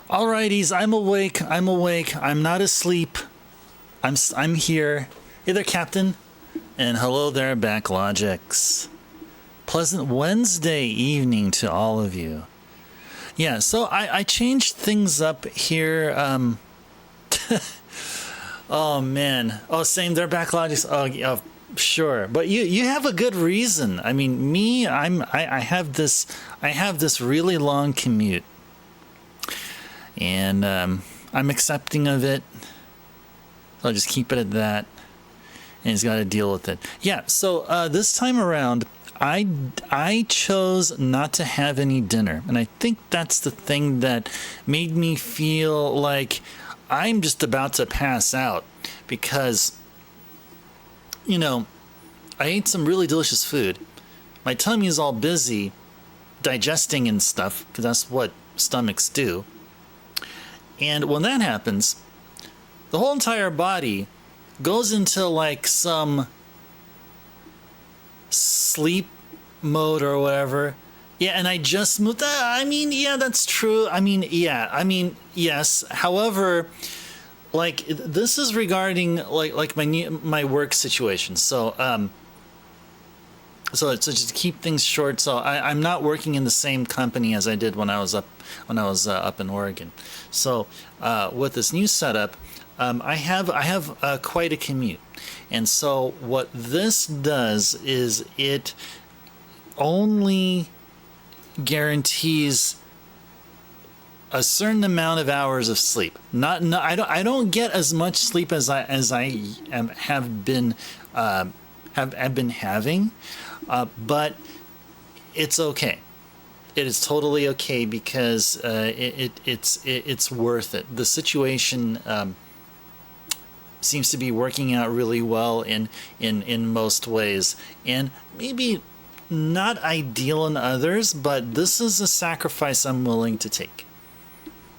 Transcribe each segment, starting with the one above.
Alrighties, I'm awake. I'm awake. I'm not asleep. I'm here. Hey there, Captain. And hello there, Backlogics. Pleasant Wednesday evening to all of you. Yeah, so I changed things up here. Oh man. Oh, same. They're Backlogics. Oh, yeah, sure. But you have a good reason. I mean, me, I have this really long commute. And I'm accepting of it. So I'll just keep it at that. And he's got to deal with it. Yeah, so this time around, I chose not to have any dinner. And I think that's the thing that made me feel like I'm just about to pass out. Because, you know, I ate some really delicious food. My tummy is all busy digesting and stuff, because that's what stomachs do. And when that happens, the whole entire body goes into like some sleep mode or whatever. Yeah, and I just moved. I mean, yeah, that's true. I mean, yeah, I mean, yes. However, like this is regarding like my work situation. So so just to keep things short. So I'm not working in the same company as I did when I was up in Oregon. So with this new setup, I have quite a commute, and so what this does is it only guarantees a certain amount of hours of sleep. I don't get as much sleep as I have been having, but it's okay. It is totally okay because it's worth it. The situation seems to be working out really well in most ways, and maybe not ideal in others, but this is a sacrifice I'm willing to take.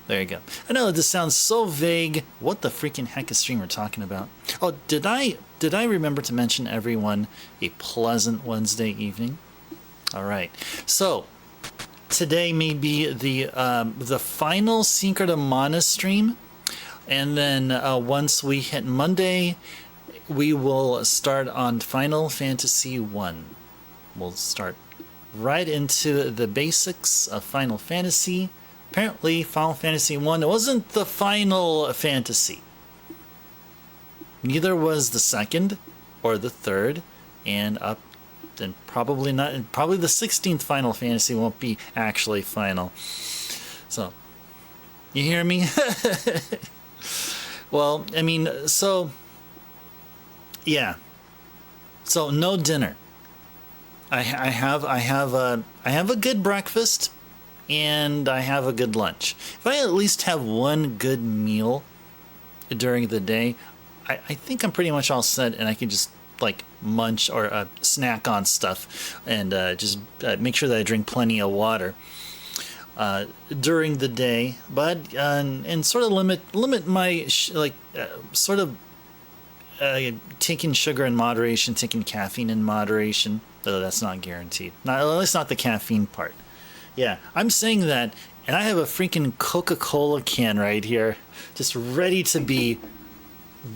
There you go. I know this sounds so vague. What the freaking heck is streamer talking about? Oh, did I remember to mention everyone a pleasant Wednesday evening? All right. So today may be the final Secret of Mana stream, and then once we hit Monday, we will start on Final Fantasy 1. We'll start right into the basics of Final Fantasy. Apparently, Final Fantasy 1 wasn't the final fantasy. Neither was the second or the third, and up and probably not. Probably the 16th Final Fantasy won't be actually final. So, you hear me? Well, I mean, so yeah. So no dinner. I have a good breakfast, and I have a good lunch. If I at least have one good meal during the day, I think I'm pretty much all set, and I can just like munch or snack on stuff, and just make sure that I drink plenty of water during the day. But and sort of limit my taking sugar in moderation, taking caffeine in moderation. Though that's not guaranteed. Not, at least not the caffeine part. Yeah, I'm saying that, and I have a freaking Coca-Cola can right here, just ready to be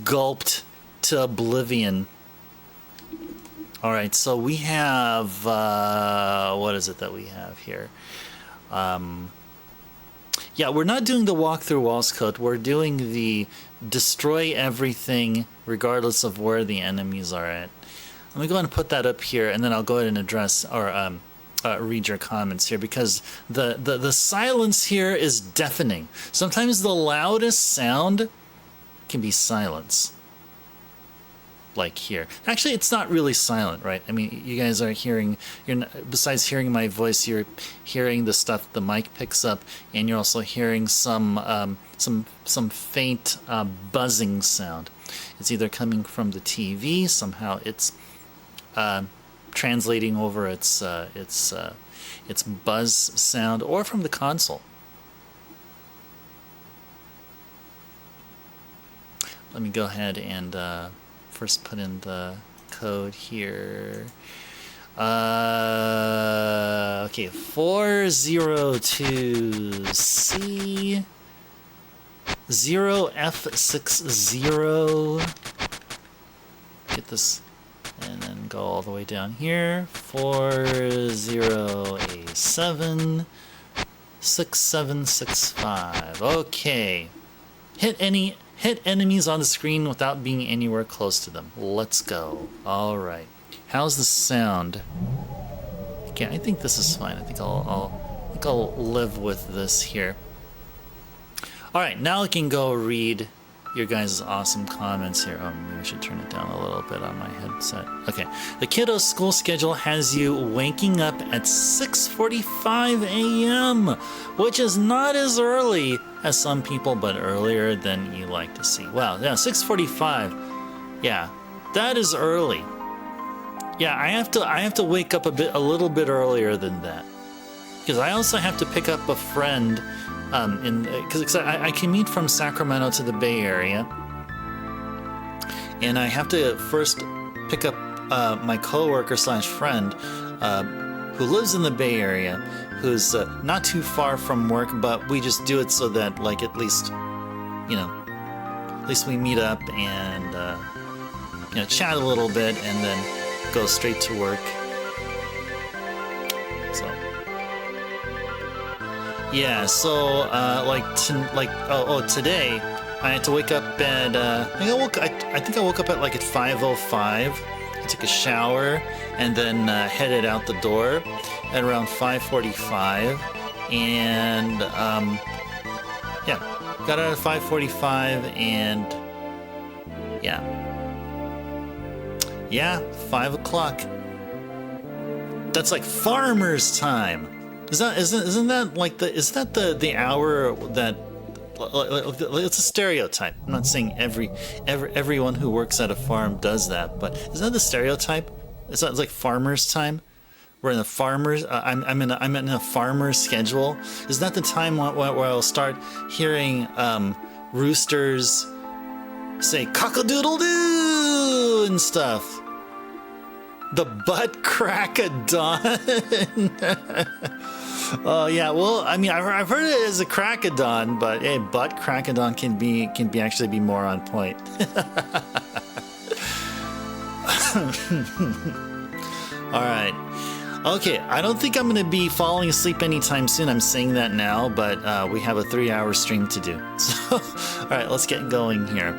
gulped to oblivion. All right, so we have what is it that we have here? Yeah, we're not doing the walkthrough walls code. We're doing the destroy everything regardless of where the enemies are at. Let me go ahead and put that up here, and then I'll go ahead and address or read your comments here, because the silence here is deafening. Sometimes the loudest sound can be silence. Like here. Actually, it's not really silent, right? I mean, you guys are hearing, besides hearing my voice, you're hearing the stuff the mic picks up, and you're also hearing some faint buzzing sound. It's either coming from the TV, somehow it's translating over its buzz sound, or from the console. Let me go ahead and first put in the code here. Okay, 402C 0F60. Get this, and then go all the way down here. 40A7 6765. Okay. Hit enemies on the screen without being anywhere close to them. Let's go. All right. How's the sound? Okay, I think this is fine. I think I'll live with this here. All right, now I can go read your guys' awesome comments here. Oh, maybe I should turn it down a little bit on my headset. Okay. The kiddo's school schedule has you waking up at 6:45 a.m., which is not as early as some people, but earlier than you like to see. Wow, yeah, 6:45. Yeah, that is early. Yeah, I have to wake up a little bit earlier than that, because I also have to pick up a friend. Because I commute from Sacramento to the Bay Area, and I have to first pick up my coworker slash friend who lives in the Bay Area, who's not too far from work, but we just do it so that, like, at least we meet up and chat a little bit and then go straight to work. So. Yeah, so today I had to wake up at I think I woke up at 5:05. I took a shower and then headed out the door at around 5:45, and got out at 5:45, and 5 o'clock. That's like farmer's time. Isn't that the hour that, it's a stereotype. I'm not saying everyone who works at a farm does that, but is that the stereotype? It's like farmer's time. We're in a farmer's. I'm in a farmer's schedule. Is that the time where I'll start hearing roosters say cock-a-doodle-doo and stuff? The butt crack of dawn. Oh yeah, well, I mean, I've heard it as a crack of dawn, but hey, butt crack of dawn can actually be more on point. All right. Okay, I don't think I'm going to be falling asleep anytime soon. I'm saying that now, but we have a 3-hour stream to do. So, all right, let's get going here.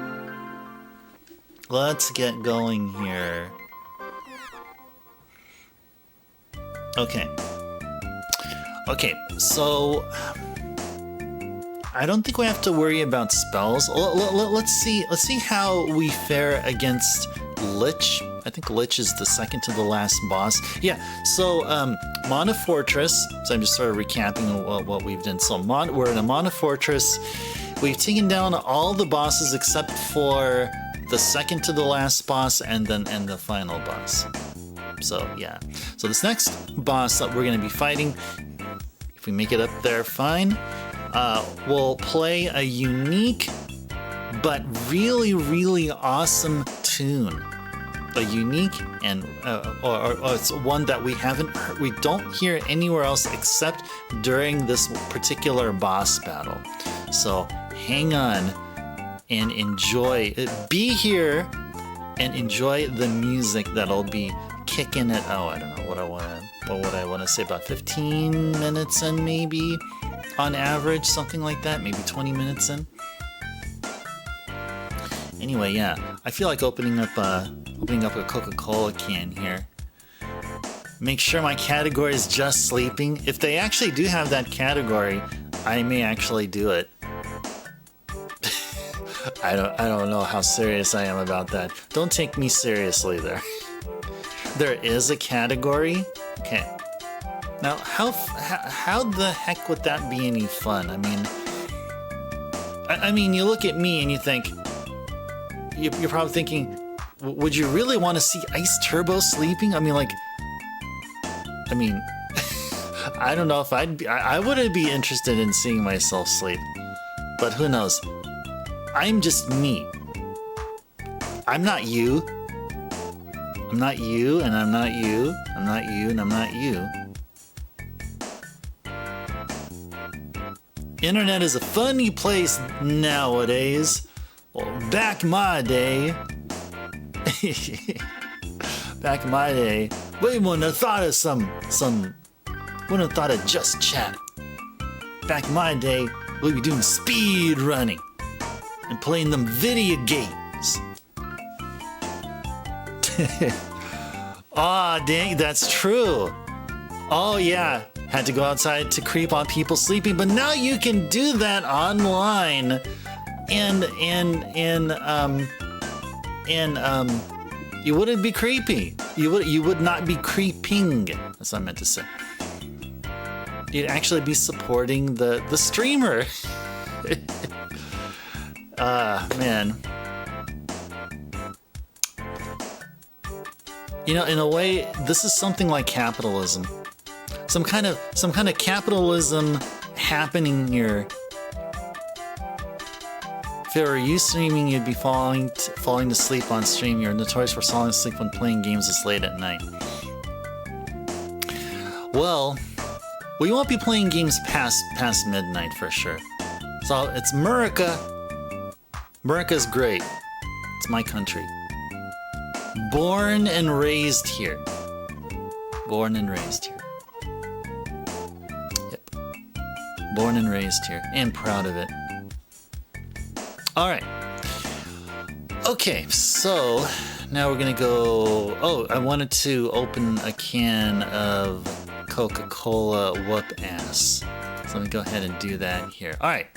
Okay, so I don't think we have to worry about spells. Let's see how we fare against Lich. I think Lich is the second to the last boss. Yeah, so Mana Fortress. So I'm just sort of recapping what we've done. So we're in a Mana Fortress. We've taken down all the bosses except for the second to the last boss and the final boss. So yeah. So this next boss that we're going to be fighting, if we make it up there, fine. We'll play a unique but really, really awesome tune. A unique and or it's one that we don't hear anywhere else except during this particular boss battle. So hang on and enjoy. Be here and enjoy the music that'll be kicking it. Oh, I don't know what would I want to say, about 15 minutes in, maybe on average, something like that, maybe 20 minutes in. Anyway, yeah, I feel like opening up a Coca-Cola can here. Make sure my category is just sleeping. If they actually do have that category, I may actually do it. I don't know how serious I am about that. Don't take me seriously there. There is a category? Okay. Now, how the heck would that be any fun? I mean, you look at me and you think, you're probably thinking, would you really want to see Ice Turbo sleeping? I don't know if I wouldn't be interested in seeing myself sleep. But who knows? I'm just me. I'm not you. I'm not you, and I'm not you. I'm not you, and I'm not you. Internet is a funny place nowadays. Well, back my day. Back in my day, we wouldn't have thought of wouldn't have thought of just chat. Back in my day, we'd be doing speed running and playing them video games. Aw, dang, that's true. Oh yeah, had to go outside to creep on people sleeping, but now you can do that online, and you wouldn't be creepy. You would not be creeping. That's what I meant to say. You'd actually be supporting the streamer. Man. You know, in a way, this is something like capitalism. Some kind of capitalism happening here. If it were you streaming, you'd be falling to sleep on stream. You're notorious for falling asleep when playing games this late at night. Well, we won't be playing games past midnight for sure. So it's America. America's great. It's my country. Born and raised here. Born and raised here. Yep. Born and raised here. And proud of it. Alright. Okay, so now we're gonna go... Oh, I wanted to open a can of Coca-Cola whoop ass. So let me go ahead and do that here. Alright.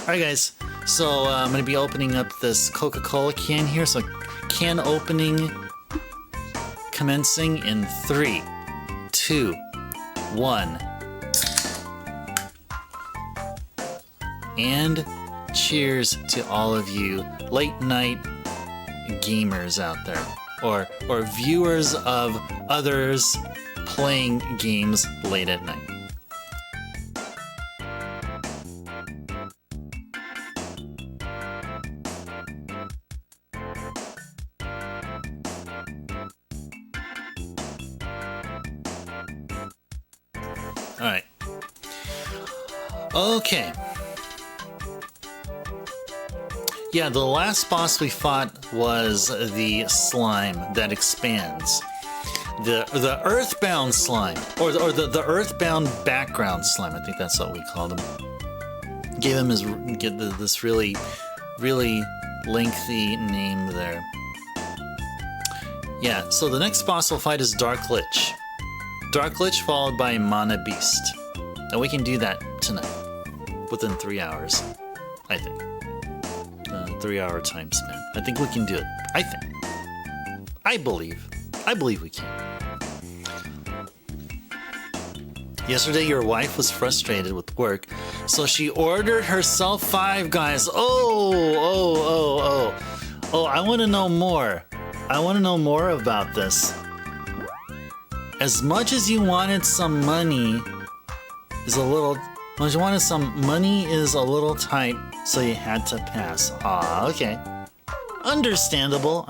Alright guys, so I'm gonna be opening up this Coca-Cola can here. So can opening commencing in 3, 2, 1. And cheers to all of you late night gamers out there, or viewers of others playing games late at night. All right. Okay. Yeah, the last boss we fought was the slime that expands. The earthbound slime, or the earthbound background slime. I think that's what we called him. Gave him this really lengthy name there. Yeah, so the next boss we'll fight is Dark Lich. Dark Lich followed by Mana Beast. And we can do that tonight. Within 3 hours, I think. 3-hour time span. I think we can do it. I think. I believe we can. Yesterday, your wife was frustrated with work, so she ordered herself Five Guys. Oh, I want to know more. I want to know more about this. As much as you wanted some money is a little tight, so you had to pass. Ah, okay. Understandable.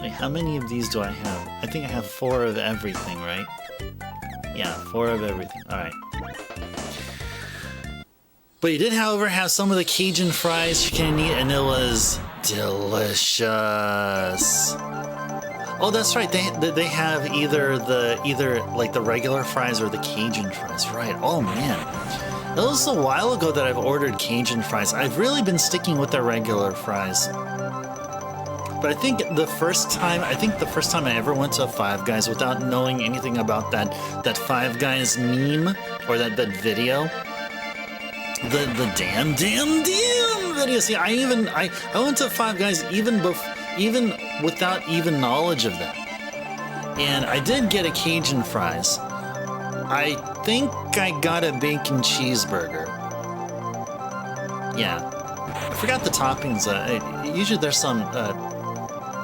Wait, how many of these do I have? I think I have 4 of everything, right? Yeah, 4 of everything. Alright. But you did, however, have some of the Cajun fries you can eat, and it was delicious. Oh, that's right. They have either like the regular fries or the Cajun fries, right? Oh man, that was a while ago that I've ordered Cajun fries. I've really been sticking with the regular fries. But I think the first time I ever went to a Five Guys without knowing anything about that Five Guys meme or that video, the damn video. See, I went to Five Guys even without even knowledge of that. And I did get a Cajun fries. I think I got a bacon cheeseburger. Yeah. I forgot the toppings. Usually there's some...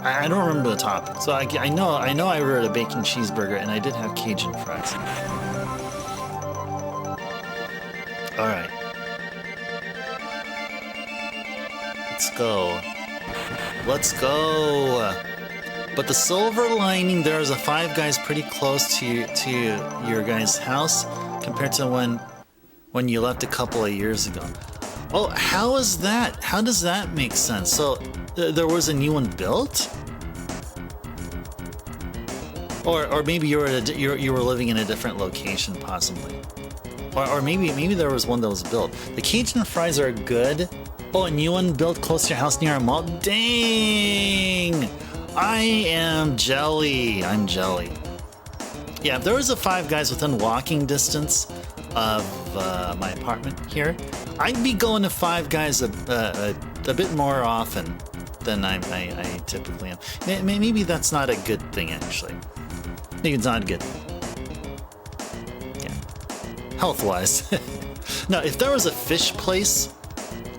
I don't remember the toppings. So I know I ordered a bacon cheeseburger, and I did have Cajun fries. Alright. Let's go. But the silver lining, there is a Five Guys pretty close to your guys' house compared to when when you left a couple of years ago. Oh, how is that? How does that make sense? So there was a new one built? Or maybe you were living in a different location, possibly. Or maybe there was one that was built. The Cajun fries are good. Oh, a new one built close to your house near a mall? Dang! I am jelly. I'm jelly. Yeah, if there was a Five Guys within walking distance of my apartment here, I'd be going to Five Guys a bit more often than I typically am. Maybe that's not a good thing, actually. Maybe it's not good. Yeah. Health-wise. Now, if there was a fish place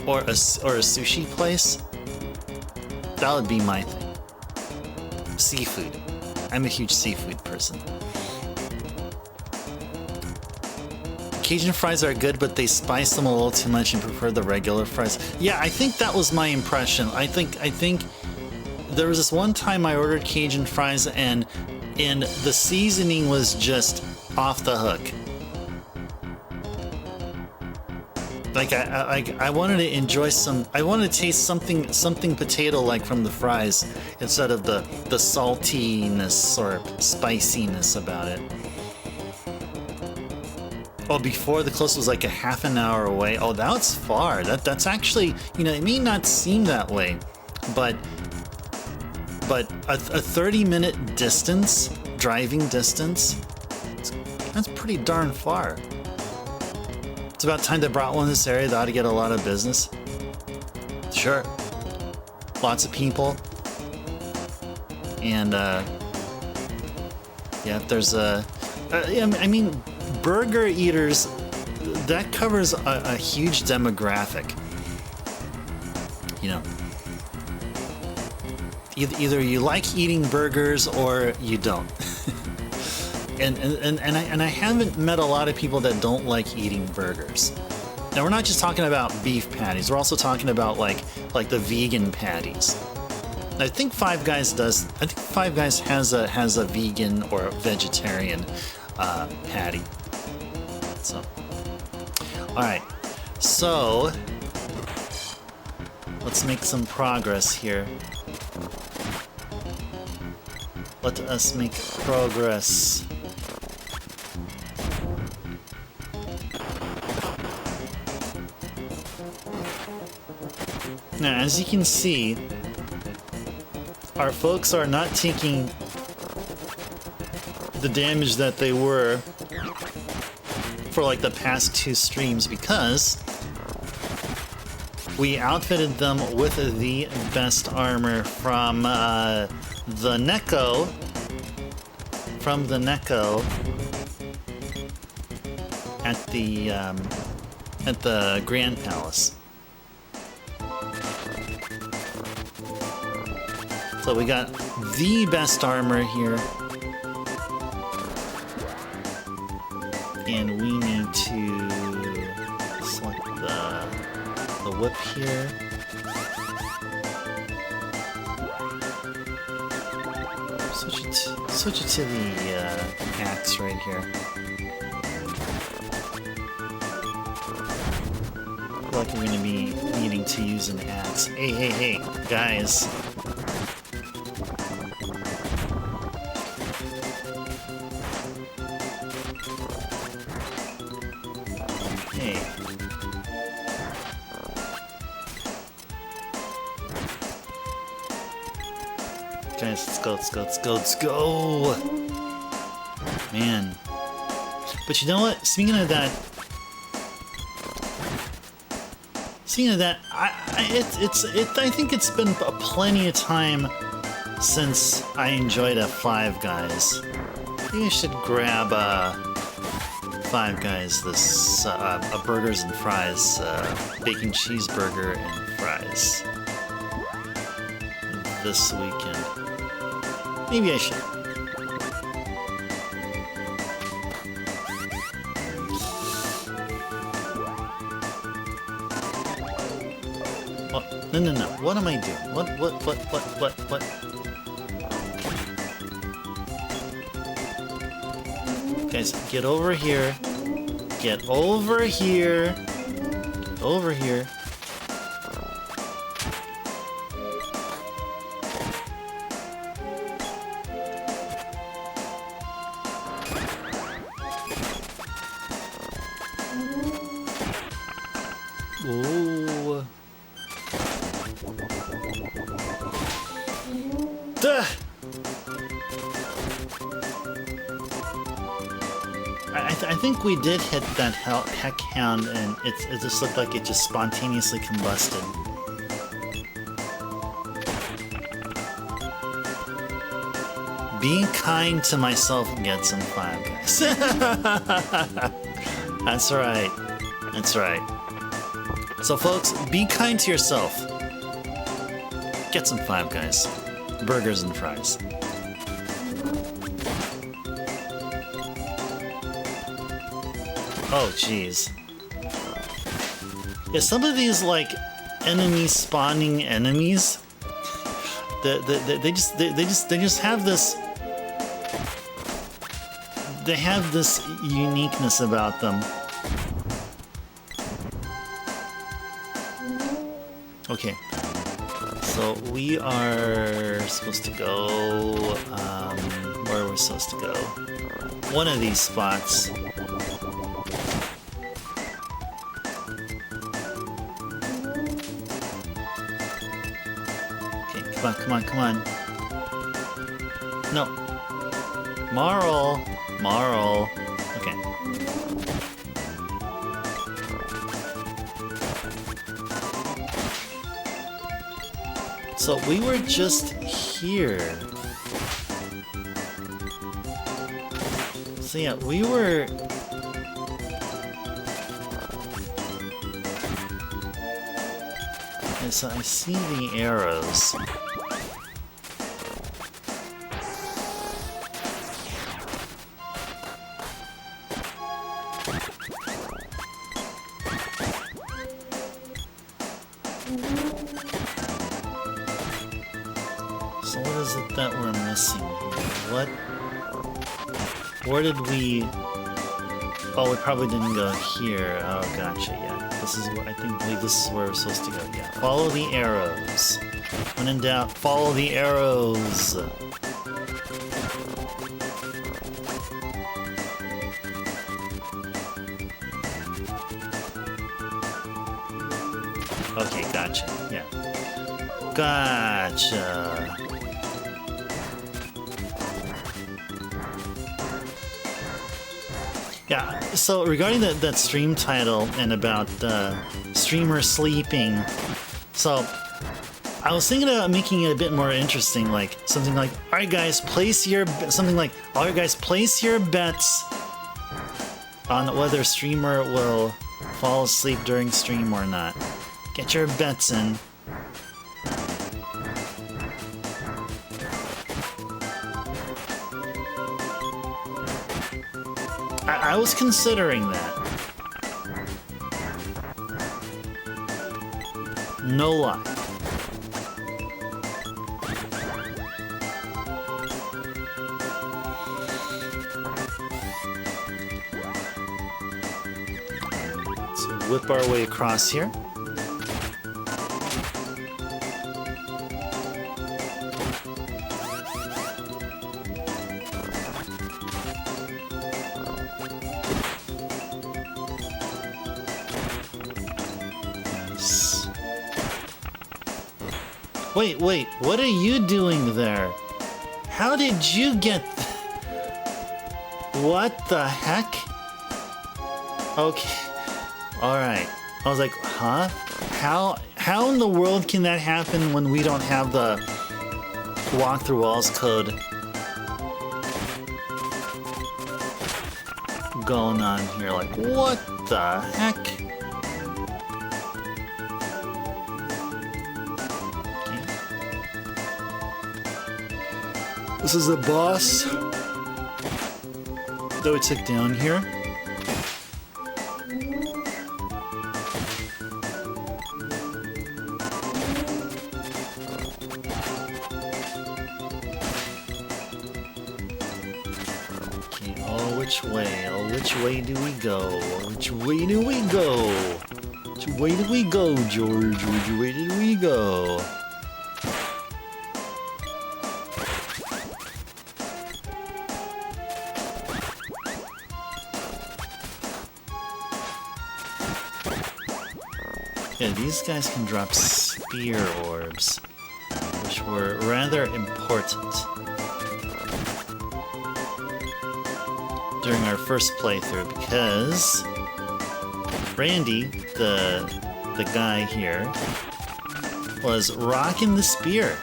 or a sushi place, that would be my thing. Seafood. I'm a huge seafood person. Cajun fries are good, but they spice them a little too much and prefer the regular fries. Yeah, I think that was my impression. I think there was this one time I ordered Cajun fries and the seasoning was just off the hook. Like I wanted to enjoy I wanted to taste something potato-like from the fries instead of the saltiness or spiciness about it. Oh, before the closest was like a half an hour away. Oh, that's far. That's actually, you know, it may not seem that way, but a 30-minute distance, driving distance, that's pretty darn far. It's about time they brought one in this area. They ought to get a lot of business. Sure. Lots of people. And, yeah, there's a... I mean, burger eaters, that covers a huge demographic. You know, either you like eating burgers or you don't. and I haven't met a lot of people that don't like eating burgers. Now, we're not just talking about beef patties. We're also talking about like the vegan patties. I think Five Guys does. I think Five Guys has a vegan or a vegetarian patty. So, all right. So let's make some progress here. Let us make progress. Now, as you can see, our folks are not taking the damage that they were for like the past 2 streams because we outfitted them with the best armor from the Neko. From the Neko at the Grand Palace. So we got the best armor here. And we need to select the whip here. Switch it to the axe right here. I feel like we're going to be needing to use an axe. Hey, guys. Guys, let's go! Man. But you know what? Speaking of that, I think it's been plenty of time since I enjoyed a Five Guys. I think I should grab Five Guys, this a burgers and fries, bacon cheeseburger and fries this weekend. Maybe I should. Oh, no. What am I doing? What? Guys, get over here. Get over here. Over here. Ooh. Duh. I think we did hit that heck hound, and it just looked like it just spontaneously combusted. Being kind to myself gets some fun, guys. That's right. That's right. So folks, be kind to yourself. Get some Five Guys. Burgers and fries. Oh, jeez. Yeah, some of these, like, enemy spawning enemies, they just have this. They have this uniqueness about them. Okay, so we are supposed to go. Where are we supposed to go? One of these spots. Come on, come on. No. Marl. Marl. Okay. So we were just here. So yeah, we were... Okay, so I see the arrows. So what is it that we're missing here? What? Where did we... Oh, we probably didn't go here. Oh, gotcha, yeah. This is what I believe this is where we're supposed to go, yeah. Follow the arrows. When in doubt, follow the arrows. Okay, gotcha, yeah. Gotcha. Yeah, so regarding that stream title and about streamer sleeping, so I was thinking about making it a bit more interesting, like something like, alright guys, place your, something like, alright guys, place your bets on whether a streamer will fall asleep during stream or not. Get your bets in. I was considering that. No lie. Let's whip our way across here. Wait, what are you doing there? How did you get... What the heck? Okay. Alright. I was like, huh? How in the world can that happen when we don't have the walk through walls code going on here? Like, what the heck? This is the boss that we took down here. Okay, oh, which which way? Oh, which way do we go? Which way do we go? Which way do we go, George? Which way did we go? Yeah, these guys can drop spear orbs, which were rather important during our first playthrough, because Randy, the guy here, was rocking the spear.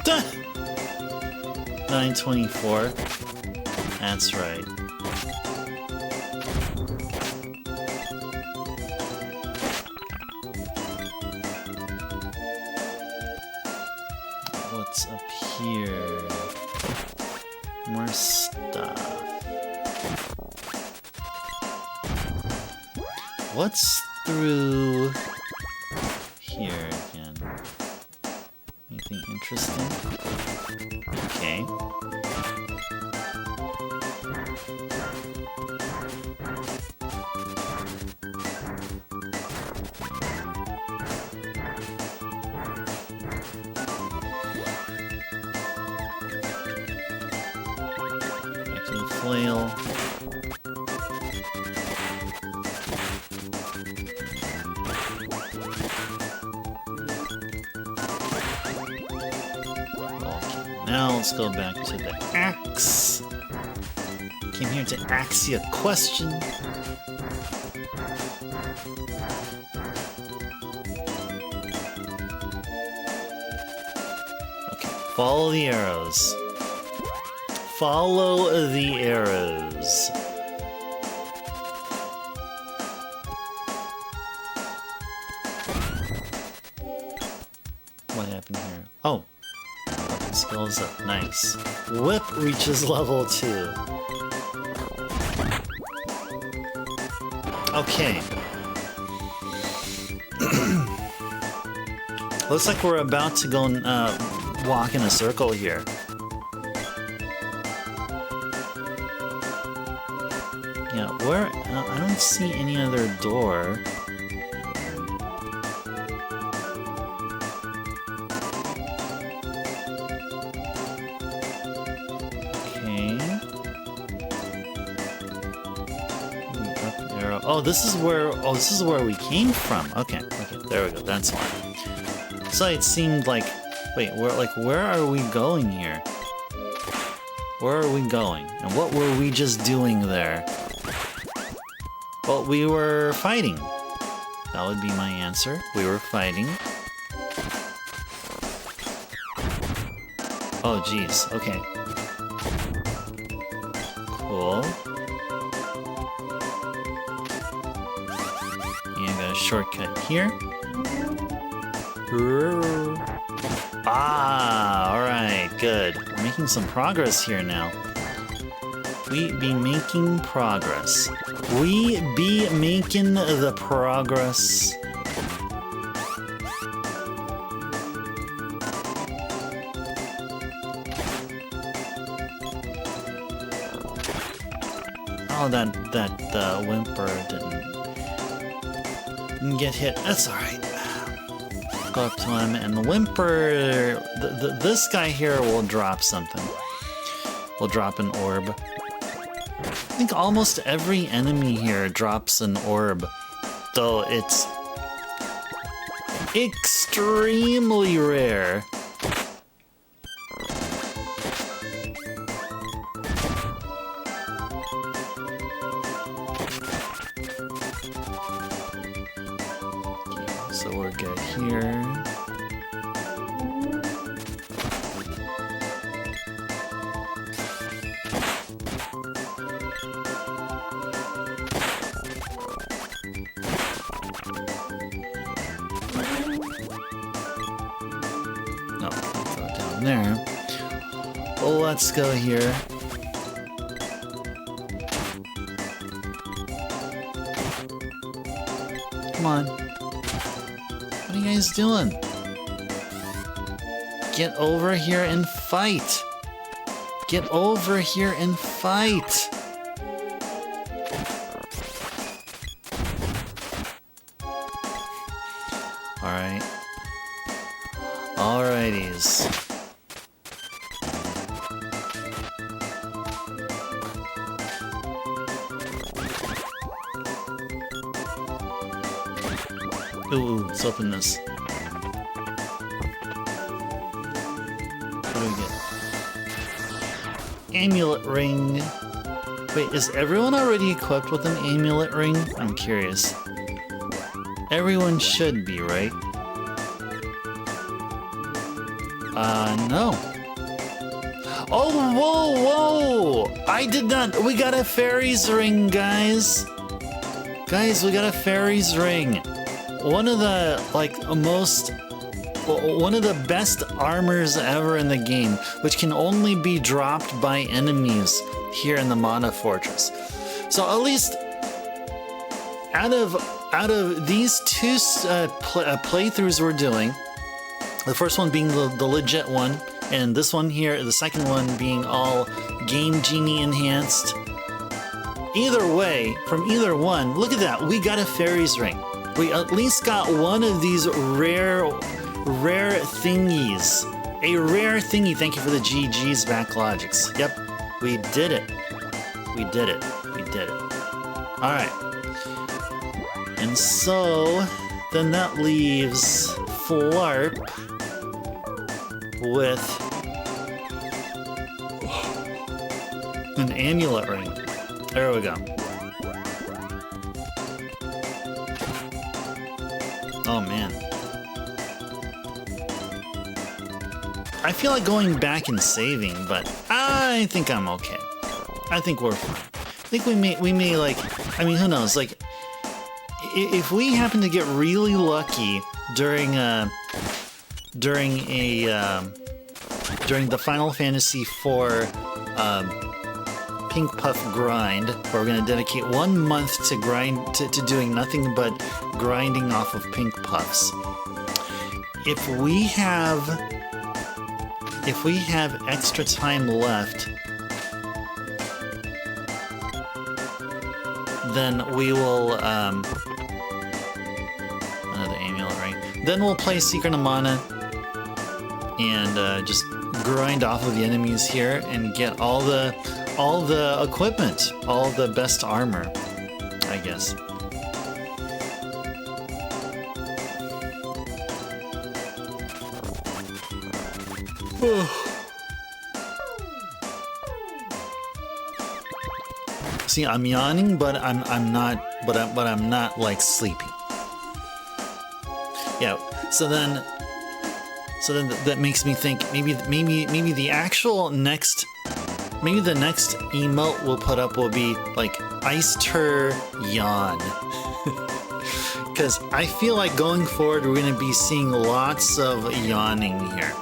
Duh! 924. That's right. What's up here? More stuff. What's through here again? Anything interesting? Okay. Back to the flail. Now let's go back to the axe. Came here to ask you a question. Okay, follow the arrows. Follow the arrows. What happened here? Oh. Skills up, nice. Whip reaches level 2. Okay. Looks like we're about to go and walk in a circle here. Yeah, where? I don't see any other door. Oh, this is where we came from. Okay, there we go. That's why. So it seemed like, wait, where are we going here? Where are we going? And what were we just doing there? Well, we were fighting. That would be my answer. We were fighting. Oh, geez. Okay. Cool. Shortcut here. Ah, alright, good. We're making some progress here now. We be making progress. We be making the progress. Oh, that whimper didn't get hit. That's alright. Go up to him, and the whimper... this guy here will drop something. Will drop an orb. I think almost every enemy here drops an orb, though it's extremely rare. So we're good here. No, throw it down there. Well, let's go here. Come on. What are you guys doing? Get over here and fight. Get over here and fight. Alright. Alrighties. Ooh, let's open this. What do we get? Amulet ring. Wait, is everyone already equipped with an amulet ring? I'm curious. Everyone should be, right? No. Oh, whoa, whoa! I did not. We got a fairy's ring, guys. Guys, we got a fairy's ring. One of the, one of the best armors ever in the game, which can only be dropped by enemies here in the Mana Fortress. So at least out of these two playthroughs we're doing, the first one being the legit one, and this one here, the second one being all Game Genie enhanced. Either way, from either one, look at that, we got a fairy's ring. We at least got one of these rare thingies. A rare thingy. Thank you for the GG's Backlogics. Yep, we did it. We did it. We did it. Alright. And so, then that leaves Flarp with an amulet ring. There we go. Oh man. I feel like going back and saving, but I think I'm okay. I think we're fine. I think we may like, I mean, who knows? Like, if we happen to get really lucky during the Final Fantasy IV Pink Puff grind, where we're going to dedicate 1 month to to doing nothing but grinding off of Pink Puffs. If we have extra time left, then we will another amulet ring. Then we'll play Secret of Mana and just grind off of the enemies here and get all the equipment, all the best armor, I guess. See, I'm yawning, but I'm not like sleepy. Yeah. So then that makes me think maybe the actual next. Maybe the next emote we'll put up will be like Iced Her Yawn. Because I feel like going forward we're going to be seeing lots of yawning here.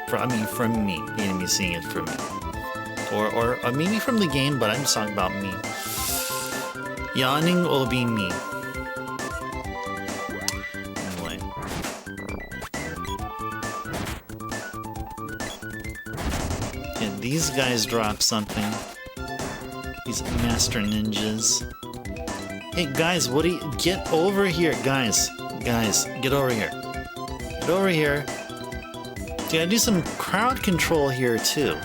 From me. You're going to be seeing it from me. Or maybe from the game, but I'm just talking about me. Yawning will be me. Anyway. Can these guys drop something? These master ninjas. Hey guys, what do you... Get over here, guys. Guys, get over here. Get over here. Gotta do some crowd control here too.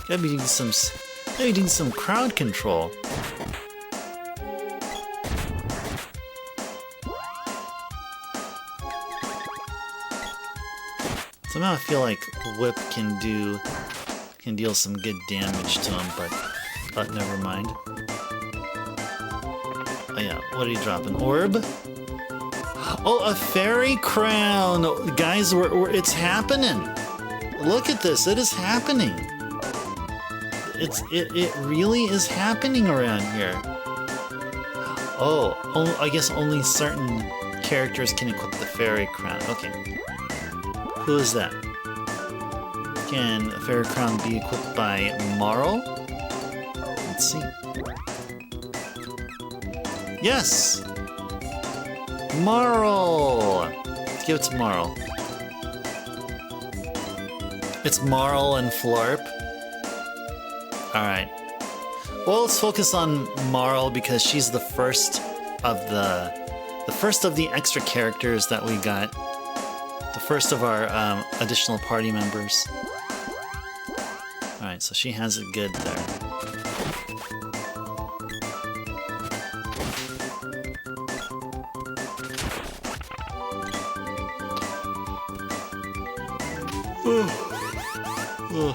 Gotta be doing some crowd control. Somehow I feel like Whip can deal some good damage to him, but never mind. Oh yeah, what are you dropping? Orb? Oh, a fairy crown! Guys, it's happening! Look at this, it is happening! It really is happening around here. Oh, I guess only certain characters can equip the fairy crown. Okay. Who is that? Can a fairy crown be equipped by Marl? Let's see. Yes! Marl! Let's give it to Marl. It's Marl and Florp. Alright. Well, let's focus on Marl because she's the first of the extra characters that we got. The first of our additional party members. Alright, so she has it good there. Whoa.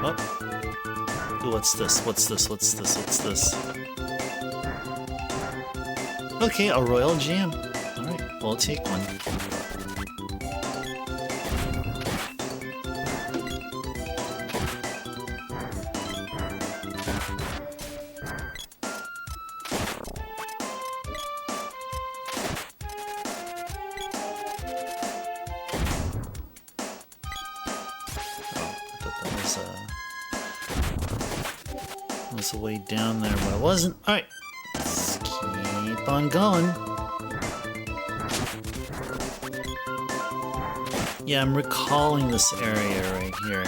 What? Ooh, what's this? What's this? What's this? What's this? Okay, a royal jam. Alright, we'll take one. Was way down there, but it wasn't. Alright, let's keep on going. Yeah, I'm recalling this area right here.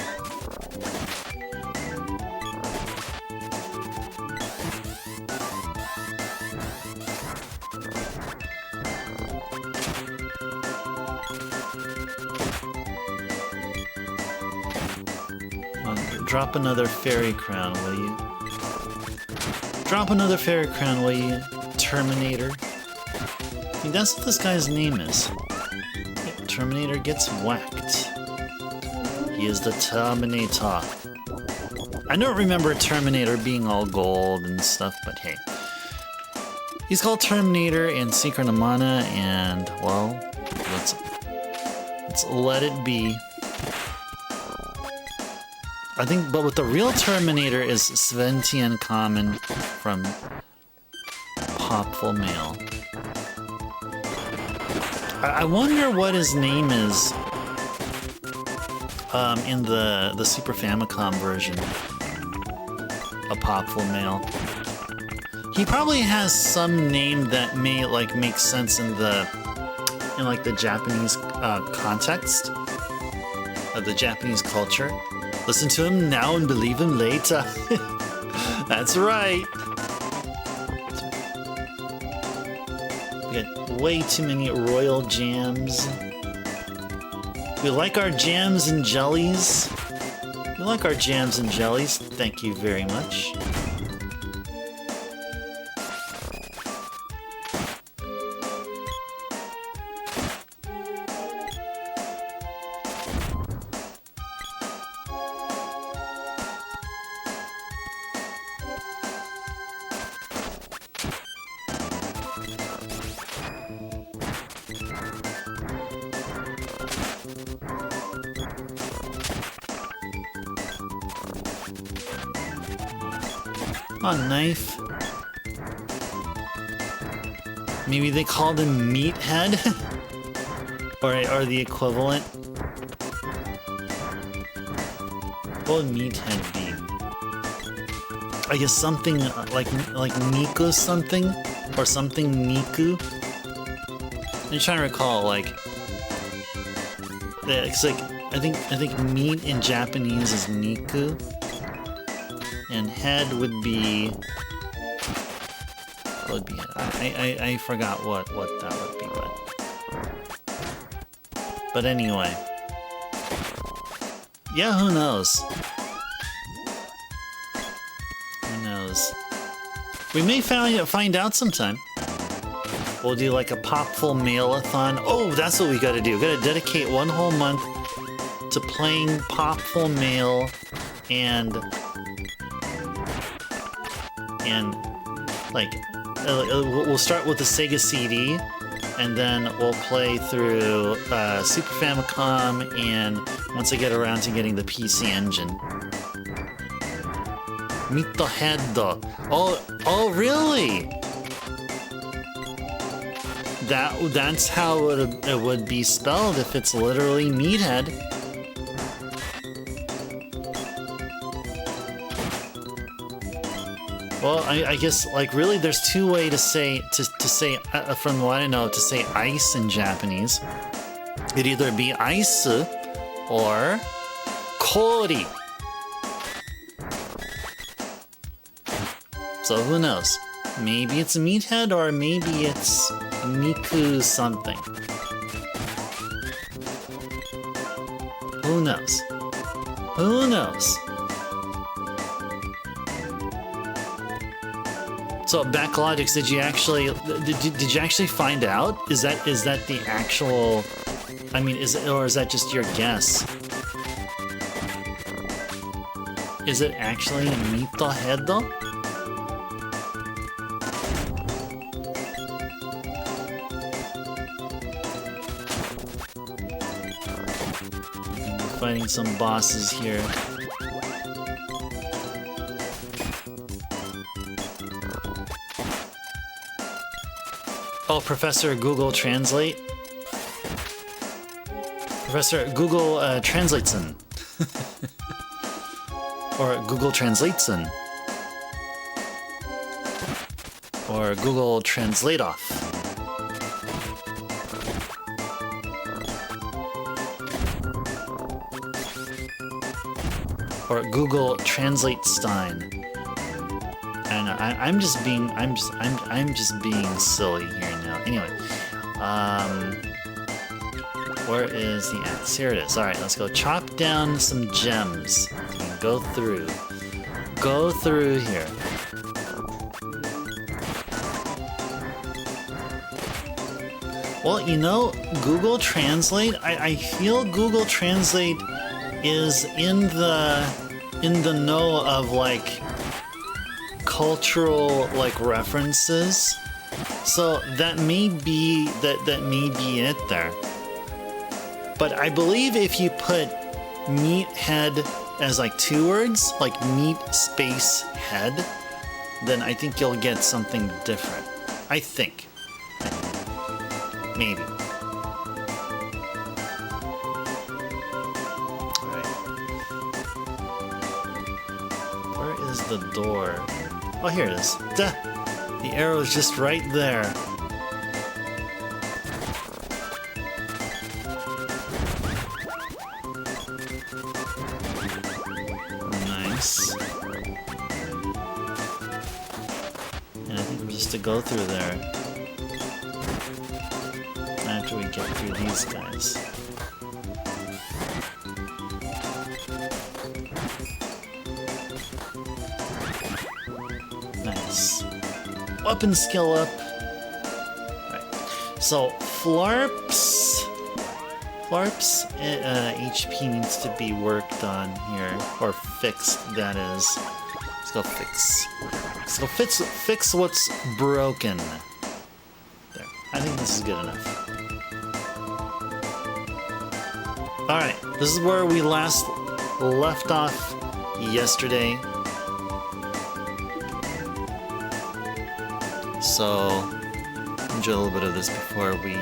Drop another fairy crown, will you? Drop another fairy crown, will you, Terminator? I think that's what this guy's name is. Yeah, Terminator gets whacked. He is the Terminator. I don't remember Terminator being all gold and stuff, but hey. He's called Terminator in Secret of Mana, and, well, let's let it be. I think, but with the real Terminator is Sventian Common from Popful Mail. I wonder what his name is in the Super Famicom version of Popful Mail. He probably has some name that may like make sense in the Japanese context of the Japanese culture. Listen to him now and believe him later. That's right. We got way too many royal jams. We like our jams and jellies. We like our jams and jellies. Thank you very much. Oh, knife. Maybe they called him Meathead? or the equivalent. What would Meathead be? I guess something like Niku something? Or something Niku? I'm trying to recall, like... Yeah, it's like, I think meat in Japanese is Niku. And head would be... What would be head? I forgot what that would be, but anyway. Yeah, who knows? Who knows? We may find out sometime. We'll do like a Popful Mail-a-thon. Oh, that's what we gotta do. We gotta dedicate one whole month to playing Popful Mail and like we'll start with the Sega CD, and then we'll play through Super Famicom, and once I get around to getting the PC Engine. Meet the head though. Oh really? that's how it would be spelled if it's literally meathead. Well, I guess like really, there's two ways to say from what I know, to say ice in Japanese. It'd either be ice or kori. So who knows? Maybe it's meathead or maybe it's miku something. Who knows? Who knows? So Backlogix, did you actually find out? Is that the actual? I mean, is that just your guess? Is it actually meathead though? Fighting some bosses here. Oh, Professor Google Translate. Professor Google Translateson. Or Google Translateson. Or Google Translate Off. Or Google Translate Stein. I know, I'm just being silly here now. Anyway, where is the axe? Here it is. All right, let's go chop down some gems. Go through here. Well, you know, Google Translate. I feel Google Translate is in the know of like cultural like references, so that may be it there. But I believe if you put meathead as like two words, like meat space head, then I think you'll get something different. I think. Maybe. Alright. Where is the door? Oh, here it is. Duh. The arrow is just right there. Nice. And I think we're just to go through there. After we get through these guys. Nice. Weapon skill up. Right. So Flarp's HP needs to be worked on here, or fixed. That is. Let's go fix. Let's go fix what's broken. There. I think this is good enough. All right. This is where we last left off yesterday. So, enjoy a little bit of this before we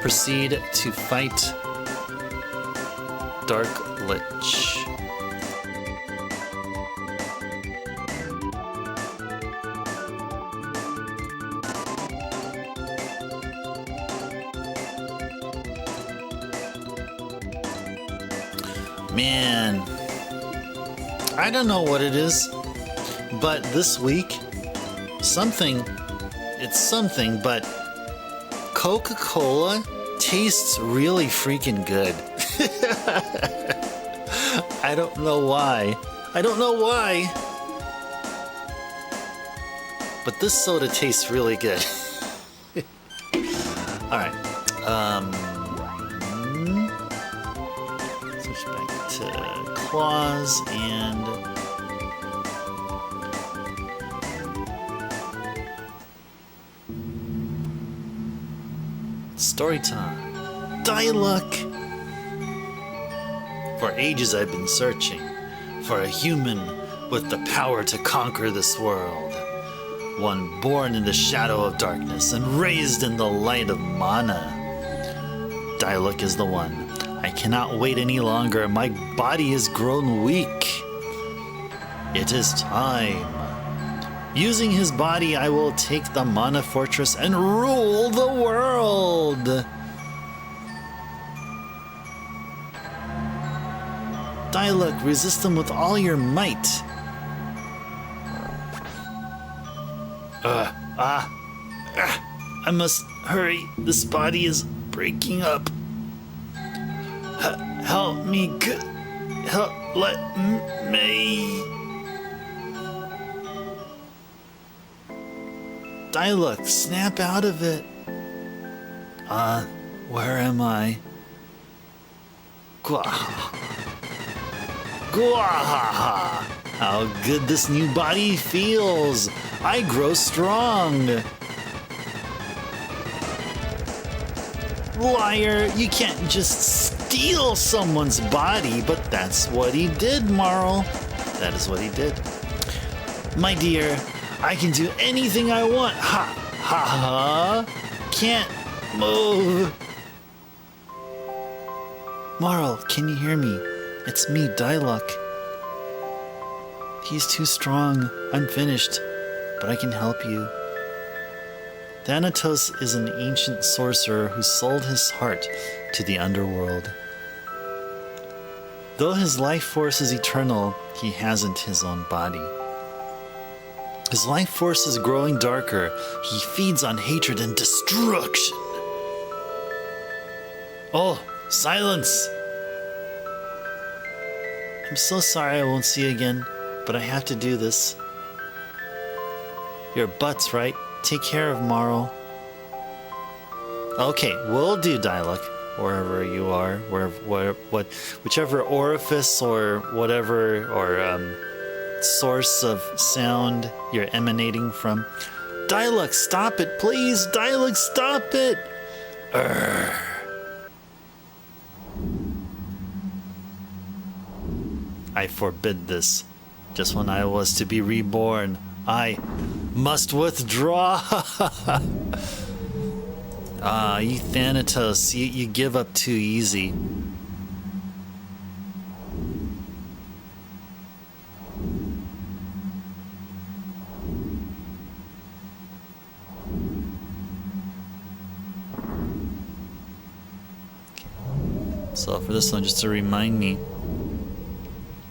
proceed to fight Dark Lich. Man, I don't know what it is, but this week, it's something, but Coca-Cola tastes really freaking good. I don't know why. But this soda tastes really good. Alright. Switch back to claws and story time. Dialogue. For ages I've been searching for a human with the power to conquer this world. one born in the shadow of darkness and raised in the light of mana. Diluc is the one. I cannot wait any longer. My body has grown weak. It is time. Using his body, I will take the Mana Fortress and rule the world. Diluc, resist them with all your might. I must hurry. This body is breaking up. Help me. Let me. Diluc, snap out of it. Where am I? Gwahaha. How good this new body feels. I grow strong. Liar, you can't just steal someone's body, but that's what he did, Marl. That is what he did. My dear, I can do anything I want. Ha ha ha. Can't move. Marl, can you hear me? It's me, Diluc. He's too strong. I'm finished, but I can help you. Thanatos is an ancient sorcerer who sold his heart to the underworld. Though his life force is eternal, he hasn't his own body. His life force is growing darker. He feeds on hatred and destruction. Oh, silence! I'm so sorry I won't see you again, but I have to do this. Your butt's right. Take care of Marl. Okay, will do, Diluc. Wherever you are, whichever orifice or whatever, or source of sound you're emanating from. Diluc, stop it, please! Diluc, stop it! Urgh. I forbid this. Just when I was to be reborn, I must withdraw. You Thanatos, you give up too easy. So for this one, just to remind me,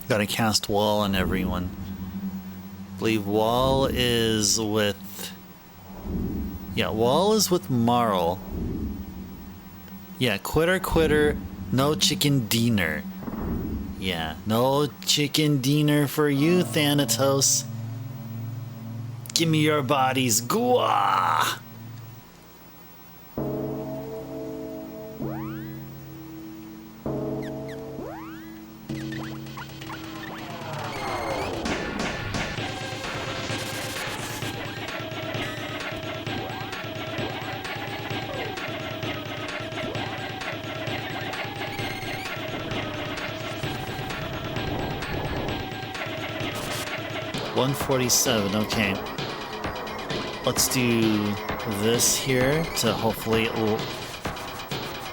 gotta cast Wall on everyone. I believe Wall is with... Yeah, Wall is with Marl. Yeah, quitter, no chicken dinner. Yeah, no chicken dinner for you, Thanatos. Give me your bodies, Gwa! $147, okay. Let's do this here to hopefully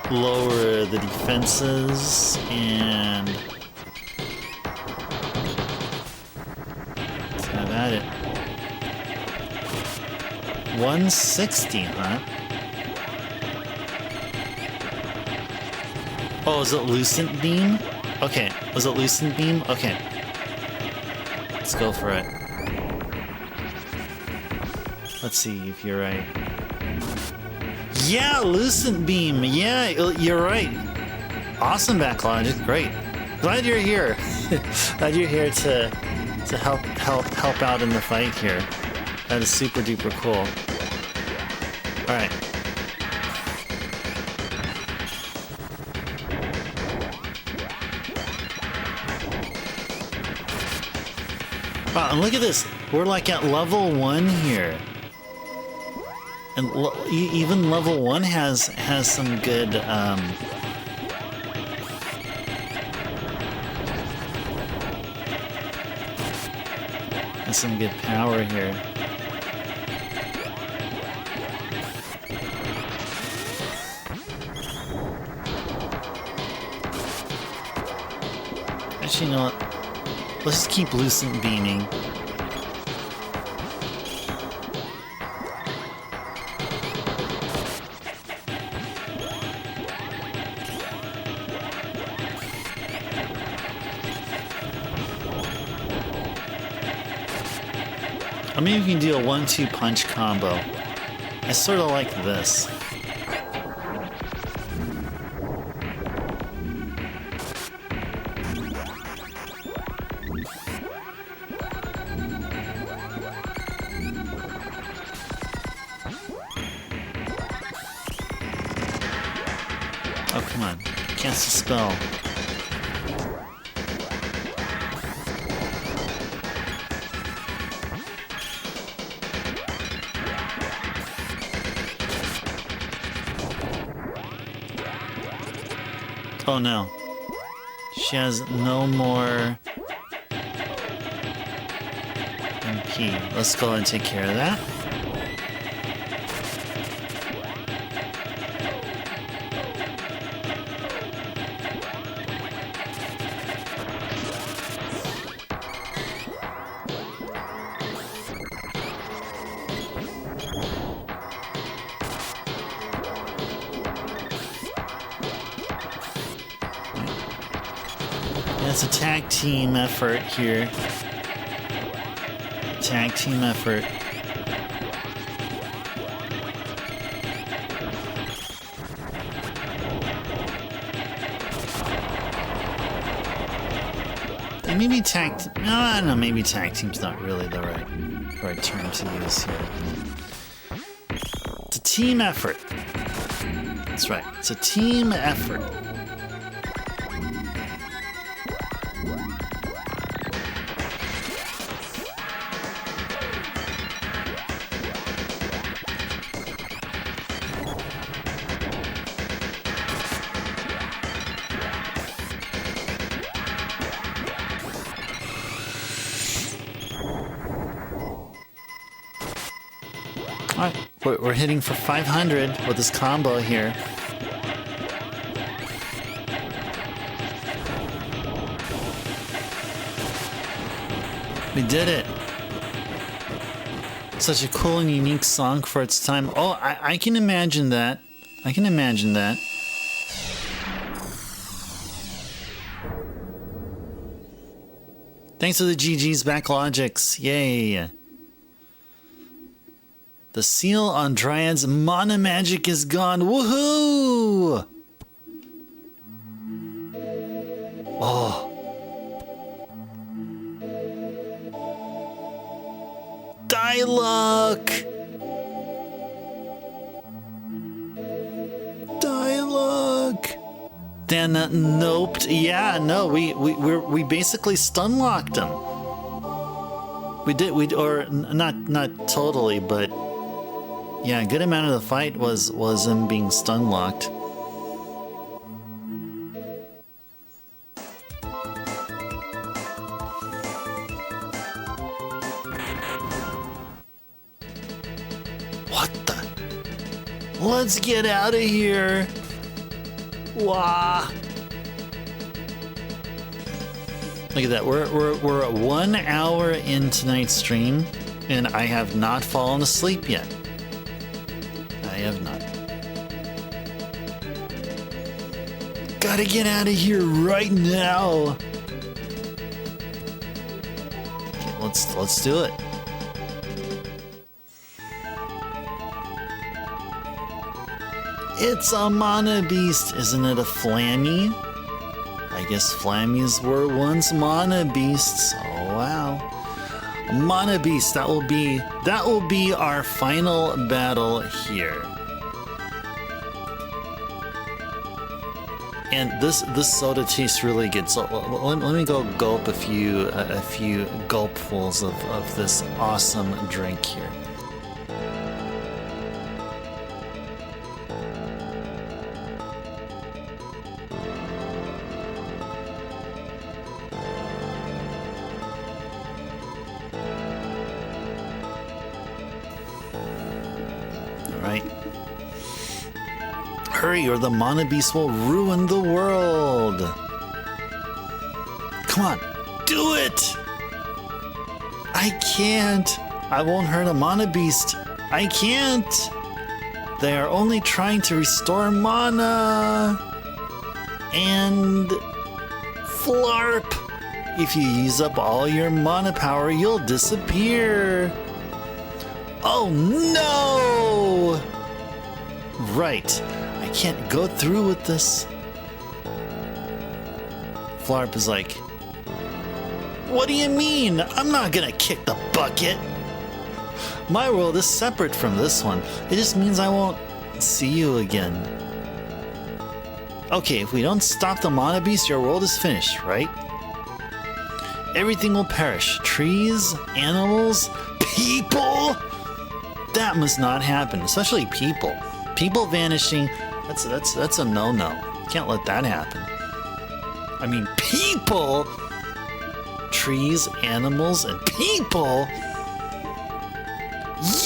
lower the defenses, and let's have at it. 160, huh? Oh, is it Lucent Beam? Okay, was it Lucent Beam? Okay. Let's go for it. Let's see if you're right. Yeah, Lucent Beam. Yeah, you're right. Awesome backlogic. Great. Glad you're here. Glad you're here to help out in the fight here. That is super duper cool. All right. Wow, and look at this. We're like at level 1 here. And even level 1 has some good has some good power here. Actually, you know what? Let's just keep Lucent beaming. Or maybe we can do a 1-2 punch combo. I sort of like this. Oh, come on. Cast a spell. Oh no. She has no more MP. Let's go and take care of that. It's a tag team effort here. Tag team effort. And maybe tag. No, I don't know. Maybe tag team's not really the right term to use here. It's a team effort. That's right. It's a team effort. Alright, we're hitting for 500 with this combo here. We did it! Such a cool and unique song for its time. Oh, I can imagine that. I can imagine that. Thanks for the GG's Backlogics. Yay! The seal on Dryad's mana magic is gone. Woohoo! Oh. Diluc! Diluc! Dan noped. Yeah, no, we basically stun locked him. Or not totally, but yeah, a good amount of the fight was him being stun locked. What the? Let's get out of here. Wah. Look at that. We're 1 hour in tonight's stream, and I have not fallen asleep yet. I have not. Gotta get out of here right now. Okay, let's do it. It's a mana beast, isn't it a Flammy? I guess Flammies were once mana beasts. Oh wow. Mana beast, that will be our final battle here. And this soda tastes really good. So let me go gulp a few gulpfuls of this awesome drink here. Hurry, or the Mana Beast will ruin the world! Come on, do it! I can't. I won't hurt a mana beast. I can't. They are only trying to restore mana. And Flarp. If you use up all your mana power, you'll disappear. Oh no! Right. I can't go through with this. Flarp is like, what do you mean? I'm not gonna kick the bucket. My world is separate from this one. It just means I won't see you again. Okay, if we don't stop the mana beast, your world is finished, right? Everything will perish. Trees, animals, people. That must not happen, especially people. People vanishing, that's a no-no. Can't let that happen. I mean, people! Trees, animals, and people!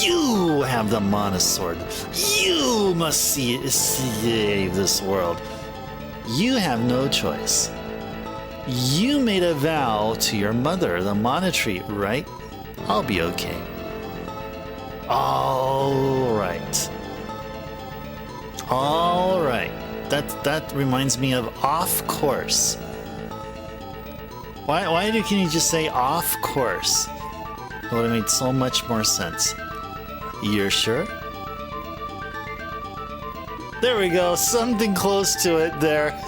You have the mana sword. You must save this world. You have no choice. You made a vow to your mother, the mana tree, right? I'll be okay. Alright. Alright. That reminds me of off course. Why can you just say off course? It would have made so much more sense. You're sure? There we go, something close to it there.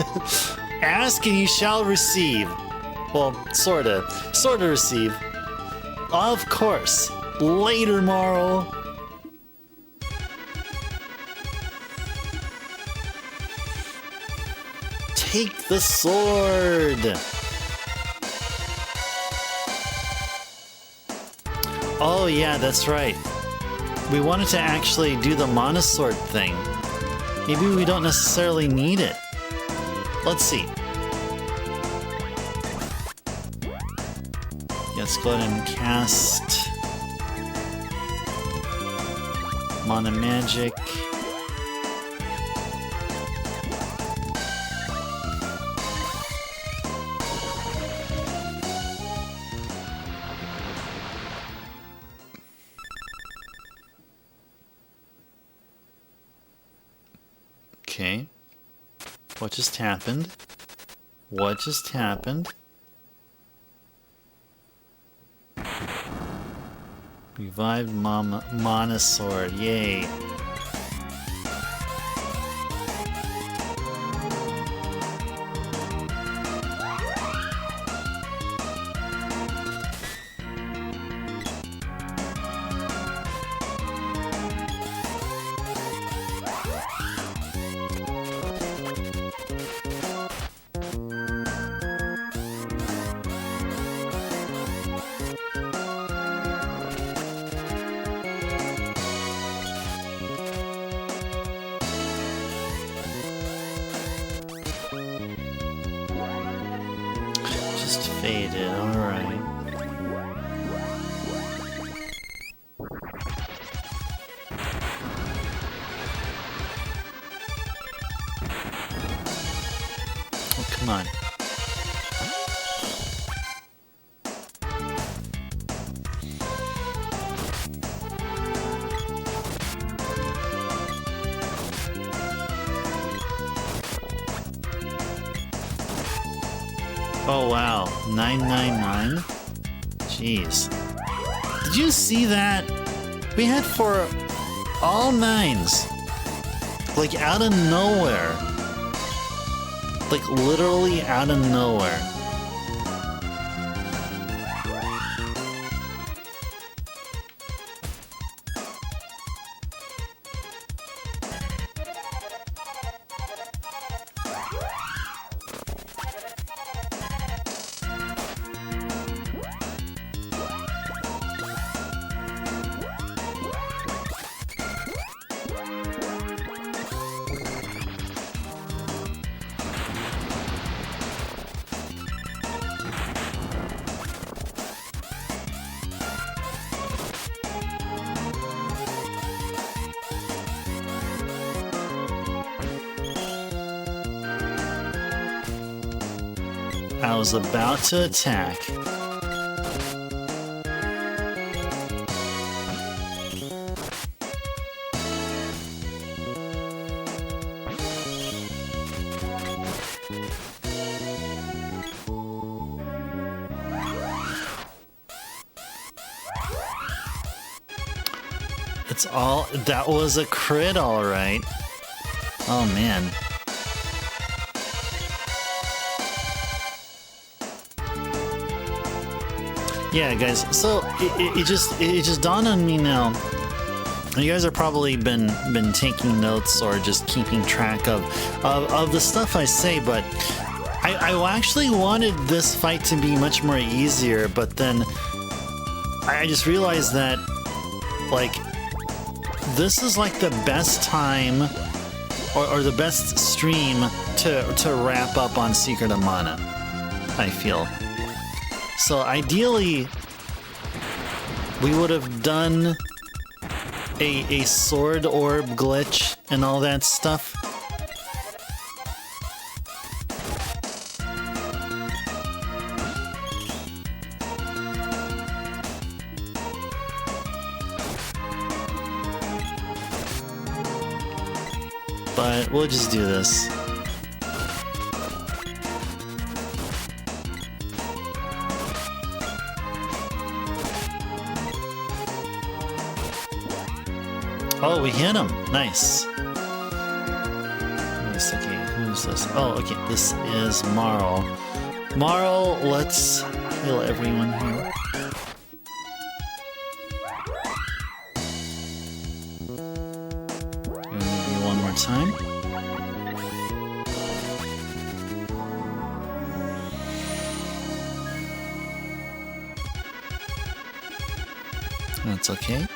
Ask and you shall receive. Well, sorta receive. Of course. Later, Morrow. Take the sword. Oh yeah, that's right. We wanted to actually do the mana sword thing. Maybe we don't necessarily need it. Let's see. Let's go ahead and cast Mana Magic. Okay. What just happened? What just happened? Revived Mana Sword. Yay. Just faded, alright. Oh, come on. Oh wow, 999? Jeez. Did you see that? We had for all 9s. Like out of nowhere. Like literally out of nowhere. I was about to attack. It's all... That was a crit, alright. Oh, man. Yeah, guys, so it just dawned on me now. You guys have probably been taking notes or just keeping track of the stuff I say, but I actually wanted this fight to be much more easier, but then I just realized that, like, this is like the best time or the best stream to wrap up on Secret of Mana, I feel. So ideally, we would have done a sword orb glitch and all that stuff. But we'll just do this. Oh, we hit him. Nice. Wait a second. Who's this? Oh, okay. This is Marl. Marl, let's heal everyone here. Maybe one more time. That's okay.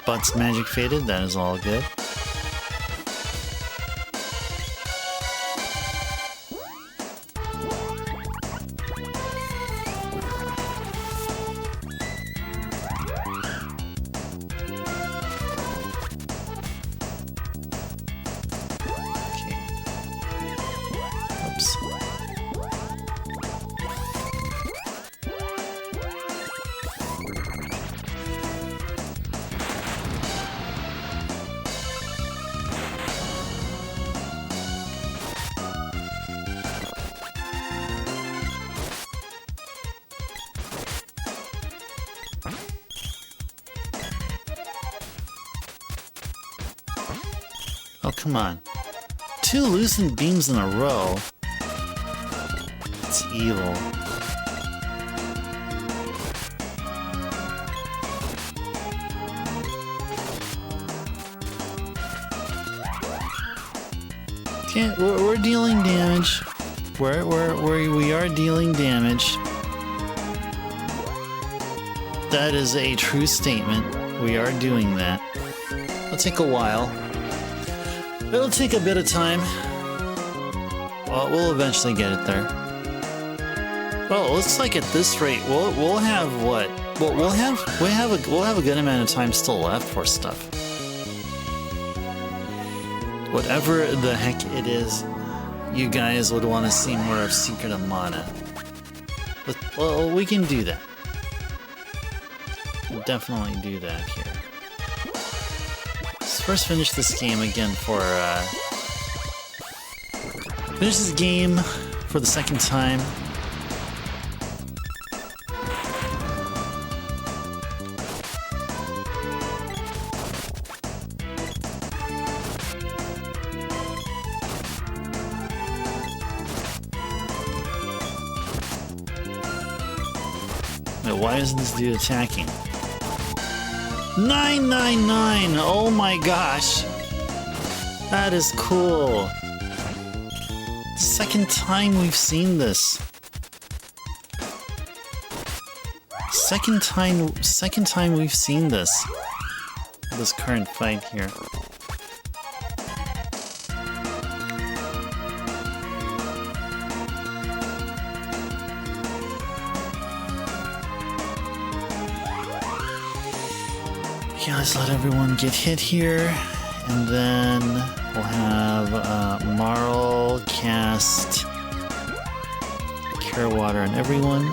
But's magic faded, that is all good. Okay. Oops. Oh, come on. 2 loosened beams in a row. It's evil. Okay, we're dealing damage. We are dealing damage. That is a true statement. We are doing that. It'll take a while. It'll take a bit of time. Well, we'll eventually get it there. Well, looks like at this rate, we'll have what? Well, we'll have a good amount of time still left for stuff. Whatever the heck it is, you guys would want to see more of Secret of Mana. Well, we can do that. We'll definitely do that here. Let's first finish this game again finish this game for the second time. Wait, why isn't this dude attacking? 999! Oh my gosh! That is cool. Second time we've seen this. Second time we've seen this. This current fight here. Okay, let's let everyone get hit here, and then we'll have Marl cast Cure water on everyone.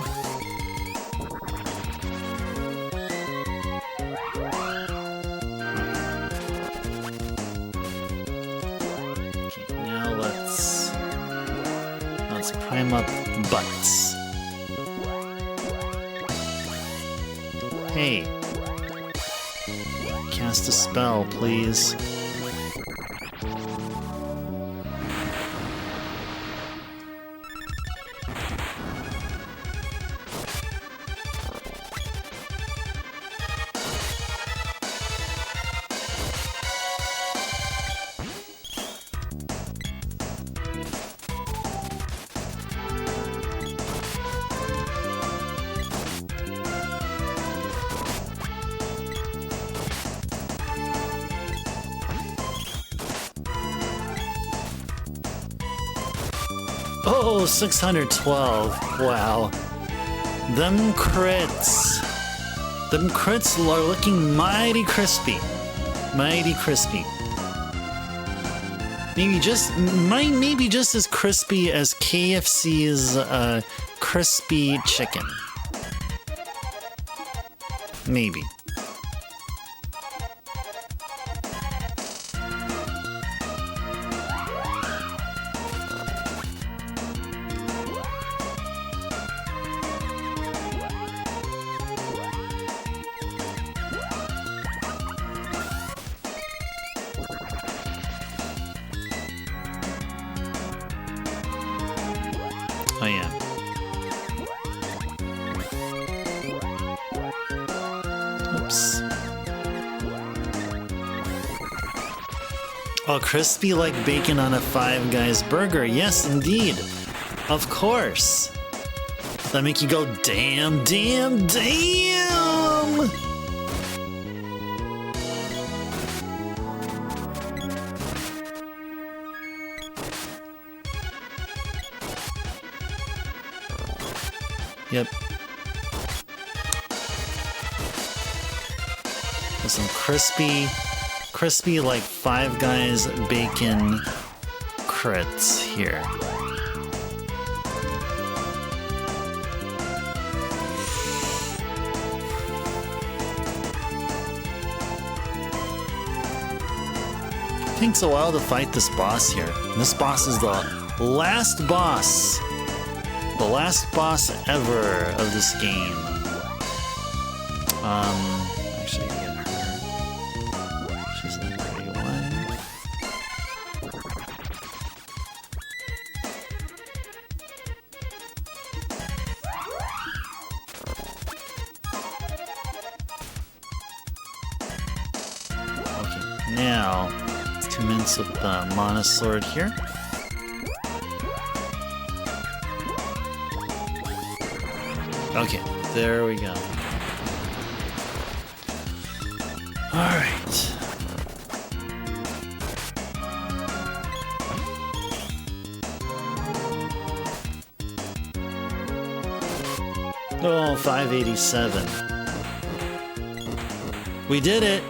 Okay, now let's prime up the butts. Hey. Cast a spell, please. Oh, 612. Wow. Them crits. Them crits are looking mighty crispy. Mighty crispy. Maybe just as crispy as KFC's crispy chicken. Maybe. Oh yeah. Oops. Oh, crispy like bacon on a Five Guys burger. Yes, indeed. Of course. That make you go, damn, damn, damn! Yep. There's some crispy like Five Guys bacon crits here. Takes a while to fight this boss here. This boss is the last boss. The last boss ever of this game. Actually, get her. She's the pretty one. Okay, now let's commence with the Mana Sword here. Okay, there we go. All right. Oh, 587. We did it.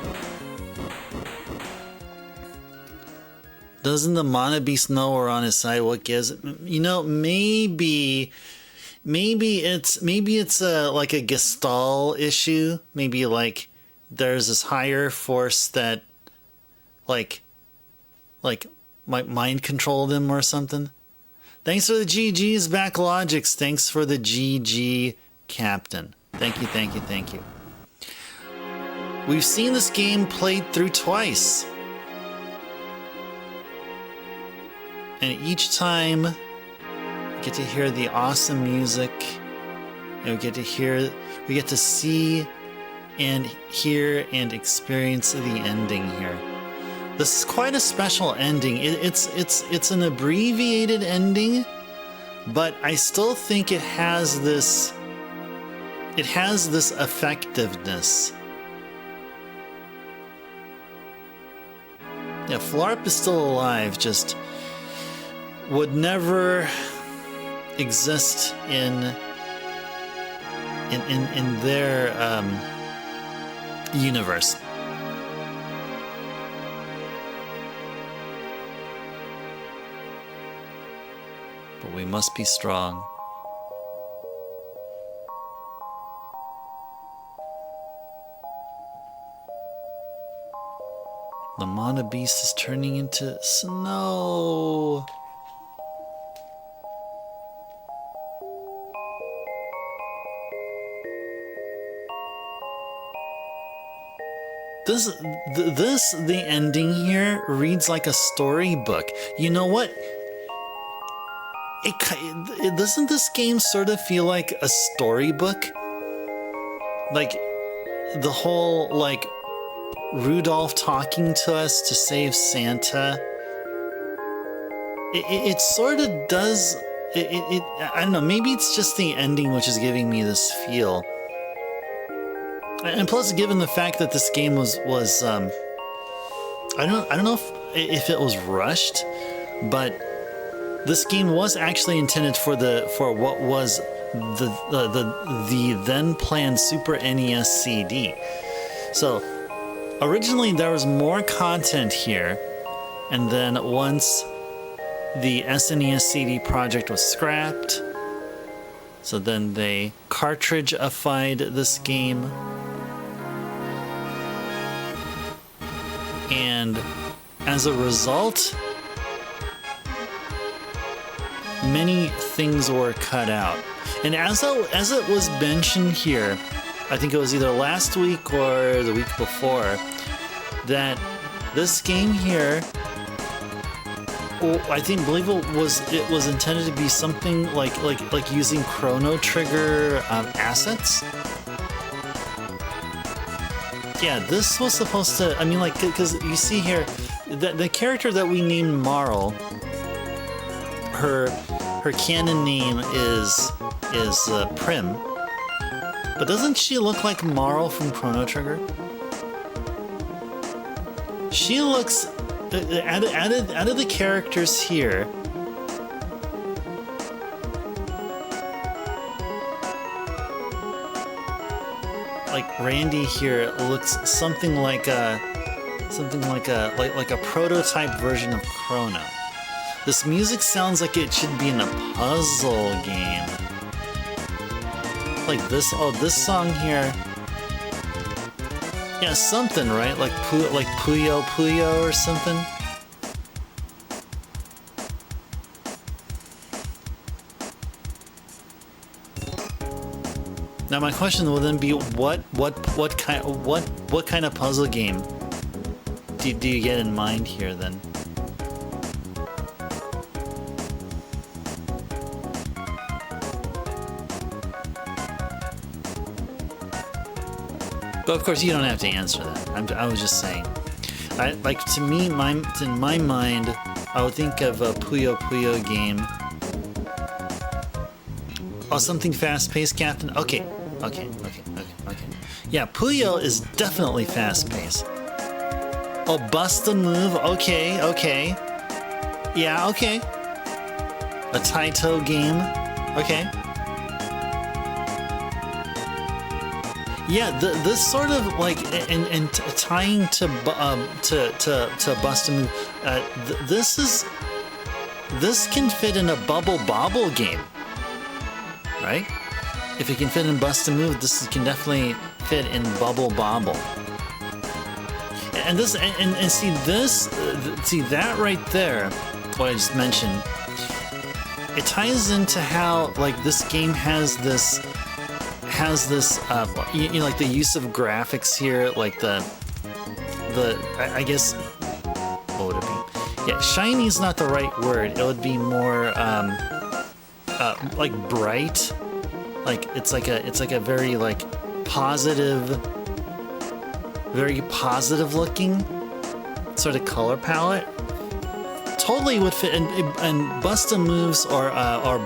Doesn't the Mana Beast know we're on his side? What gives it? You know, maybe it's like a Gestalt issue. Maybe like there's this higher force that like mind controlled him or something. Thanks for the GG's Backlogics. Thanks for the GG Captain. Thank you, thank you, thank you. We've seen this game played through twice. And each time get to hear the awesome music, and we get to see and hear and experience the ending here. This is quite a special ending. It's an abbreviated ending, but I still think it has this effectiveness. Yeah, Flarp is still alive, just would never exist in their universe. But we must be strong. Mana Beast is turning into snow. The ending here reads like a storybook. You know what? It doesn't this game sort of feel like a storybook? Like the whole like Rudolph talking to us to save Santa. It sort of does. I don't know. Maybe it's just the ending which is giving me this feel. And plus, given the fact that this game was I don't know if it was rushed, but this game was actually intended for what was the then planned Super NES CD. So originally there was more content here, and then once the SNES CD project was scrapped, so then they cartridge-ified this game. And as a result, many things were cut out. And as it was mentioned here, I think it was either last week or the week before, that this game here, I believe it was intended to be something like using Chrono Trigger assets. Yeah, this was supposed to, I mean, like, because you see here, the character that we named Marl, her canon name is Prim, but doesn't she look like Marl from Chrono Trigger? She looks, out of the characters here, like Randy here looks something like a prototype version of Chrono. This music sounds like it should be in a puzzle game. Like this song here. Yeah, something, right? Like Puyo Puyo or something. Now my question will then be, what kind of puzzle game do you get in mind here then? But of course you don't have to answer that. I was just saying. To me, in my mind, I would think of a Puyo Puyo game. Oh, something fast-paced, Captain? Okay. Yeah, Puyo is definitely fast-paced. Oh, bust a move? Okay. Yeah, okay. A Taito game? Okay. Yeah, this sort of like, and tying to bust a move, this can fit in a Bubble Bobble game. Right? If it can fit in Bust a Move, this can definitely fit in Bubble Bobble. And this, and see this, see that right there, what I just mentioned, it ties into how like this game has this, like the use of graphics here, like I guess, what would it be? Yeah, shiny is not the right word. It would be more, like bright, like it's like a very like very positive looking sort of color palette. Totally would fit, and Bust a Moves or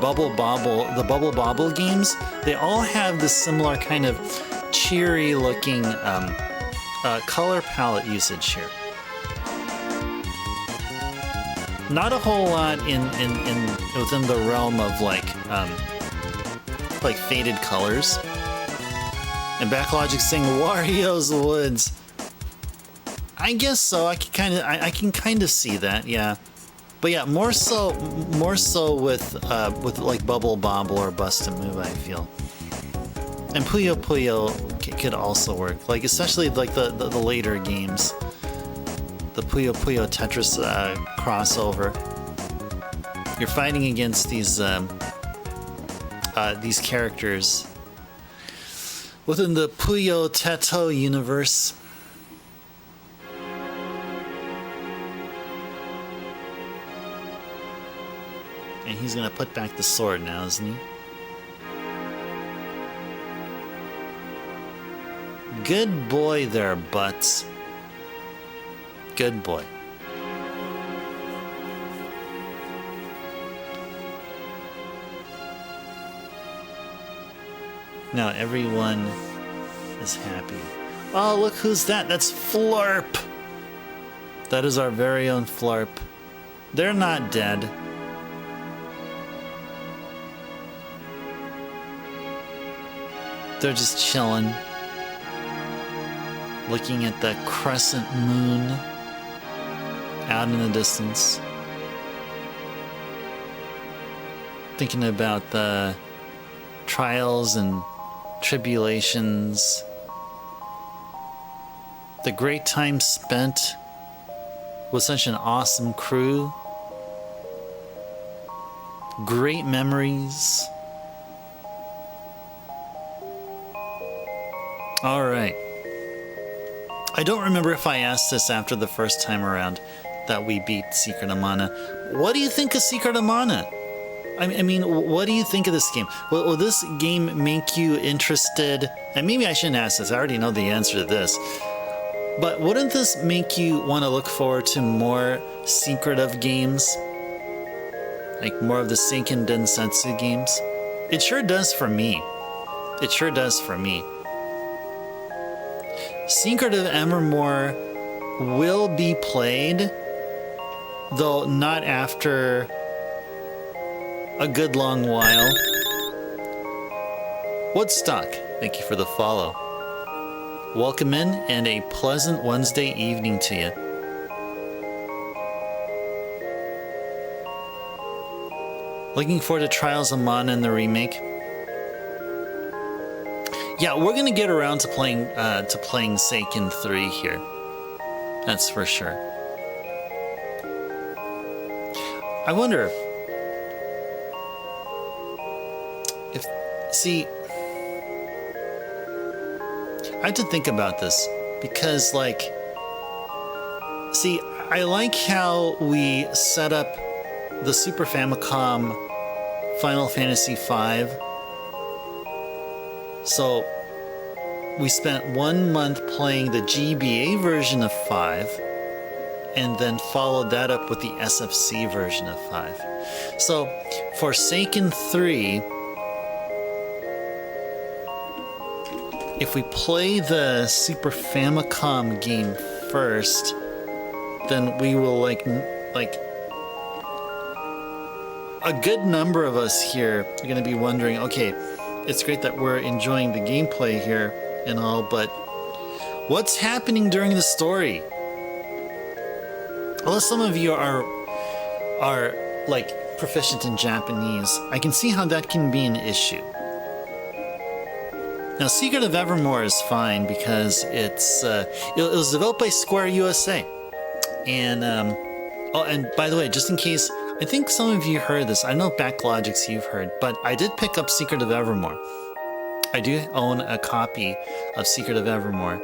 Bubble Bobble, the Bubble Bobble games, they all have this similar kind of cheery looking color palette usage here. Not a whole lot in within the realm of like faded colors. And Backlogic saying Wario's Woods. I guess so. I can kind of see that, yeah. But yeah, more so with like Bubble Bobble or Bust a Move, I feel. And Puyo Puyo could also work, like especially like the later games. the Puyo Puyo Tetris crossover. You're fighting against these characters within the Puyo Teto universe. And he's gonna put back the sword now, isn't he? Good boy there, Butts. Good boy. Now everyone is happy. Oh, look who's that? That's Flarp. That is our very own Flarp. They're not dead. They're just chilling, looking at the crescent moon out in the distance, thinking about the trials and tribulations, the great time spent with such an awesome crew, great memories. All right. I don't remember if I asked this after the first time around that we beat Secret of Mana. What do you think of Secret of Mana? I mean, what do you think of this game? Will this game make you interested? And maybe I shouldn't ask this. I already know the answer to this. But wouldn't this make you want to look forward to more Secret of games? Like more of the Seiken Densetsu games? It sure does for me. It sure does for me. Secret of Evermore will be played, though not after a good long while. Woodstock, thank you for the follow. Welcome in and a pleasant Wednesday evening to you. Looking forward to Trials of Mana and the remake. Yeah, we're gonna get around to playing Seiken 3 here. That's for sure. I wonder if see, I had to think about this because, like, see, I like how we set up the Super Famicom Final Fantasy V. So we spent 1 month playing the GBA version of 5 and then followed that up with the SFC version of 5. So for Seiken 3, if we play the Super Famicom game first, then we will like a good number of us here are going to be wondering, okay, it's great that we're enjoying the gameplay here and all, but what's happening during the story? Unless some of you are like proficient in Japanese, I can see how that can be an issue. Now, Secret of Evermore is fine because it was developed by Square USA, and oh, and by the way, just in case, I think some of you heard this. I know Backlogics you've heard, but I did pick up Secret of Evermore. I do own a copy of Secret of Evermore,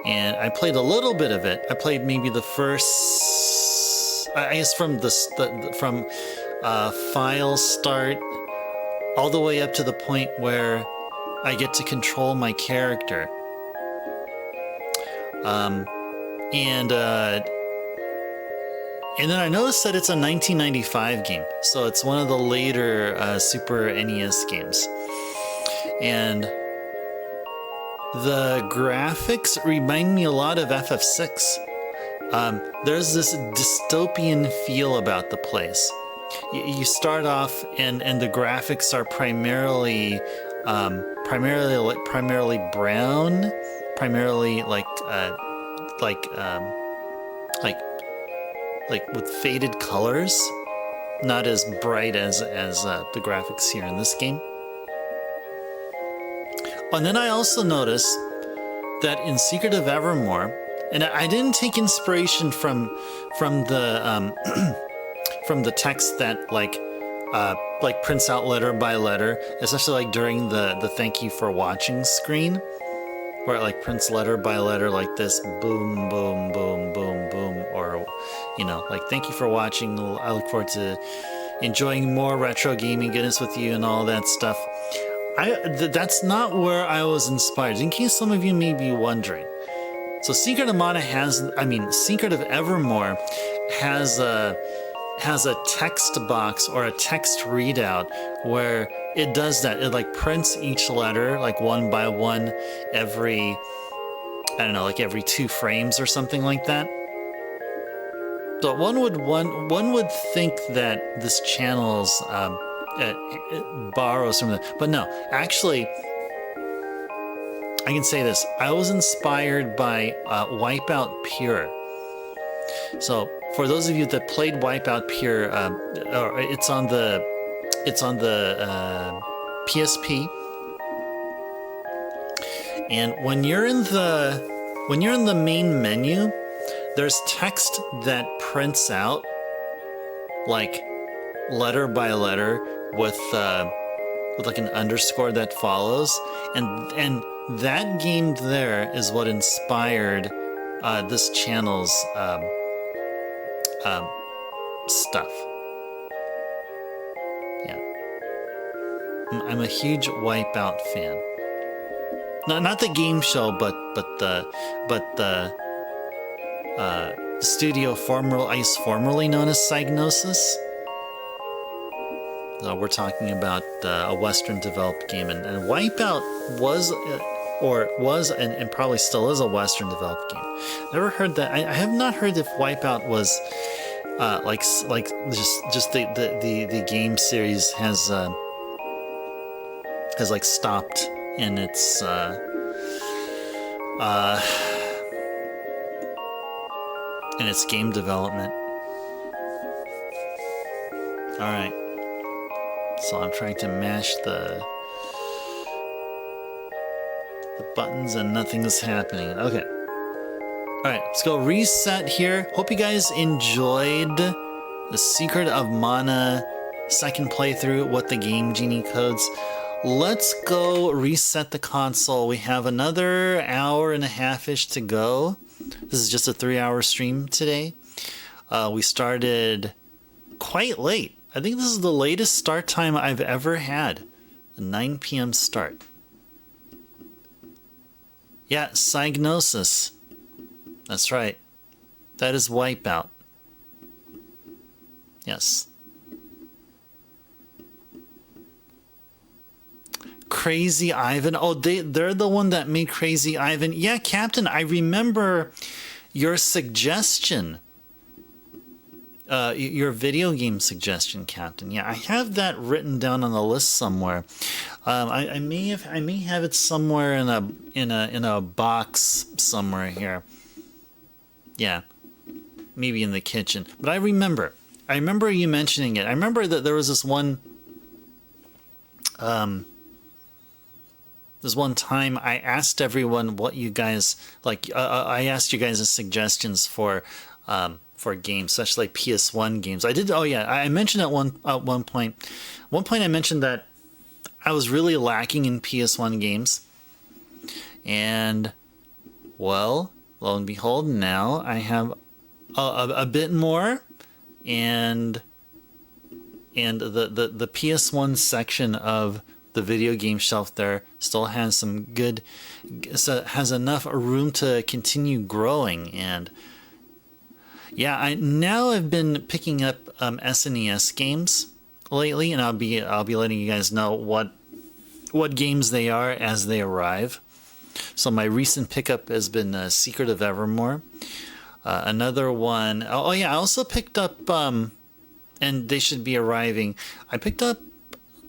and I played a little bit of it. I played maybe the first, I guess from file start all the way up to the point where I get to control my character. And then I noticed that it's a 1995 game, so it's one of the later Super NES games. And the graphics remind me a lot of FF6. There's this dystopian feel about the place. You start off and the graphics are primarily brown, primarily like with faded colors, not as bright as the graphics here in this game. And then I also noticed that in Secret of Evermore, And I didn't take inspiration from the from the text that like prints out letter by letter, especially like during the thank you for watching screen, where it like prints letter by letter like this, boom, boom, boom, boom, boom, or you know, like thank you for watching. I look forward to enjoying more retro gaming goodness with you and all that stuff. That's not where I was inspired, in case some of you may be wondering. So Secret of Mana Secret of Evermore has a text box or a text readout where it does that. It like prints each letter like one by one every, I don't know, like every 2 frames or something like that. So one would think that this channel's it borrows from that, but no, actually, I can say this. I was inspired by Wipeout Pure. So for those of you that played Wipeout Pure, it's on the PSP, and when you're in the main menu, there's text that prints out like letter by letter with like an underscore that follows, and that game there is what inspired this channel's stuff. Yeah, I'm a huge Wipeout fan. Not the game show, but the studio formerly known as Psygnosis. We're talking about a Western developed game, and Wipeout was and probably still is a Western developed game. Never heard that. I have not heard if Wipeout was like just the game series has like stopped in its game development. All right. So I'm trying to mash the buttons and nothing's happening. Okay. All right, let's go reset here. Hope you guys enjoyed the Secret of Mana second playthrough with the Game Genie codes. Let's go reset the console. We have another hour and a half-ish to go. This is just a 3-hour stream today. We started quite late. I think this is the latest start time I've ever had. A 9 p.m. start. Yeah, Psygnosis. That's right. That is Wipeout. Yes. Crazy Ivan. Oh, they're the one that made Crazy Ivan. Yeah, Captain, I remember your suggestion. Your video game suggestion, Captain. Yeah, I have that written down on the list somewhere. I may have it somewhere in a box somewhere here. Yeah, maybe in the kitchen. But I remember you mentioning it. I remember that there was this one. There's one time I asked everyone what you guys like. I asked you guys suggestions for games, especially like PS1 games. I did. Oh yeah, I mentioned at one point. One point I mentioned that I was really lacking in PS1 games, and well, lo and behold, now I have a bit more, and the PS1 section of the video game shelf there still has some good, so has enough room to continue growing. And yeah, I've been picking up SNES games lately, and I'll be letting you guys know what games they are as they arrive. So my recent pickup has been Secret of Evermore. Another one, oh yeah, I also picked up and they should be arriving. I picked up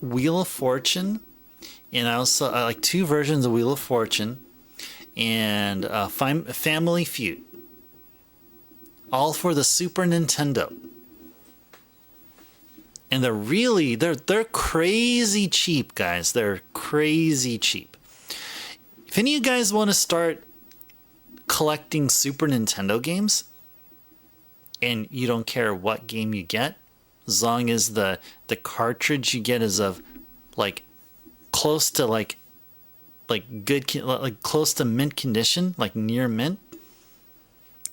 Wheel of Fortune, and I also like 2 versions of Wheel of Fortune, and Family Feud, all for the Super Nintendo. And they're crazy cheap, guys. They're crazy cheap. If any of you guys want to start collecting Super Nintendo games and you don't care what game you get, as long as the cartridge you get is of like close to like good, like close to mint condition, like near mint,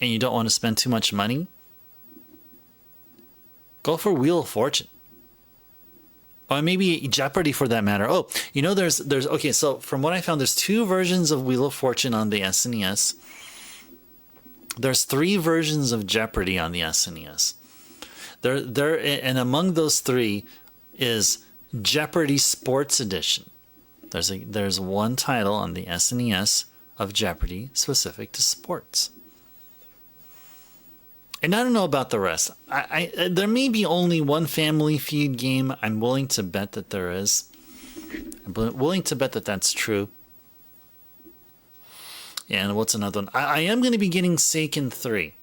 and you don't want to spend too much money, go for Wheel of Fortune. Or maybe Jeopardy for that matter. Oh, you know, there's okay, so from what I found, there's 2 versions of Wheel of Fortune on the SNES. There's 3 versions of Jeopardy on the SNES. And among those 3 is Jeopardy Sports Edition. There's one title on the SNES of Jeopardy specific to sports. And I don't know about the rest. There may be only one Family Feud game. I'm willing to bet that there is. I'm willing to bet that that's true. And what's another one? I am going to be getting Seiken 3.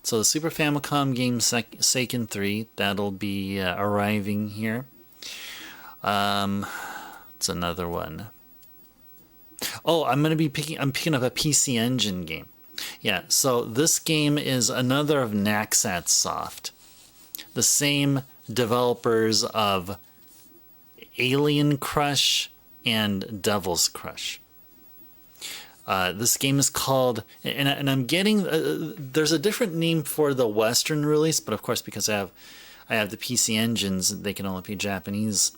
So the Super Famicom game Seiken 3, that'll be arriving here. It's another one. Oh, I'm picking up a PC Engine game. Yeah, so this game is another of Naxat Soft, the same developers of Alien Crush and Devil's Crush. This game is called, and I'm getting, there's a different name for the Western release, but of course because I have the PC Engines, they can only be Japanese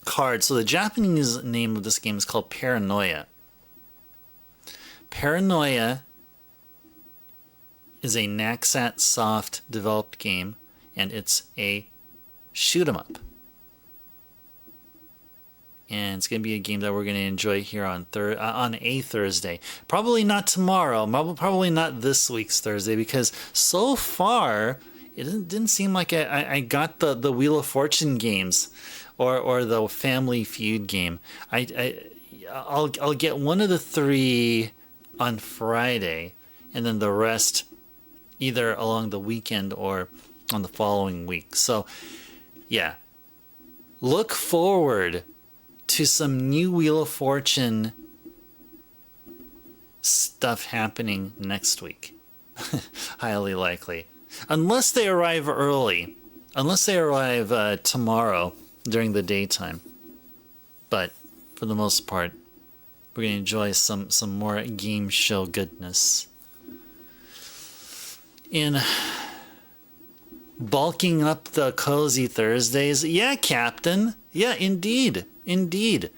cards. So the Japanese name of this game is called Paranoia. Paranoia is a Naxat Soft developed game, and it's a shoot 'em up. And it's going to be a game that we're going to enjoy here on a Thursday. Probably not tomorrow. Probably not this week's Thursday, because so far it didn't seem like I got the Wheel of Fortune games or the Family Feud game. I'll get one of the 3 on Friday, and then the rest either along the weekend or on the following week. So yeah, look forward to some new Wheel of Fortune stuff happening next week. Highly likely. Unless they arrive early. Unless they arrive tomorrow during the daytime. But for the most part, we're going to enjoy some more game show goodness. In bulking up the cozy Thursdays. Yeah, Captain. Yeah, indeed. Indeed.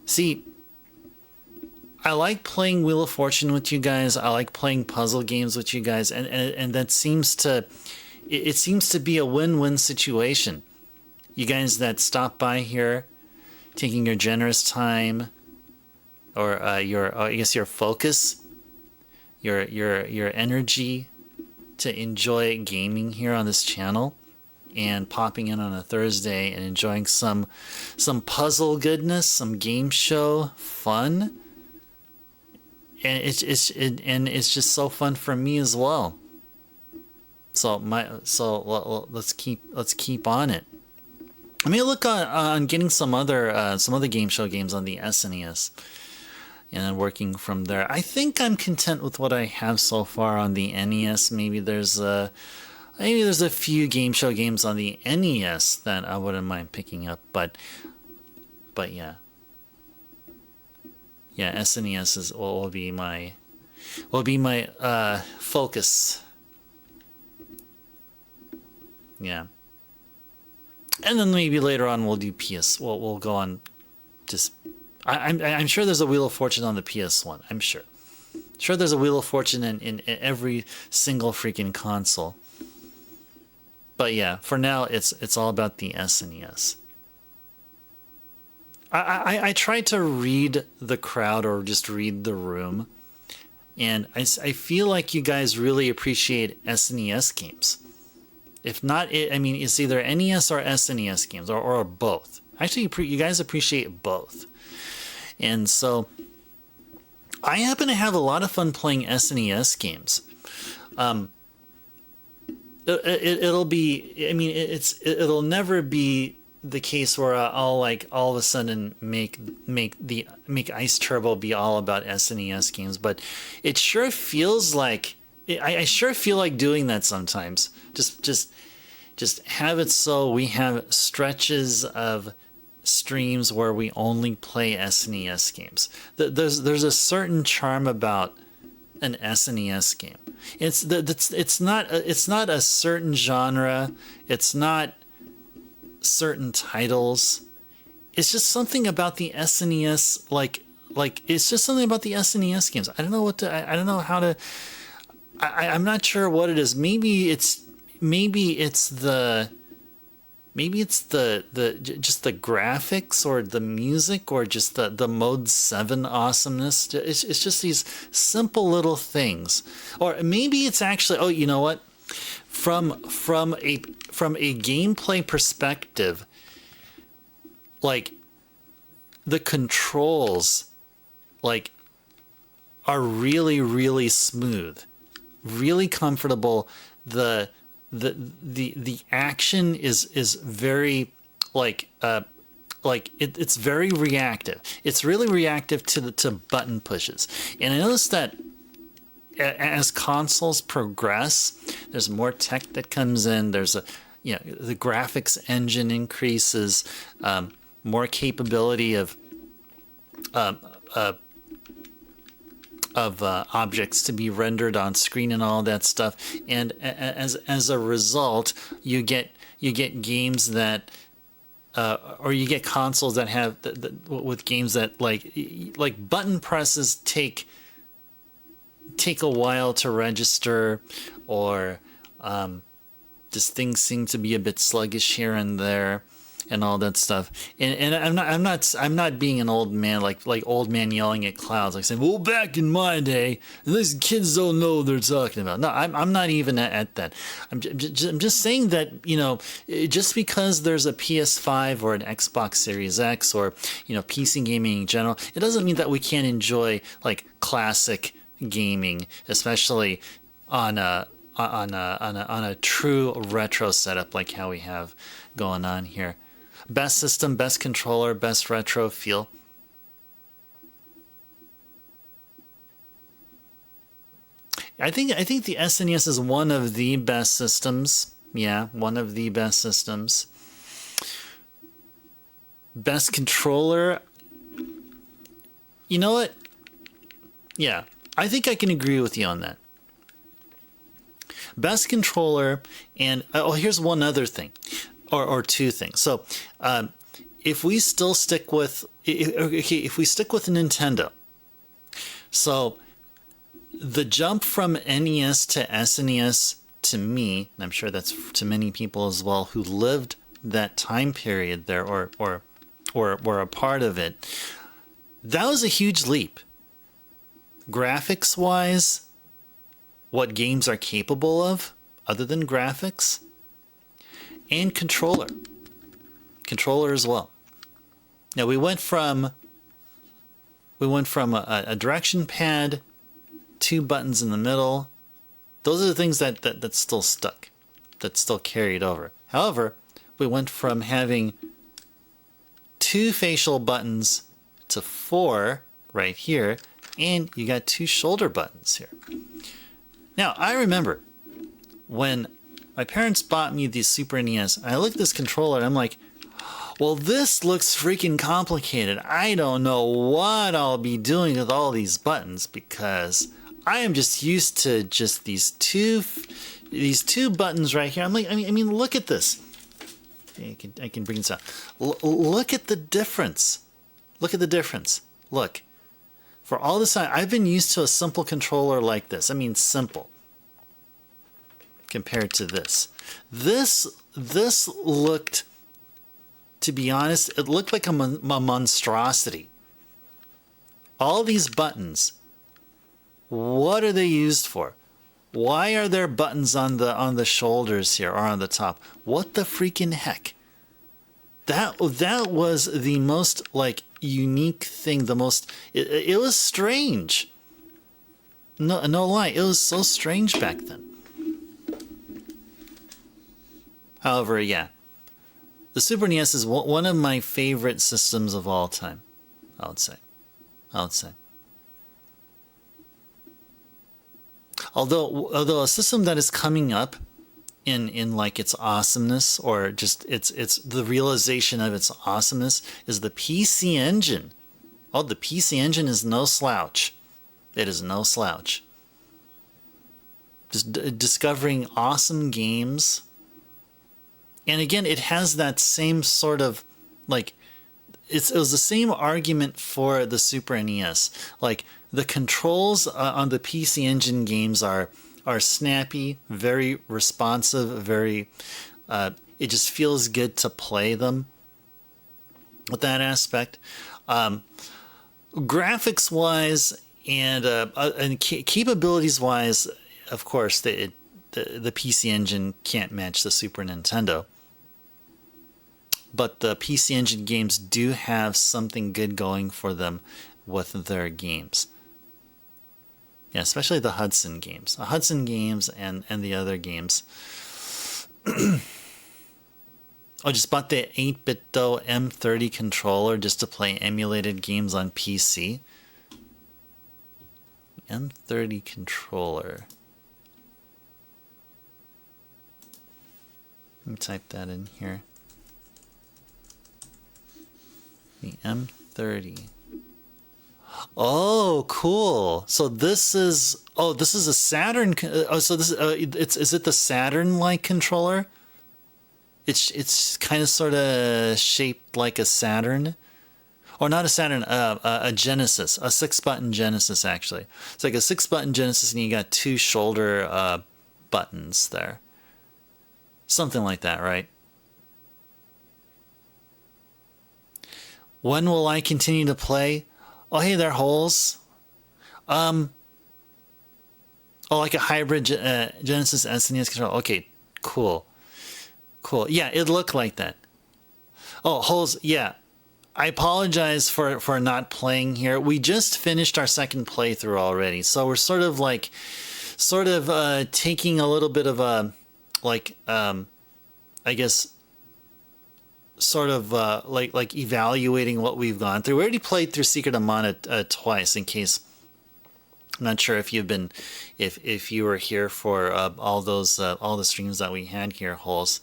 See, I like playing Wheel of Fortune with you guys. I like playing puzzle games with you guys, and that seems to be a win-win situation. You guys that stop by here, taking your generous time, or your focus, your energy to enjoy gaming here on this channel, and popping in on a Thursday and enjoying some puzzle goodness, some game show fun, and it's just so fun for me as well. So let's keep on it. I mean, look on getting some other game show games on the SNES, and then working from there. I think I'm content with what I have so far on the NES. Maybe there's a few game show games on the NES that I wouldn't mind picking up, but yeah, SNES will be my focus. Yeah, and then maybe later on we'll do PS. We'll go on. Just I'm sure there's a Wheel of Fortune on the PS1. I'm sure there's a Wheel of Fortune in every single freaking console. But yeah, for now, it's all about the SNES. I try to read the crowd or just read the room, and I feel like you guys really appreciate SNES games. If not, it's either NES or SNES games, or both. Actually, you guys appreciate both. And so, I happen to have a lot of fun playing SNES games. It'll never be the case where I'll like all of a sudden make Ice Turbo be all about SNES games, but it sure feels like I sure feel like doing that sometimes. Just have it so we have stretches of streams where we only play SNES games. There's a certain charm about an SNES game. It's not a certain genre. It's not certain titles. It's just something about the SNES. Like it's just something about the SNES games. I don't know what to. I don't know how to. I'm not sure what it is. Maybe it's the just the graphics or the music or just the Mode 7 awesomeness. It's just these simple little things. Or maybe it's actually, oh, you know what? From a gameplay perspective, like the controls like are really, really smooth, really comfortable. The action is very it's very reactive. It's really reactive to button pushes. And I noticed that as consoles progress, there's more tech that comes in. There's the graphics engine increases, more capability of objects to be rendered on screen and all that stuff, and as a result, you get games that, or you get consoles that have with games that like button presses take a while to register, or just things seem to be a bit sluggish here and there, and all that stuff. And I'm not being an old man, like old man yelling at clouds, like saying, well, back in my day, these kids don't know what they're talking about. No, I'm not even at that. I'm just saying that, just because there's a PS5 or an Xbox Series X, or PC gaming in general, it doesn't mean that we can't enjoy like classic gaming, especially on a true retro setup like how we have going on here. Best system, best controller, best retro feel. I think the SNES is one of the best systems. Yeah, one of the best systems. Best controller. You know what? Yeah, I think I can agree with you on that. Best controller, and here's one other thing. Or two things. So, if we still stick with, if we stick with Nintendo, so the jump from NES to SNES, to me, and I'm sure that's to many people as well who lived that time period there, or were a part of it, that was a huge leap. Graphics wise, what games are capable of, other than graphics. And controller as well. Now we went from a direction pad, 2 buttons in the middle. Those are the things that still stuck, that still carried over. However, we went from having 2 facial buttons to 4 right here, and you got 2 shoulder buttons here. Now I remember when my parents bought me the Super NES, and I looked at this controller and I'm like, well, this looks freaking complicated. I don't know what I'll be doing with all these buttons, because I am just used to just these two buttons right here. I'm like, I mean, look at this. I can bring this up. Look at the difference. Look at the difference. Look. For all this time, I've been used to a simple controller like this. I mean, simple. Compared to this. This looked, to be honest, it looked like a monstrosity. All these buttons, what are they used for? Why are there buttons on the shoulders here, or on the top? What the freaking heck? That was the most unique thing. The most it was strange. No lie, it was so strange back then. However, yeah, the Super NES is one of my favorite systems of all time. I would say. Although a system that is coming up in like its awesomeness, or just it's the realization of its awesomeness, is the PC Engine. Oh, the PC Engine is no slouch. It is no slouch. Just discovering awesome games. And again, it has that same sort of, like, it was the same argument for the Super NES. Like, the controls on the PC Engine games are snappy, very responsive, very, it just feels good to play them with that aspect. Graphics-wise and capabilities-wise, of course, the PC Engine can't match the Super Nintendo. But the PC Engine games do have something good going for them with their games. Yeah, especially the Hudson games. The Hudson games and the other games. I just bought the 8-bit M30 controller just to play emulated games on PC. M30 controller. Let me type that in here. The M30. Oh, cool. So this is a Saturn. So this is it the Saturn-like controller? It's kind of sort of shaped like a Saturn, or not a Saturn, a Genesis, a 6-button Genesis actually. It's like a 6-button Genesis, and you got 2 shoulder buttons there. Something like that, right? When will I continue to play? Oh, hey there, Holes. Oh, like a hybrid Genesis SNES controller. Okay, cool. Yeah, it looked like that. Oh, Holes, yeah. I apologize for not playing here. We just finished our second playthrough already, so we're sort of taking a little bit of a, like, I guess, sort of like evaluating what we've gone through. We already played through Secret of Mana twice, in case. I'm not sure if you've been, if you were here for all the streams that we had here, Holes.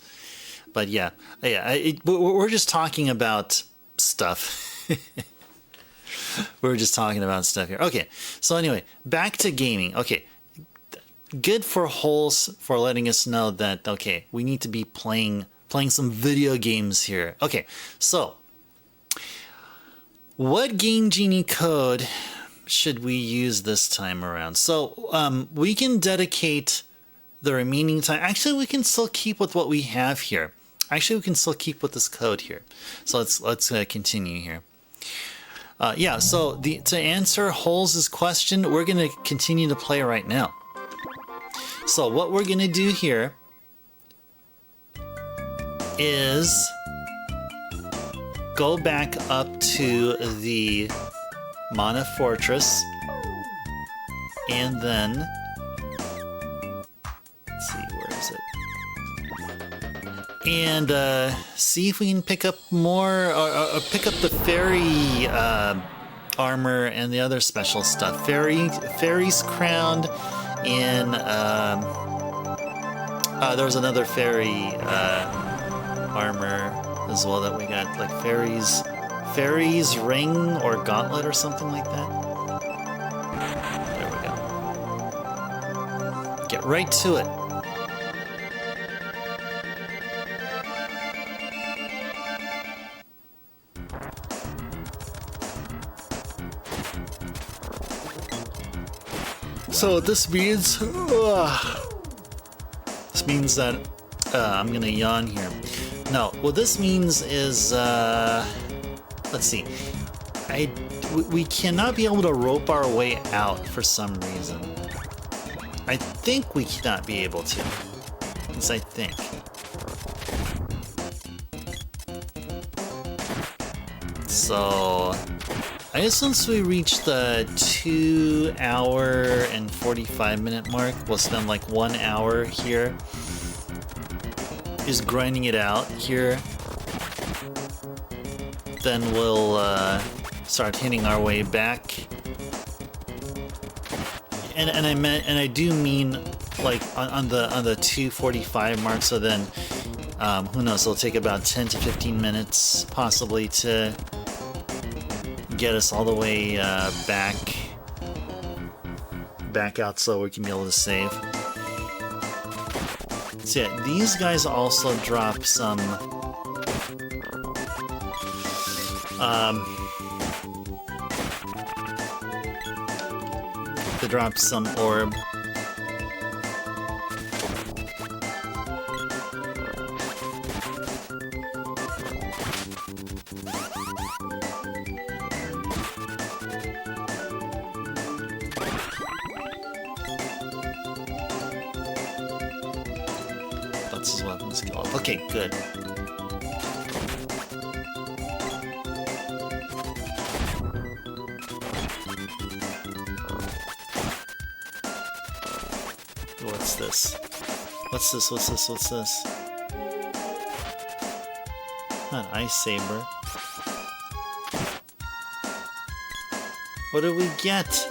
But yeah, we're just talking about stuff. We're just talking about stuff here. Okay, so anyway, back to gaming. Okay, good for Holes for letting us know that, okay, we need to be playing some video games here. Okay, so what Game Genie code should we use this time around? So we can dedicate the remaining time. Actually, we can still keep with what we have here. Actually, we can still keep with this code here. So let's continue here. Yeah, so to answer Holes' question, we're going to continue to play right now. So what we're going to do here is go back up to the Mana Fortress, and then let's see, where is it? And see if we can pick up more, or pick up the fairy armor and the other special stuff. Fairy's crown, and there was another fairy armor as well that we got, like fairy's ring or gauntlet or something like that. There we go. Get right to it. So this means that I'm gonna yawn here. No, what this means is, let's see, we cannot be able to rope our way out for some reason. I think we cannot be able to. Yes, I think. So, I guess once we reach the 2 hour and 45-minute mark, we'll spend like 1 hour here. Just grinding it out here. Then we'll start hitting our way back. And I do mean like on the 2:45 mark. So then, who knows? It'll take about 10 to 15 minutes possibly to get us all the way back out, so we can be able to save. So yeah, these guys also drop some. They drop some orb. That's his weapon skill. Okay, good. What's this? What's this? What's this? What's this? An ice saber. What did we get?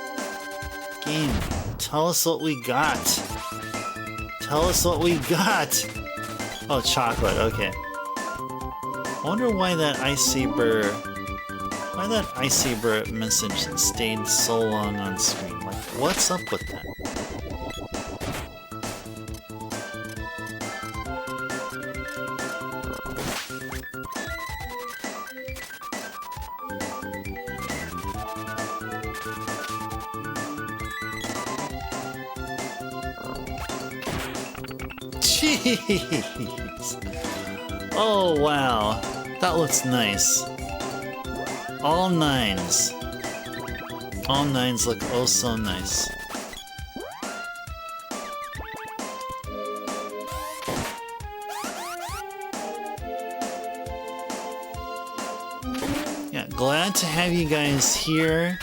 Game, tell us what we got. Tell us what we got. Oh, chocolate. Okay. I wonder why that ice saber. Why that ice saber message stayed so long on screen. Like, what's up with that? Jeez. Oh, wow. That looks nice. All nines. All nines look oh so nice. Yeah, glad to have you guys here.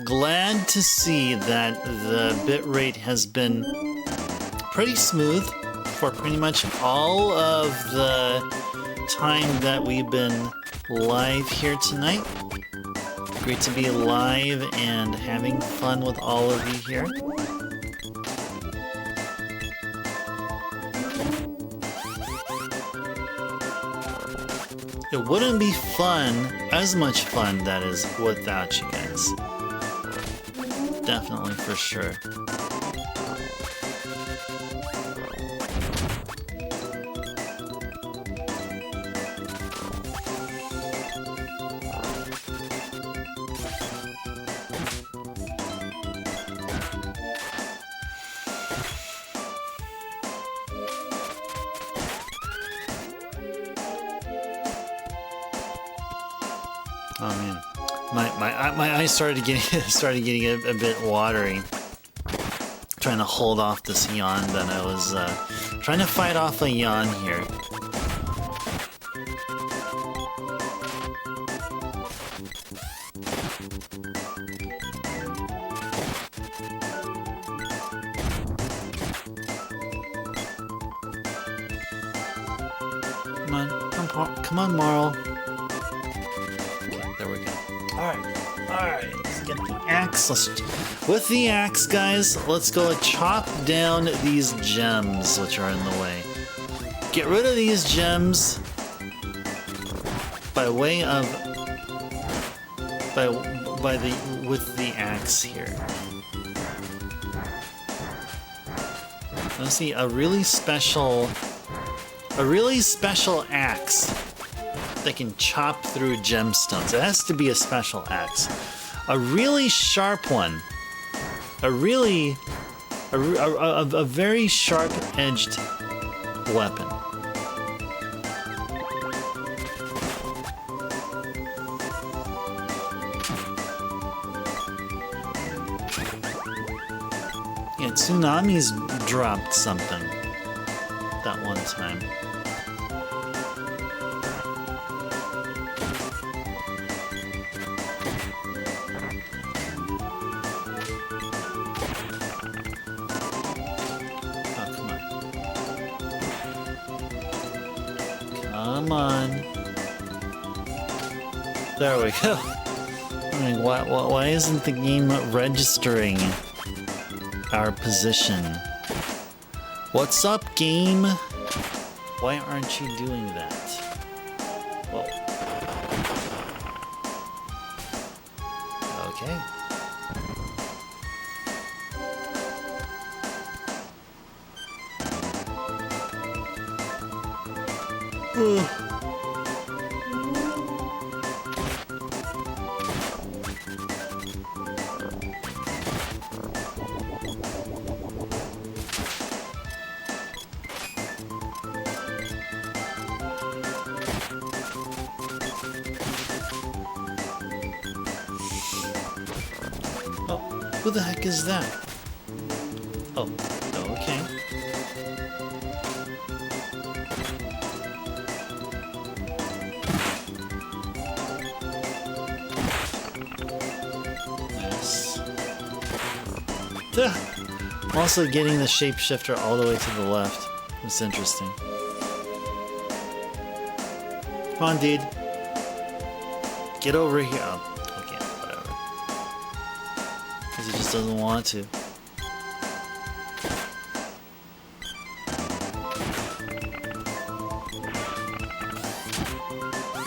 Glad to see that the bitrate has been pretty smooth for pretty much all of the time that we've been live here tonight. Great to be live and having fun with all of you here. It wouldn't be fun, as much fun that is, without you guys. Definitely, for sure. Oh man, my eyes started getting a bit watery. Trying to hold off this yawn that I was trying to fight off a yawn here. Come on, Marl. There we go. Alright, let's get the axe. With the axe, guys, let's go chop down these gems which are in the way. Get rid of these gems by way of with the axe here. Let's see, a really special axe that can chop through gemstones. It has to be a special axe. A really sharp one. A very sharp-edged weapon. Yeah, Tsunami's dropped something that one time. Come on. There we go. I mean, why isn't the game registering our position? What's up, game? Why aren't you doing that? Whoa. Okay. Oh, who the heck is that? Oh, okay. Nice. I'm also getting the shapeshifter all the way to the left. It's interesting. Come on, dude. Get over here. Oh, okay, whatever. Because he just doesn't want to.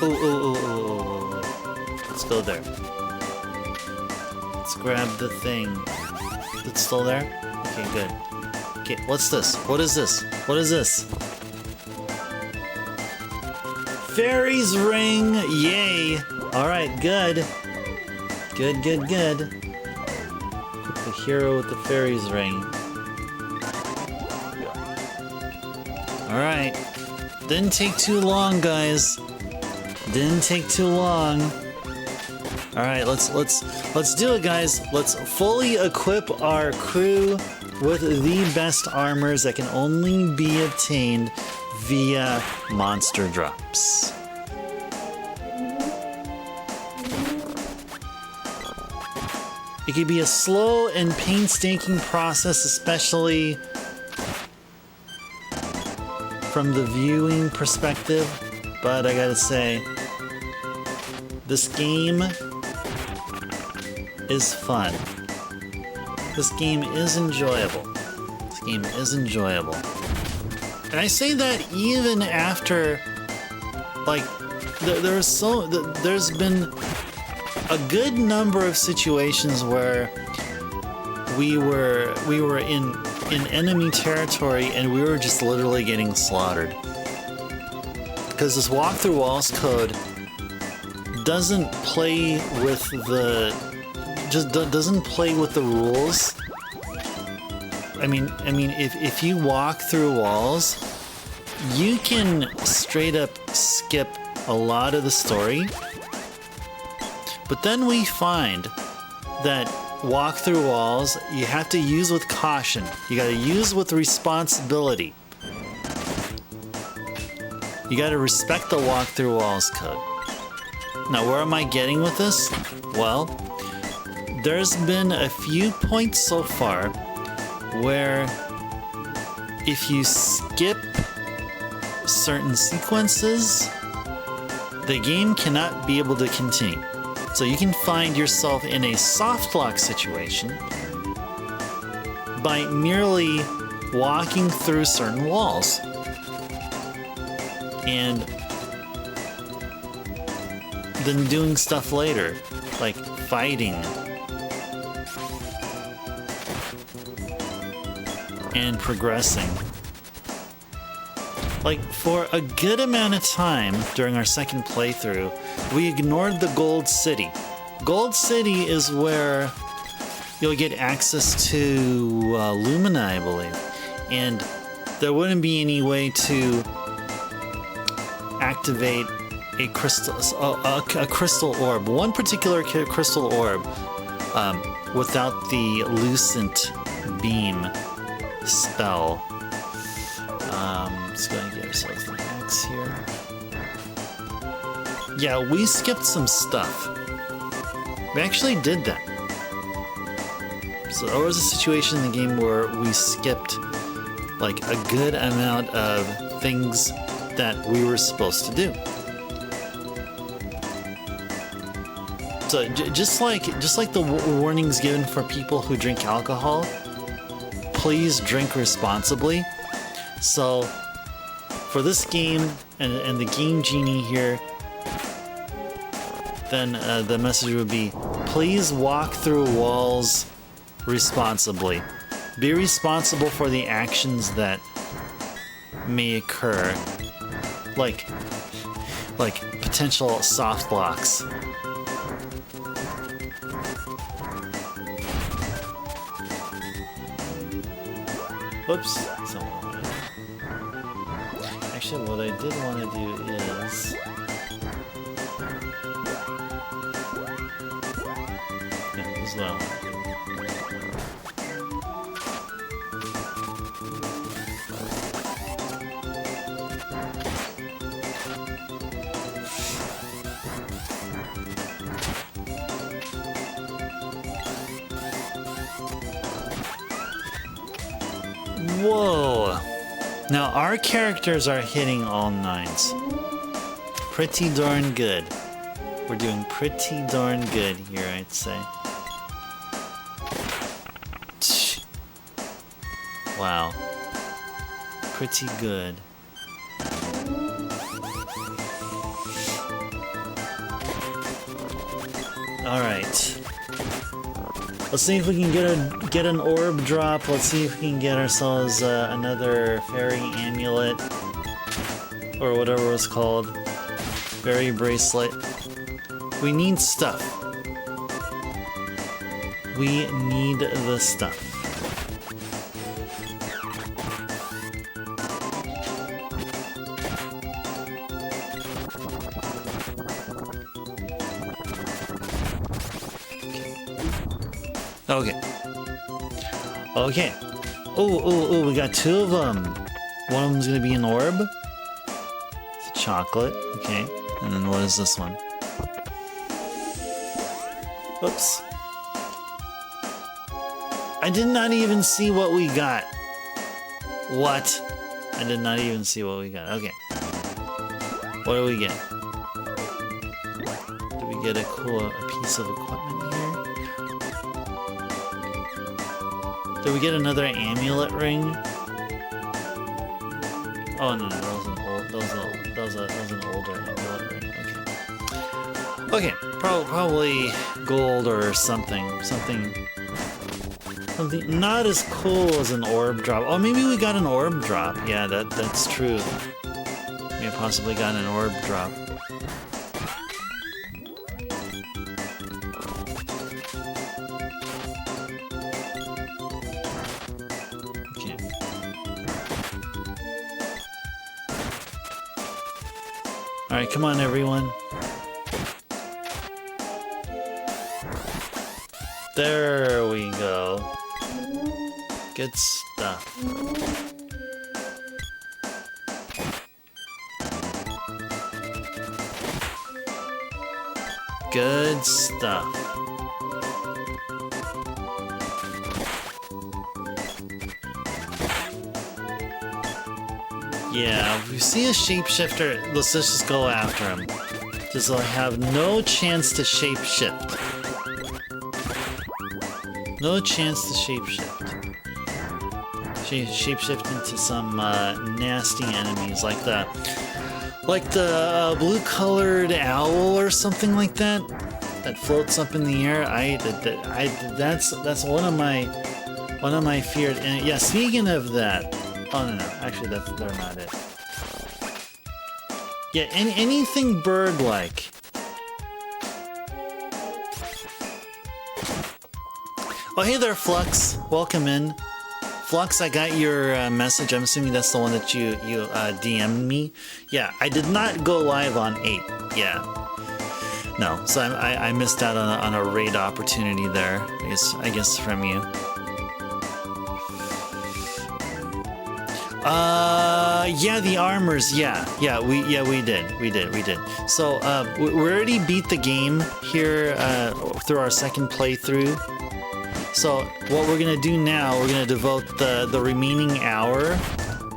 Ooh. Let's go there. Let's grab the thing. It's still there? Okay, good. Okay, what's this? What is this? What is this? Fairy's ring! Yay! Alright, good. Good. The hero with the fairy's ring. Alright. Didn't take too long, guys. Didn't take too long. Alright, let's do it, guys. Let's fully equip our crew with the best armors that can only be obtained via monster drops. It could be a slow and painstaking process, especially from the viewing perspective, but I gotta say, this game is fun. This game is enjoyable. This game is enjoyable. And I say that even after, like, there's been a good number of situations where we were in enemy territory and we were just literally getting slaughtered. Because this walk-through walls code doesn't play with the doesn't play with the rules. I mean, if you walk through walls, you can straight up skip a lot of the story. But then we find that walk through walls, you have to use with caution. You gotta use with responsibility. You gotta respect the walk through walls code. Now, where am I getting with this? Well, there's been a few points so far where if you skip certain sequences, the game cannot be able to continue. So you can find yourself in a soft lock situation by merely walking through certain walls. And then doing stuff later, like fighting and progressing. Like, for a good amount of time during our second playthrough, we ignored the Gold City. Gold City is where you'll get access to Lumina, I believe. And there wouldn't be any way to activate a crystal orb, one particular crystal orb, without the Lucent Beam spell. Let's go and get ourselves the axe here. Yeah, we skipped some stuff. We actually did that. So there was a situation in the game where we skipped like a good amount of things that we were supposed to do. So just like the warnings given for people who drink alcohol, please drink responsibly. So for this game and the game genie here, then the message would be, please walk through walls responsibly. Be responsible for the actions that may occur, like potential soft blocks. Whoops. Actually, what I did want to do is... yeah, as well. Whoa! Now our characters are hitting all nines. Pretty darn good. We're doing pretty darn good here, I'd say. Wow. Pretty good. Alright. Let's see if we can get an orb drop. Let's see if we can get ourselves another fairy amulet. Or whatever it's called. Fairy bracelet. We need stuff. We need the stuff. Okay. Okay. Oh, we got two of them. One of them's gonna be an orb. It's a chocolate. Okay. And then what is this one? Oops. I did not even see what we got. What? I did not even see what we got. Okay. What do we get? Do we get a piece of equipment here? Did we get another amulet ring? Oh no, that was an older amulet ring. Okay. Okay, probably gold or something not as cool as an orb drop. Oh, maybe we got an orb drop. Yeah, that's true. We possibly got an orb drop. Alright, come on everyone. There we go. Good stuff. Good stuff. Yeah, if we see a shapeshifter, let's just go after him. Just so I have no chance to shapeshift. No chance to shapeshift. Shapeshift into some nasty enemies like the blue-colored owl or something like that that floats up in the air. That's one of my feared. And yeah, speaking of that. Oh no, actually they're not it. Yeah, anything bird-like. Oh hey there, Flux. Welcome in. Flux, I got your message. I'm assuming that's the one that you DM'd me. Yeah, I did not go live on 8. Yeah. No, so I missed out on a raid opportunity there. I guess from you. Yeah, the armors. Yeah, we did. So we already beat the game here through our second playthrough. So what we're gonna do now, we're gonna devote the remaining hour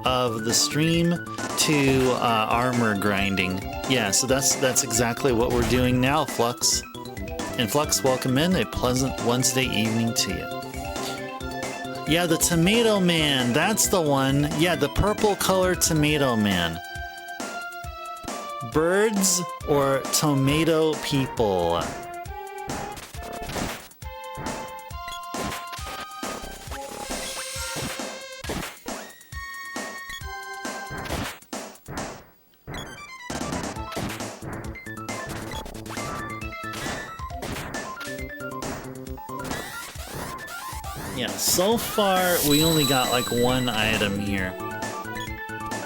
of the stream to armor grinding. Yeah, so that's exactly what we're doing now, Flux. And Flux, welcome in. A pleasant Wednesday evening to you. Yeah, the Tomato Man. That's the one. Yeah, the purple colored Tomato Man. Birds or tomato people? Yeah, so far we only got like one item here.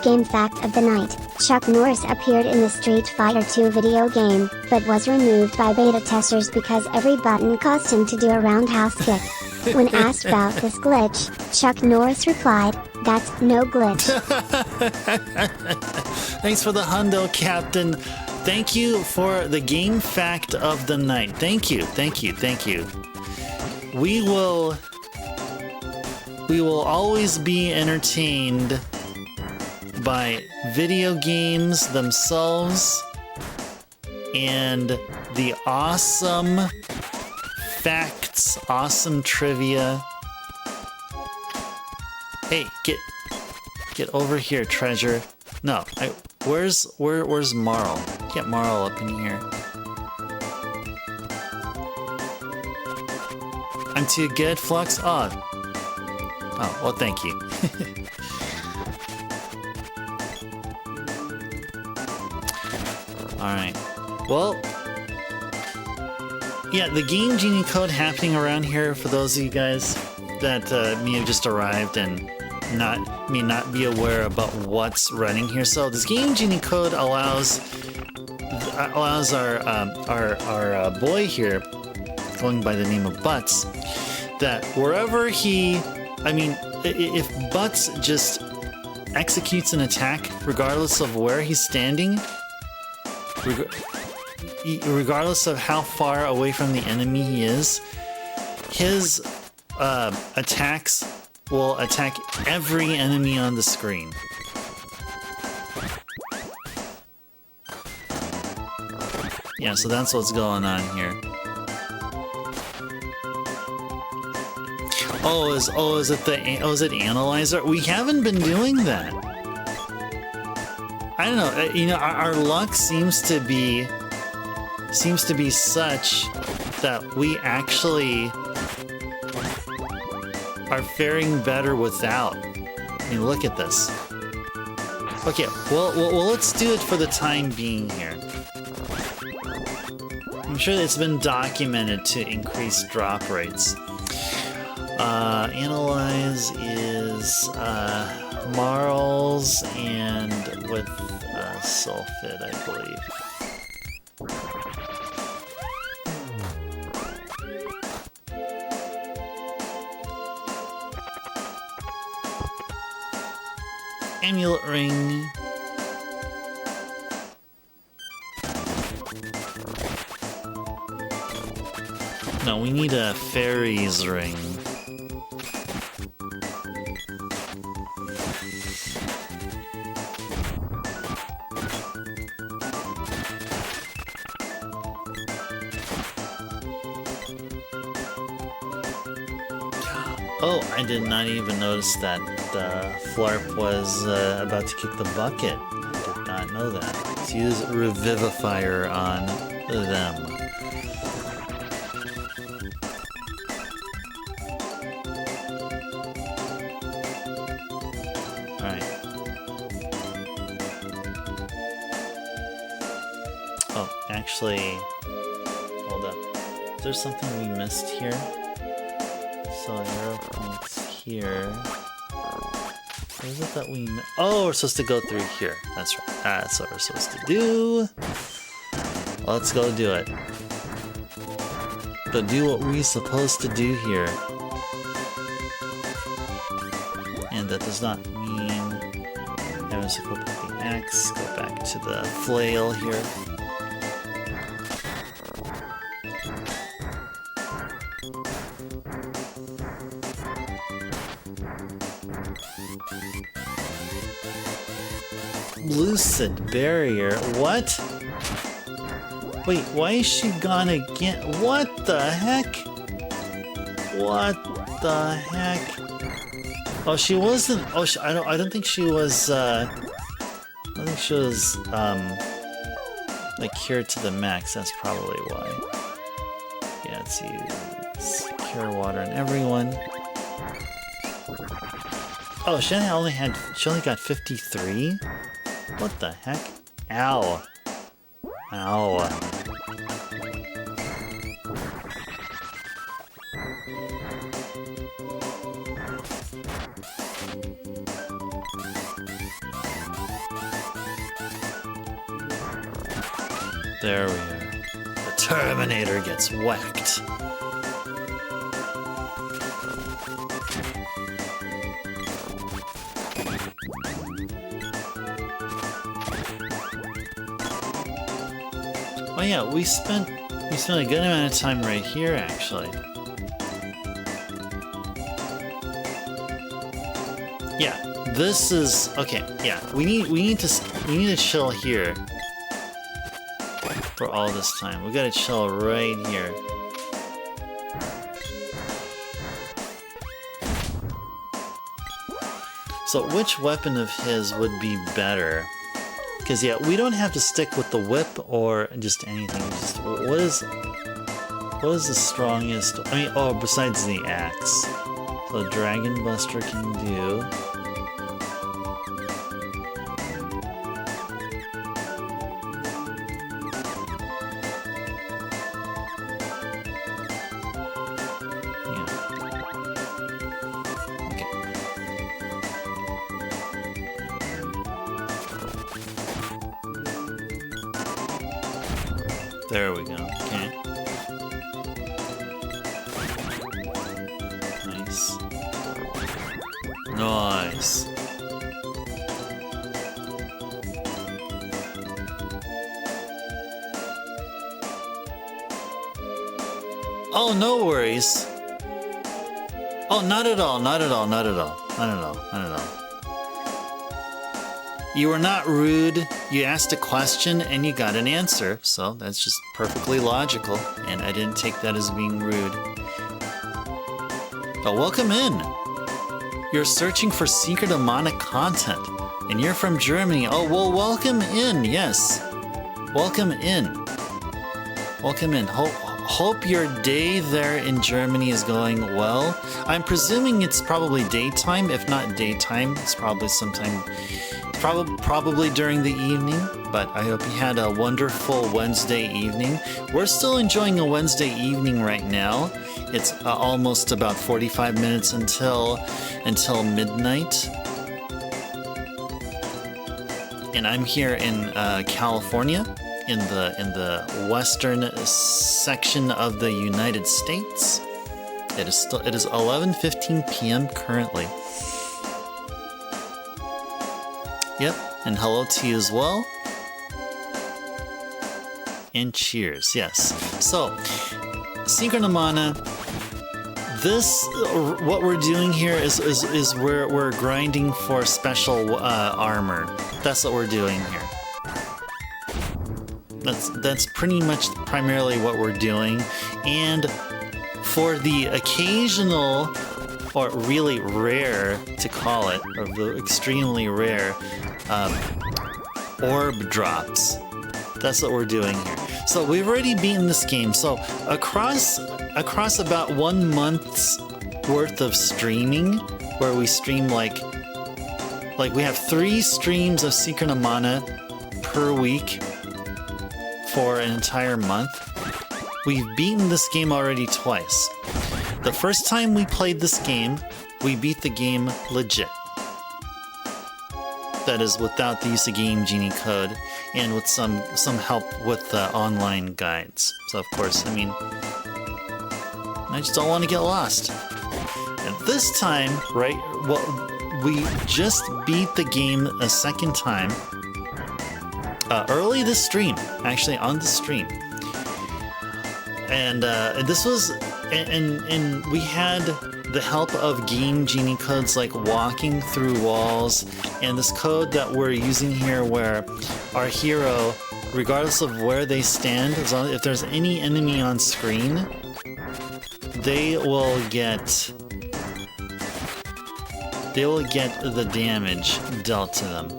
Game fact of the night: Chuck Norris appeared in the Street Fighter II video game, but was removed by beta testers because every button caused him to do a roundhouse kick. When asked about this glitch, Chuck Norris replied, "That's no glitch." Thanks for the hundo, Captain. Thank you for the game fact of the night. Thank you, thank you, thank you. We will always be entertained by video games themselves and the awesome facts, awesome trivia. Hey, get over here, treasure. No, where's Marl? Get Marl up in here. I'm too good, Flux? Oh, well, thank you. Alright. Well, yeah, the Game Genie code happening around here for those of you guys that may have just arrived and may not be aware about what's running here. So this Game Genie code allows our boy here, going by the name of Butts, that wherever if Butts just executes an attack, regardless of where he's standing, regardless of how far away from the enemy he is, his attacks will attack every enemy on the screen. Yeah, so that's what's going on here. Is it Analyzer? We haven't been doing that. I don't know. Our luck seems to be such that we actually are faring better without. I mean, look at this. Okay, well, let's do it for the time being here. I'm sure it's been documented to increase drop rates. Analyze is Marls and with sulfate, I believe. Amulet ring. No, we need a fairies ring. Oh, I did not even notice that Flarp was about to kick the bucket. I did not know that. Let's use Revivifier on them. Alright. Oh, actually, hold up. Is there something we missed here? So arrow points here. What is it that we... Oh, we're supposed to go through here. That's right. That's what we're supposed to do. Let's go do it. But do what we're supposed to do here. And that does not mean having to equip the axe. Go back to the flail here. Lucid barrier? What? Wait, why is she gone again? What the heck? What the heck? Oh, she wasn't. Oh, I don't think she was. I think she was like cured to the max. That's probably why. Yeah, let's use cure water on everyone. Oh, she only got 53? What the heck? Ow. Ow. There we are. The Terminator gets whacked. Oh yeah, we spent a good amount of time right here actually. Yeah, this is okay. Yeah, we need to chill here for all this time. We gotta chill right here. So which weapon of his would be better? Because yeah, we don't have to stick with the whip or just anything. Just what is the strongest? I mean, oh, besides the axe. So Dragon Buster can do. There we go. Okay. Nice. Nice. Oh, no worries. Oh, not at all. Not at all. Not at all. Not at all. Not at all. You were not rude. You asked a question and you got an answer, so that's just perfectly logical, and I didn't take that as being rude. But welcome in! You're searching for Secret of Mana content, and you're from Germany. Oh, well, welcome in, yes. Welcome in. Welcome in. Hope your day there in Germany is going well. I'm presuming it's probably daytime. If not daytime, it's probably sometime... Probably during the evening, but I hope you had a wonderful Wednesday evening. We're still enjoying a Wednesday evening right now. It's almost about 45 minutes until midnight. And I'm here in California, in the western section of the United States. It is 11:15 p.m. currently. Yep, and hello to you as well. And cheers, yes. So, Secret of Mana. This, what we're doing here is we're grinding for special armor. That's what we're doing here. That's pretty much primarily what we're doing. And for the occasional, or really rare to call it, or the extremely rare orb drops. That's what we're doing here. So we've already beaten this game. So across about 1 month's worth of streaming, where we stream like we have 3 streams of Secret of Mana per week for an entire month. We've beaten this game already twice. The first time we played this game, we beat the game legit. That is without the use of Game Genie code and with some help with the online guides. So of course, I mean, I just don't want to get lost. And this time, right, well, we just beat the game a second time. Early this stream, actually on the stream. And this was, and we had the help of game genie codes like walking through walls, and this code that we're using here where our hero, regardless of where they stand, as long, if there's any enemy on screen, they will get the damage dealt to them.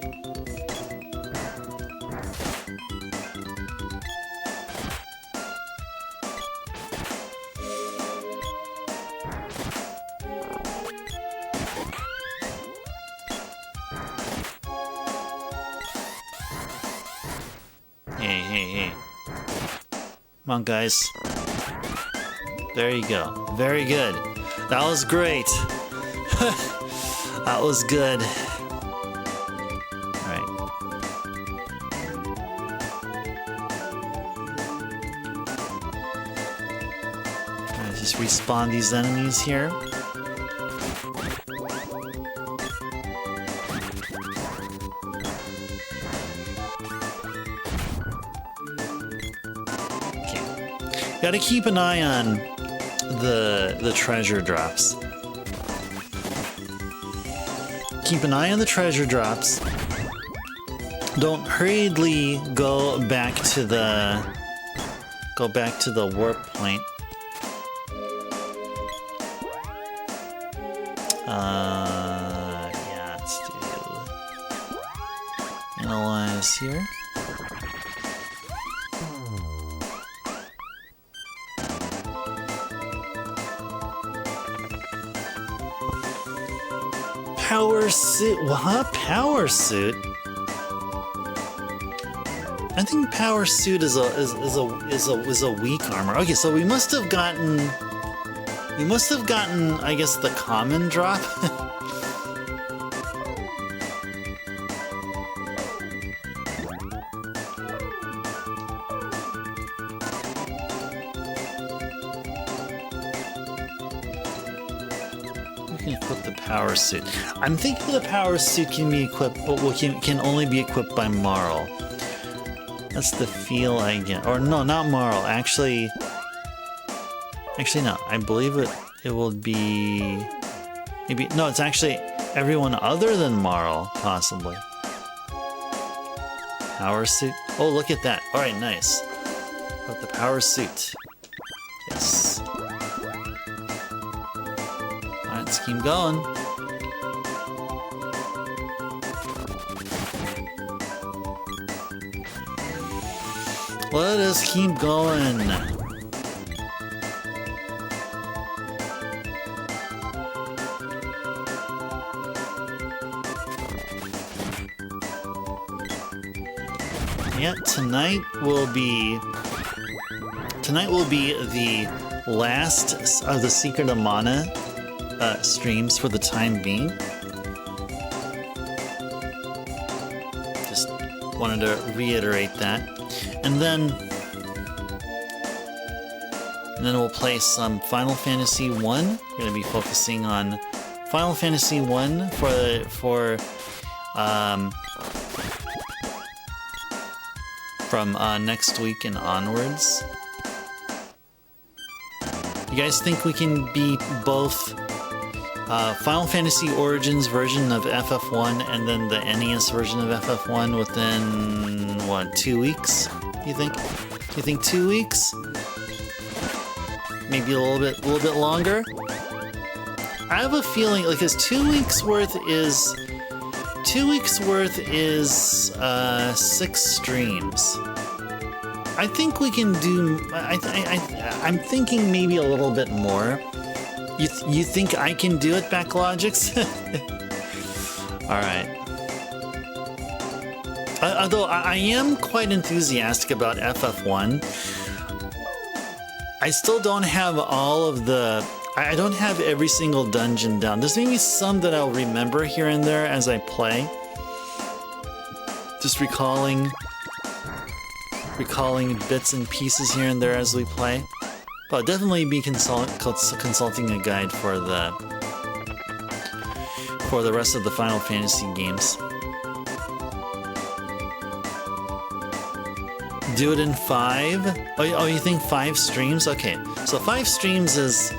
Hey. Come on, guys. There you go. Very good. That was great. That was good. Alright. Just respawn these enemies here. Gotta keep an eye on the treasure drops. Keep an eye on the treasure drops. Don't hurriedly go back to the warp point. Yeah, let's do analyze here. Power suit? What? Power suit? I think power suit is a weak armor. Okay, so we must have gotten, I guess, the common drop. Equip the power suit. I'm thinking the power suit can be equipped, but can only be equipped by Marl. That's the feel I get. Or no, not Marl. Actually no. I believe it will be maybe no. It's actually everyone other than Marl, possibly. Power suit. Oh, look at that. All right, nice. Got the power suit. Yes. Let's keep going. Let us keep going. Yeah, tonight will be the last of the Secret of Mana streams for the time being. Just wanted to reiterate that. And then we'll play some Final Fantasy 1. We're going to be focusing on Final Fantasy 1 from next week and onwards. You guys think we can beat both Final Fantasy Origins version of FF1 and then the NES version of FF1 within, what, 2 weeks? You think? You think 2 weeks? Maybe a little bit longer? I have a feeling, like, 2 weeks worth is 6 streams. I think we can do. I'm thinking maybe a little bit more. You think I can do it, Backlogics? All right. Although I am quite enthusiastic about FF1, I still don't have all of the. I don't have every single dungeon down. There's maybe some that I'll remember here and there as I play. Just recalling bits and pieces here and there as we play. But I'll definitely be consulting a guide for the rest of the Final Fantasy games. Do it in 5? Oh, you think 5 streams? Okay, so 5 streams is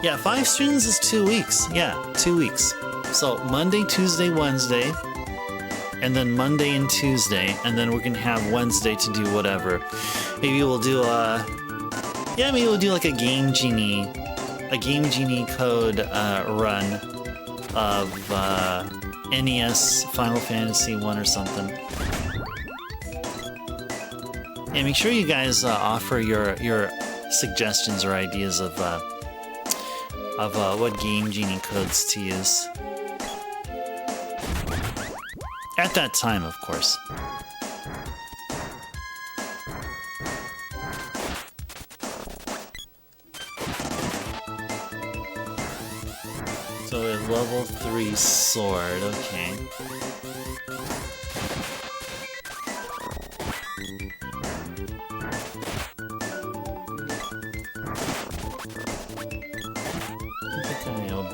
Yeah, 5 streams is 2 weeks. Yeah, 2 weeks. So Monday, Tuesday, Wednesday, and then Monday and Tuesday, and then we're gonna have Wednesday to do whatever. Maybe we'll do maybe we'll do like a Game Genie code run of NES Final Fantasy 1 or something. And make sure you guys offer your suggestions or ideas of what Game Genie codes to use. At that time, of course. So a level 3 sword, okay. Okay, I'll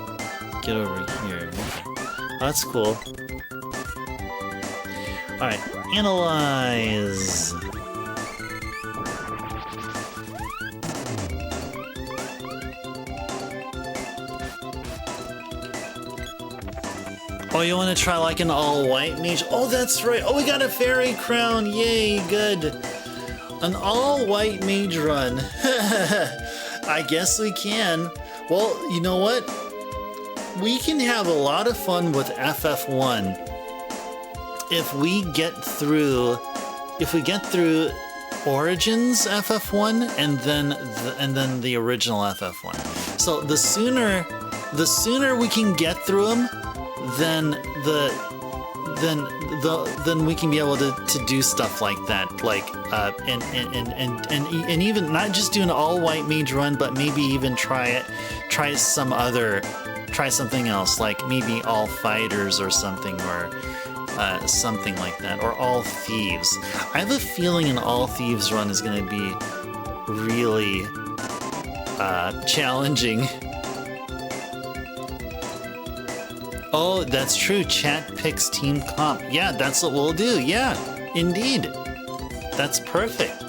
get over here. Okay. Oh, that's cool. Alright, analyze. Oh, you want to try like an all-white mage? Oh, that's right. Oh, we got a fairy crown. Yay, good. An all-white mage run. I guess we can. Well, you know what? We can have a lot of fun with FF1 if we get through Origins FF1 and then the original FF1. So the sooner we can get through them, then we can be able to do stuff like that, like and even not just do an all white mage run, but maybe even try something else, like maybe all fighters or something, or something like that, or all thieves. I have a feeling an all thieves run is going to be really challenging. Oh, that's true. Chat picks team comp. Yeah, that's what we'll do. Yeah, indeed. That's perfect.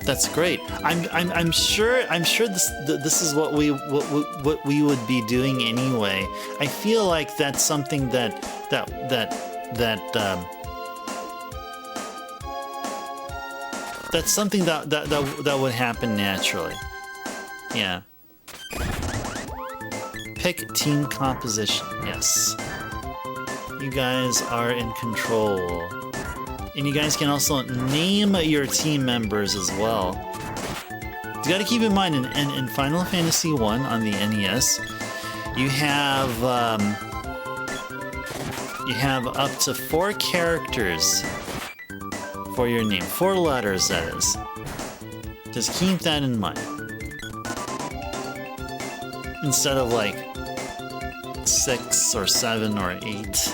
That's great. I'm sure this is what we would be doing anyway. I feel like that's something that's something that would happen naturally. Yeah. Pick team composition. Yes. You guys are in control. And you guys can also name your team members as well. You gotta keep in mind, in Final Fantasy 1 on the NES, you have up to 4 characters for your name. 4 letters, that is. Just keep that in mind. Instead of like 6 or 7 or 8.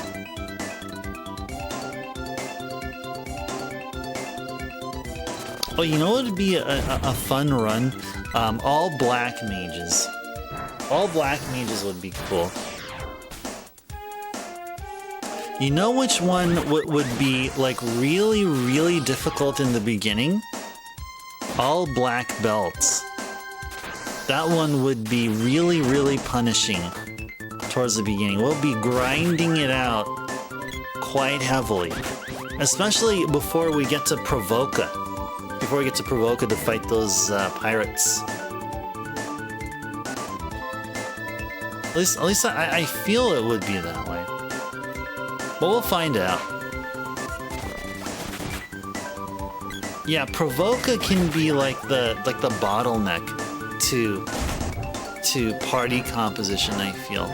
Oh, you know what would be a fun run? All black mages. All black mages would be cool. You know which one would be like really, really difficult in the beginning? All black belts. That one would be really, really punishing towards the beginning. We'll be grinding it out quite heavily. Especially before we get to Provoca. Before we get to Provoca to fight those pirates. At least I feel it would be that way. But we'll find out. Yeah, Provoca can be like the bottleneck to party composition, I feel.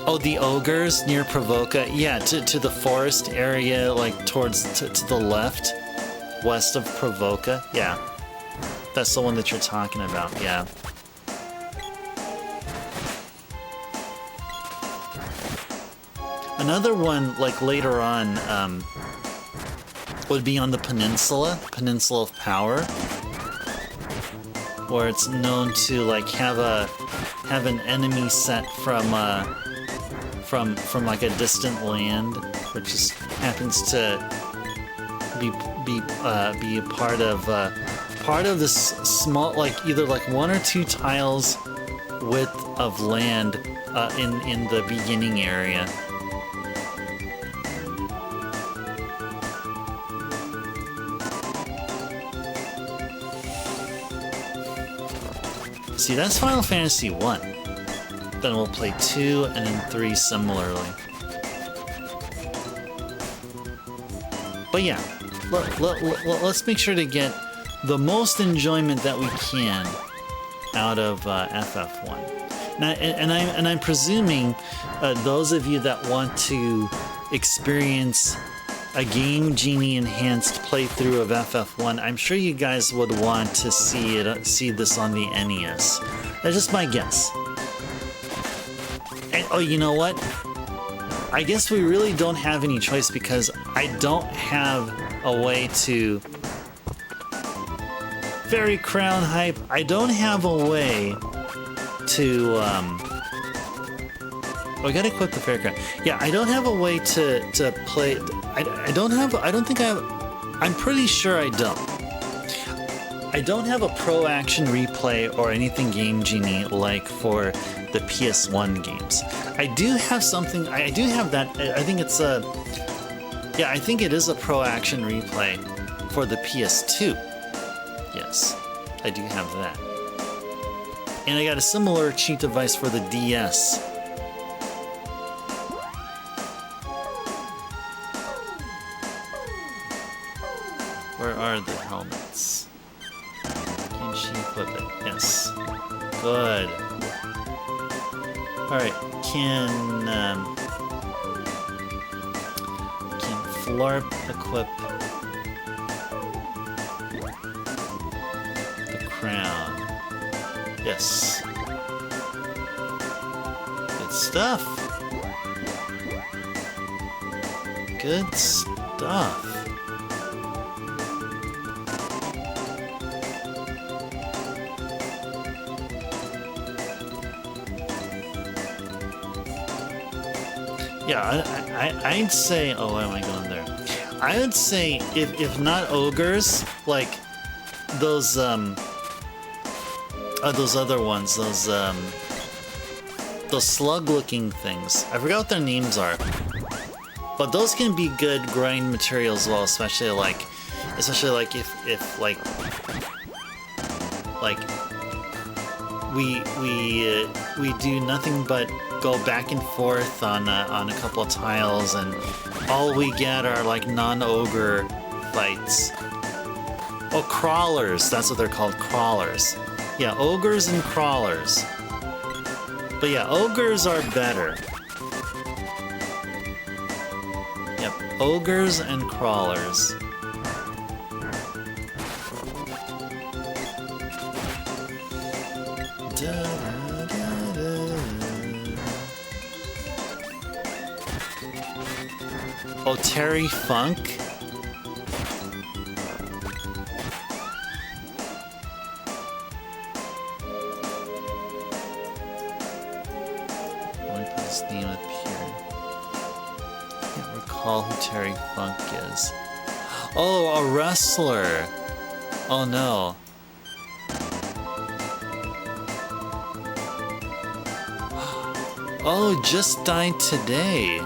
Oh, the ogres near Provoca? Yeah, to the forest area, like towards to the left, west of Provoca. Yeah, that's the one that you're talking about. Yeah. Another one, like later on, would be on the Peninsula of Power, where it's known to like have an enemy set from like a distant land, which just happens to be a part of this small, like either like 1 or 2 tiles width of land in the beginning area. See, that's Final Fantasy 1. Then we'll play 2 and then 3 similarly. But yeah, let's make sure to get the most enjoyment that we can out of FF1. And I'm presuming those of you that want to experience a Game Genie enhanced playthrough of FF1, I'm sure you guys would want to see this on the NES. That's just my guess. And, oh, you know what? I guess we really don't have any choice because I don't have a way to... Very crown hype. I don't have a way to... Oh, I gotta equip the fair crown. Yeah, I don't have a way to play... I'm pretty sure I don't. I don't have a pro action replay or anything Game Genie like for the PS1 games. I do have something, I do have that, I think it's a, yeah, I think it is a pro action replay for the PS2. Yes, I do have that. And I got a similar cheat device for the DS. Where are the helmets? Can she equip it? Yes. Good. Alright, can Flarp equip the crown? Yes. Good stuff. Good stuff. Yeah, I'd say... Oh, why am I going there? I would say, if not ogres, like those other ones, those slug-looking things. I forgot what their names are, but those can be good grind materials as well, especially like if we do nothing but go back and forth on a couple of tiles, and all we get are like non-ogre fights. Oh, crawlers. That's what they're called, crawlers. Yeah, ogres and crawlers. But yeah, ogres are better. Yep, ogres and crawlers. Oh, Terry Funk? Let me put his name up here. I can't recall who Terry Funk is. Oh, a wrestler! Oh no. Oh, just died today.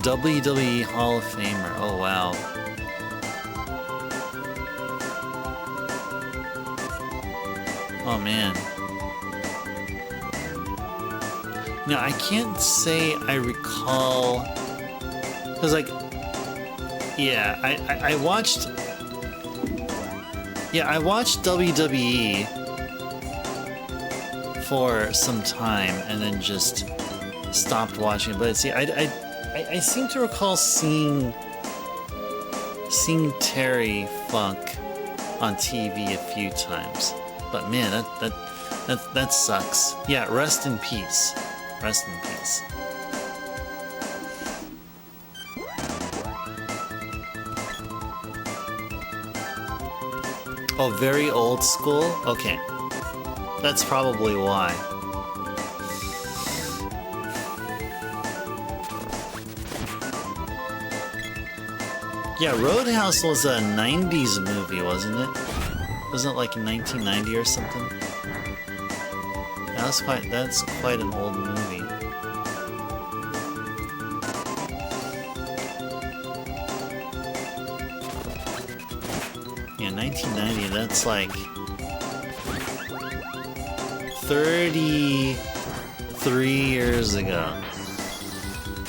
WWE Hall of Famer. Oh, wow. Oh, man. Now, I can't say I recall... Because, like... Yeah, I watched... Yeah, I watched WWE for some time and then just stopped watching it. But see, I seem to recall seeing Terry Funk on TV a few times, but man, that sucks. Yeah, rest in peace. Rest in peace. Oh, very old school? Okay. That's probably why. Yeah, Roadhouse was a 90s movie, wasn't it? Wasn't it like in 1990 or something? That's quite an old movie. Yeah, 1990, that's like 33 years ago.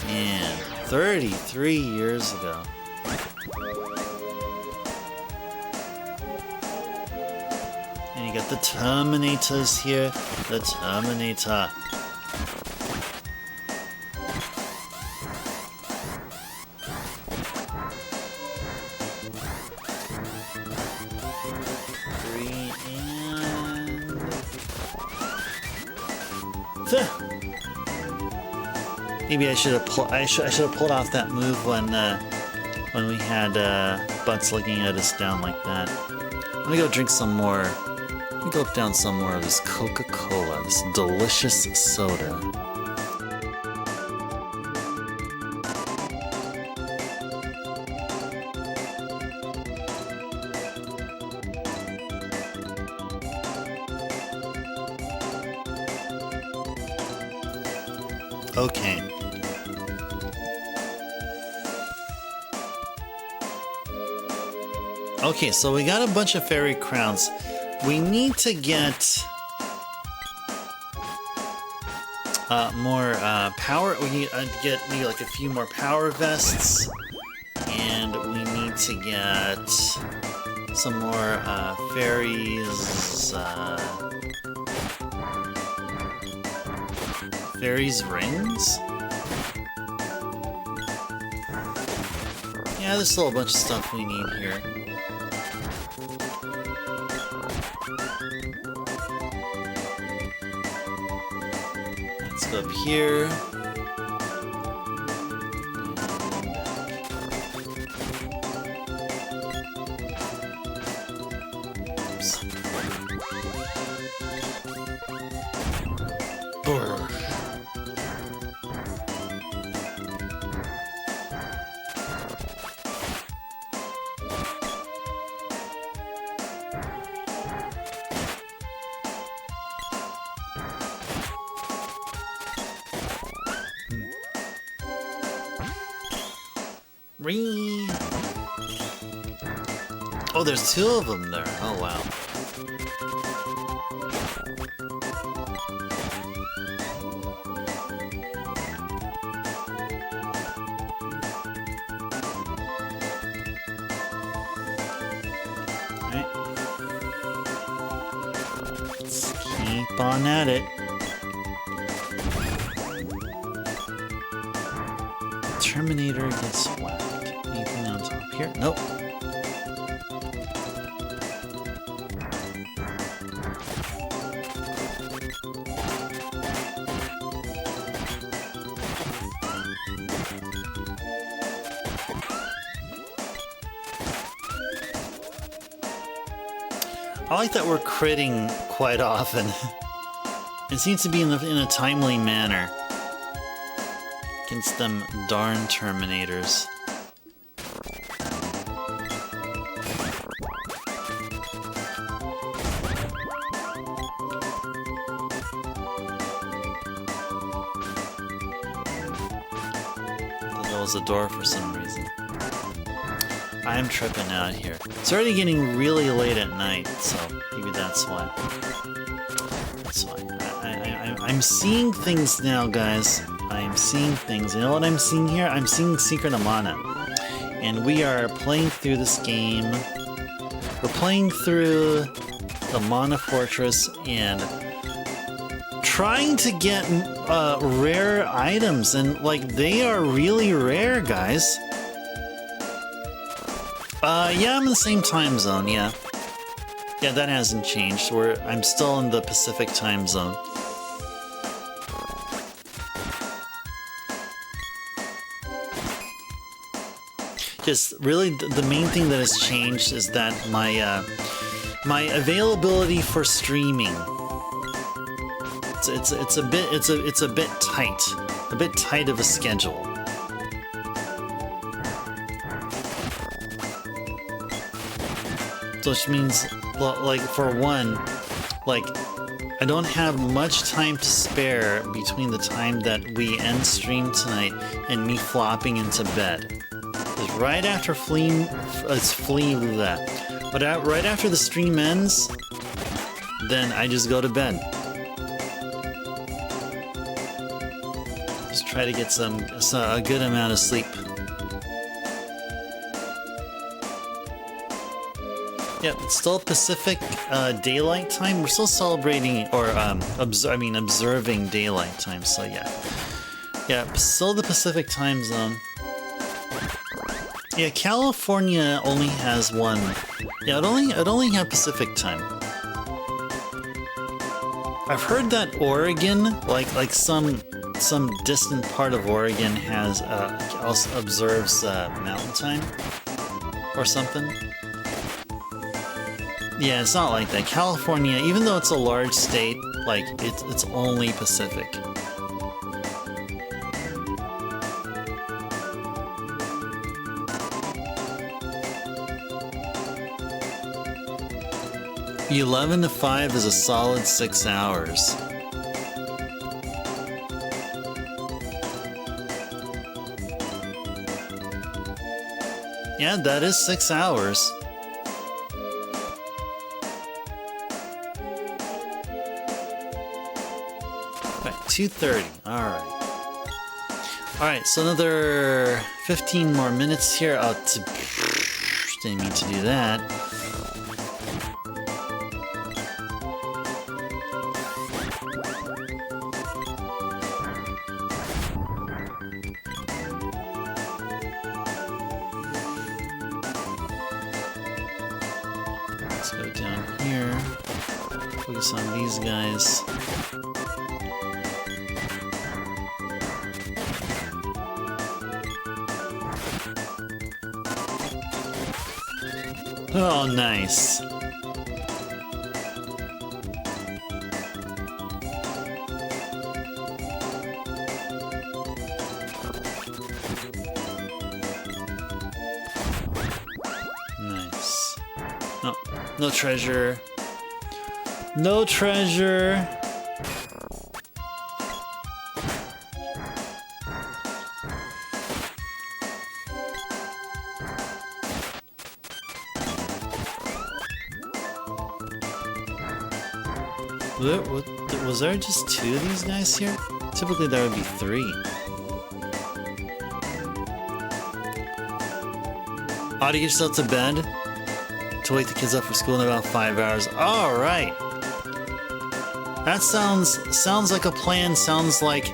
Man, 33 years ago. And you got the Terminators here. The Terminator. Maybe I should have pulled off that move when we had Butts looking at us down like that. Let me go drink some more. Let me gulp down some more of this Coca-Cola, this delicious soda. Okay. Okay, so we got a bunch of fairy crowns. We need to get more power. We need to get maybe like a few more power vests, and we need to get some more fairies. Fairies rings? Yeah, there's still a bunch of stuff we need here. Let's go up here. Oops. Brr. Oh, there's two of them there. Oh, wow. All right. Let's keep on at it. Terminator gets whacked. Anything on top here? Nope. I like that we're critting quite often. It seems to be in a timely manner against them darn Terminators. That was a door for some reason. I'm tripping out here. It's already getting really late at night, so maybe that's why. That's why. I'm seeing things now, guys. I am seeing things. You know what I'm seeing here? I'm seeing Secret of Mana. And we are playing through this game. We're playing through the Mana Fortress and trying to get rare items. And, like, they are really rare, guys. Yeah, I'm in the same time zone, yeah. Yeah, that hasn't changed. I'm still in the Pacific time zone. Just really, the main thing that has changed is that my availability for streaming. It's a bit tight of a schedule. which means, like, for one, like, I don't have much time to spare between the time that we end stream tonight and me flopping into bed. Because right after right after the stream ends, then I just go to bed. Just try to get a good amount of sleep. Yep, it's still Pacific daylight time. We're still celebrating, or observing daylight time. So yeah, still the Pacific time zone. Yeah, California only has one. Yeah, it only has Pacific time. I've heard that Oregon, like some distant part of Oregon, has also observes Mountain Time or something. Yeah, it's not like that. California, even though it's a large state, like it's only Pacific. The 11 to 5 is a solid 6 hours. Yeah, that is 6 hours. Right, 2:30. Alright. Alright, so another 15 more minutes here. Oh, didn't mean to do that. Let's go down here. Focus on these guys. Oh, nice. Nice. No, no treasure. No treasure. Was there just 2 of these guys here? Typically there would be 3. Ought to get yourself to bed to wake the kids up for school in about 5 hours. All right. That sounds like a plan. Sounds like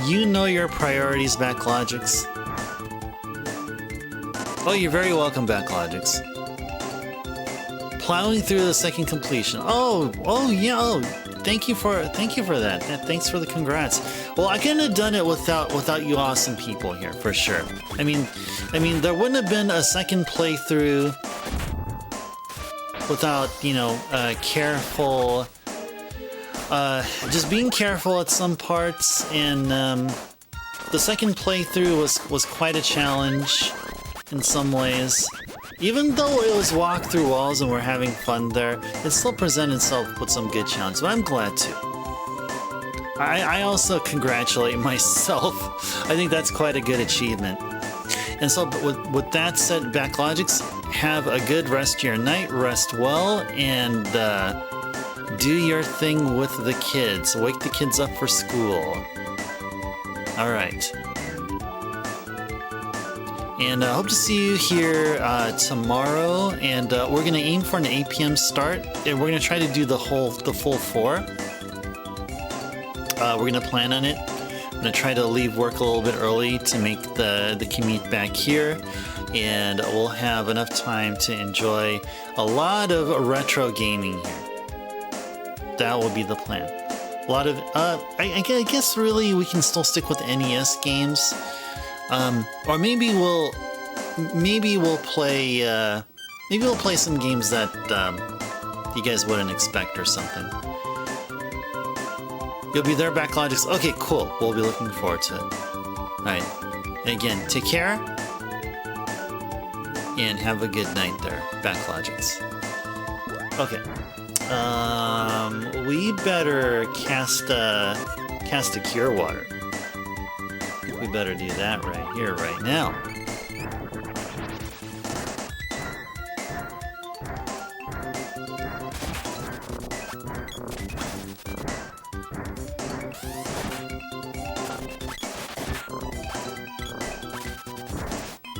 you know your priorities, Backlogix. Oh, you're very welcome, Backlogix. Plowing through the second completion. Oh yeah. Oh, thank you for that. Thanks for the congrats. Well, I couldn't have done it without you awesome people here, for sure. I mean, there wouldn't have been a second playthrough without, you know, careful, just being careful at some parts, and the second playthrough was quite a challenge in some ways. Even though it was walk through walls and we're having fun there, it still presented itself with some good challenges, but I'm glad to. I also congratulate myself. I think that's quite a good achievement. And so with that said, Backlogix, have a good rest of your night, rest well, and do your thing with the kids. Wake the kids up for school. Alright. And I hope to see you here tomorrow, and we're going to aim for an 8 p.m. start, and we're going to try to do the full 4. We're going to plan on it. I'm going to try to leave work a little bit early to make the commute back here, and we'll have enough time to enjoy a lot of retro gaming here. That will be the plan. A lot of, I guess really we can still stick with NES games. Or maybe we'll play some games that you guys wouldn't expect or something. You'll be there, Backlogix. Okay, cool. We'll be looking forward to it. All right. And again, take care. And have a good night there, Backlogics. Okay. We better cast a Cure Water. We better do that right here, right now.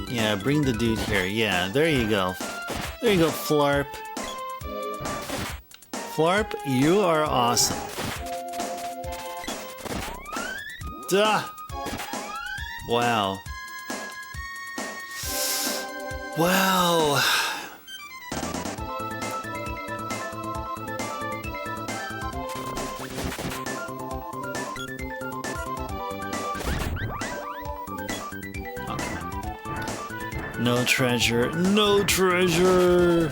Yeah, bring the dude here. Yeah, there you go. There you go, Flarp. Flarp, you are awesome. Duh! Wow. Wow. No treasure. No treasure!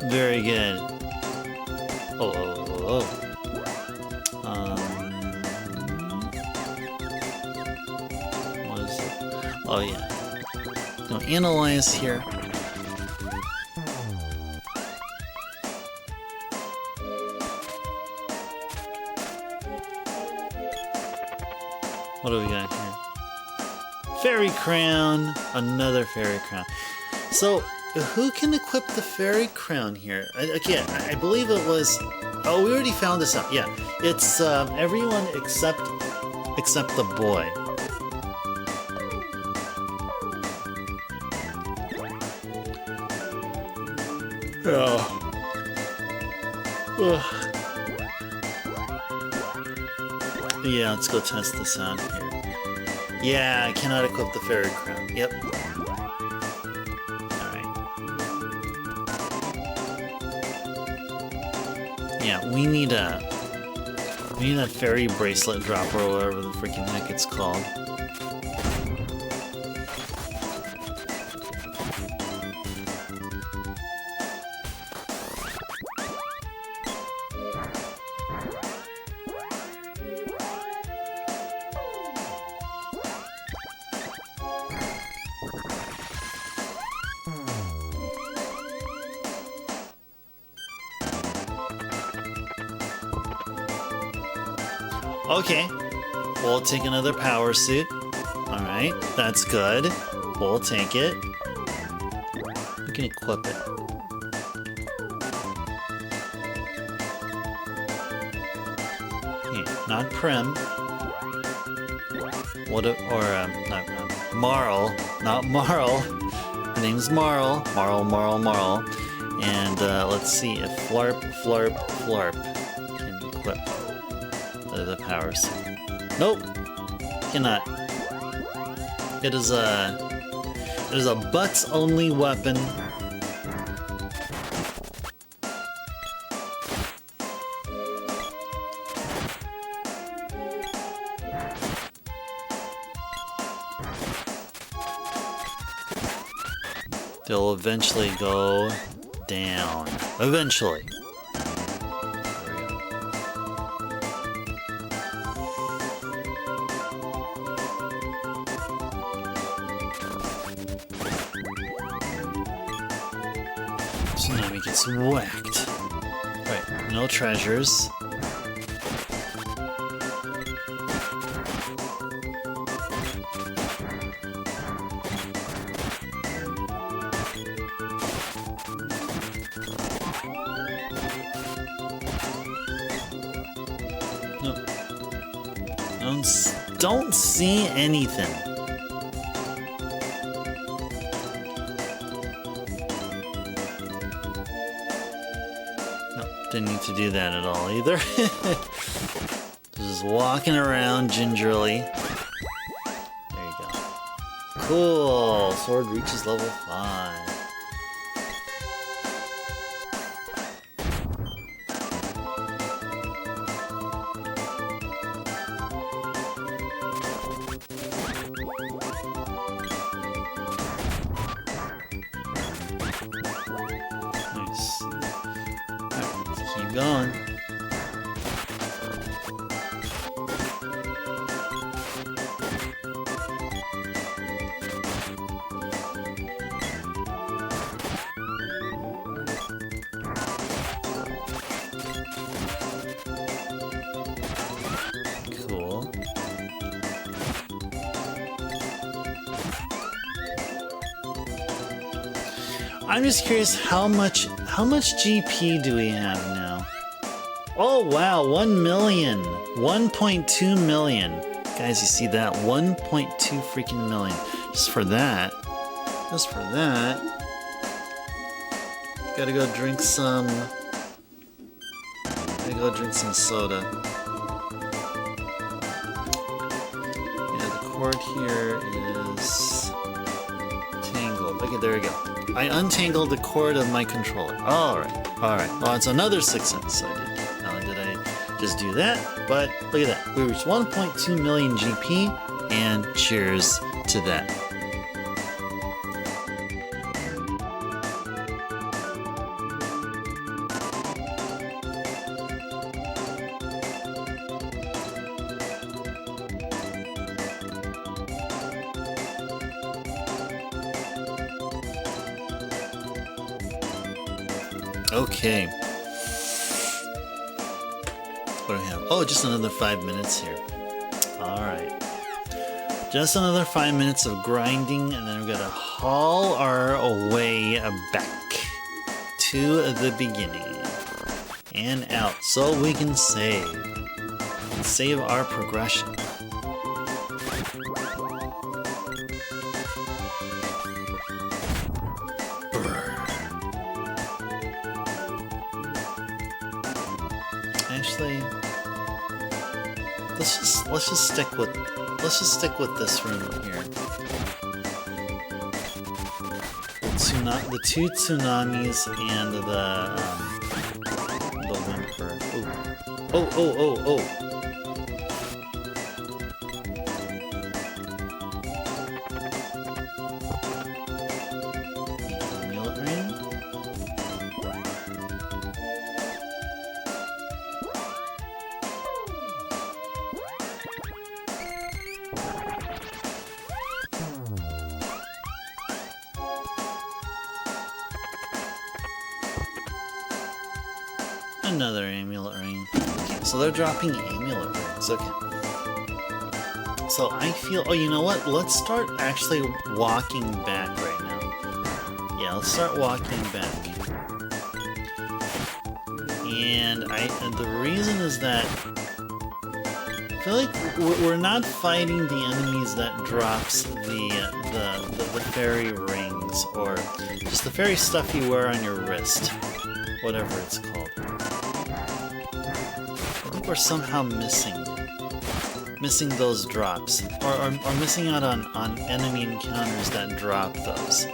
Very good. Oh. What is it? Oh, yeah. Gonna analyze here. What do we got here? Fairy Crown. Another Fairy Crown. So, who can equip the Fairy Crown here? Again, I believe it was... Oh, we already found this out. Yeah, it's everyone except the boy. Oh. Ugh. Yeah, let's go test this out here. Yeah, I cannot equip the Fairy Crown. Yep. Yeah, we need a fairy bracelet dropper or whatever the freaking heck it's called. Okay, we'll take another power suit. Alright, that's good. We'll take it. We can equip it. Yeah, not Prim. Not Marl. Not Marl. Her name's Marl. Marl. And let's see if Flarp can equip the power suit. Nope, cannot. It is a butts only weapon. They'll eventually go down. Eventually. Tsunami gets whacked. Right, no treasures. No. Don't see anything. Didn't need to do that at all either. Just walking around gingerly. There you go. Cool. Sword reaches level 5. going. Cool. I'm just curious how much GP do we have now? Oh wow, 1 million. 1.2 million. Guys, you see that? 1.2 freaking million. Just for that. Just for that. Gotta go drink some soda. Yeah, the cord here is tangled. Okay, there we go. I untangled the cord of my controller. Alright, alright. Well, it's another 6 cents. So not only did I just do that, but look at that. We reached 1.2 million GP, and cheers to that. Okay. What do we have? Oh, just another 5 minutes here. Alright. Just another 5 minutes of grinding, and then we're gonna haul our way back to the beginning and out so we can save our progression. Actually, let's just stick with this room here. The two tsunamis and the whimper. Ooh. Oh. Amulet ring. Another amulet ring. Okay, so they're dropping amulet rings. Okay. So I feel... Oh, you know what? Let's start actually walking back right now. Yeah, let's start walking back. And the reason is that I feel like we're not fighting the enemies that drops the fairy rings, or just the fairy stuff you wear on your wrist, whatever it's called. I think we're somehow missing those drops, or missing out on enemy encounters that drop those.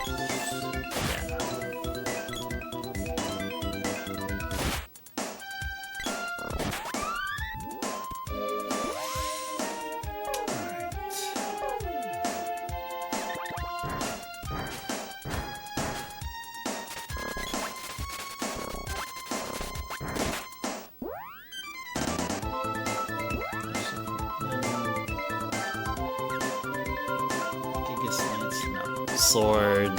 Sword.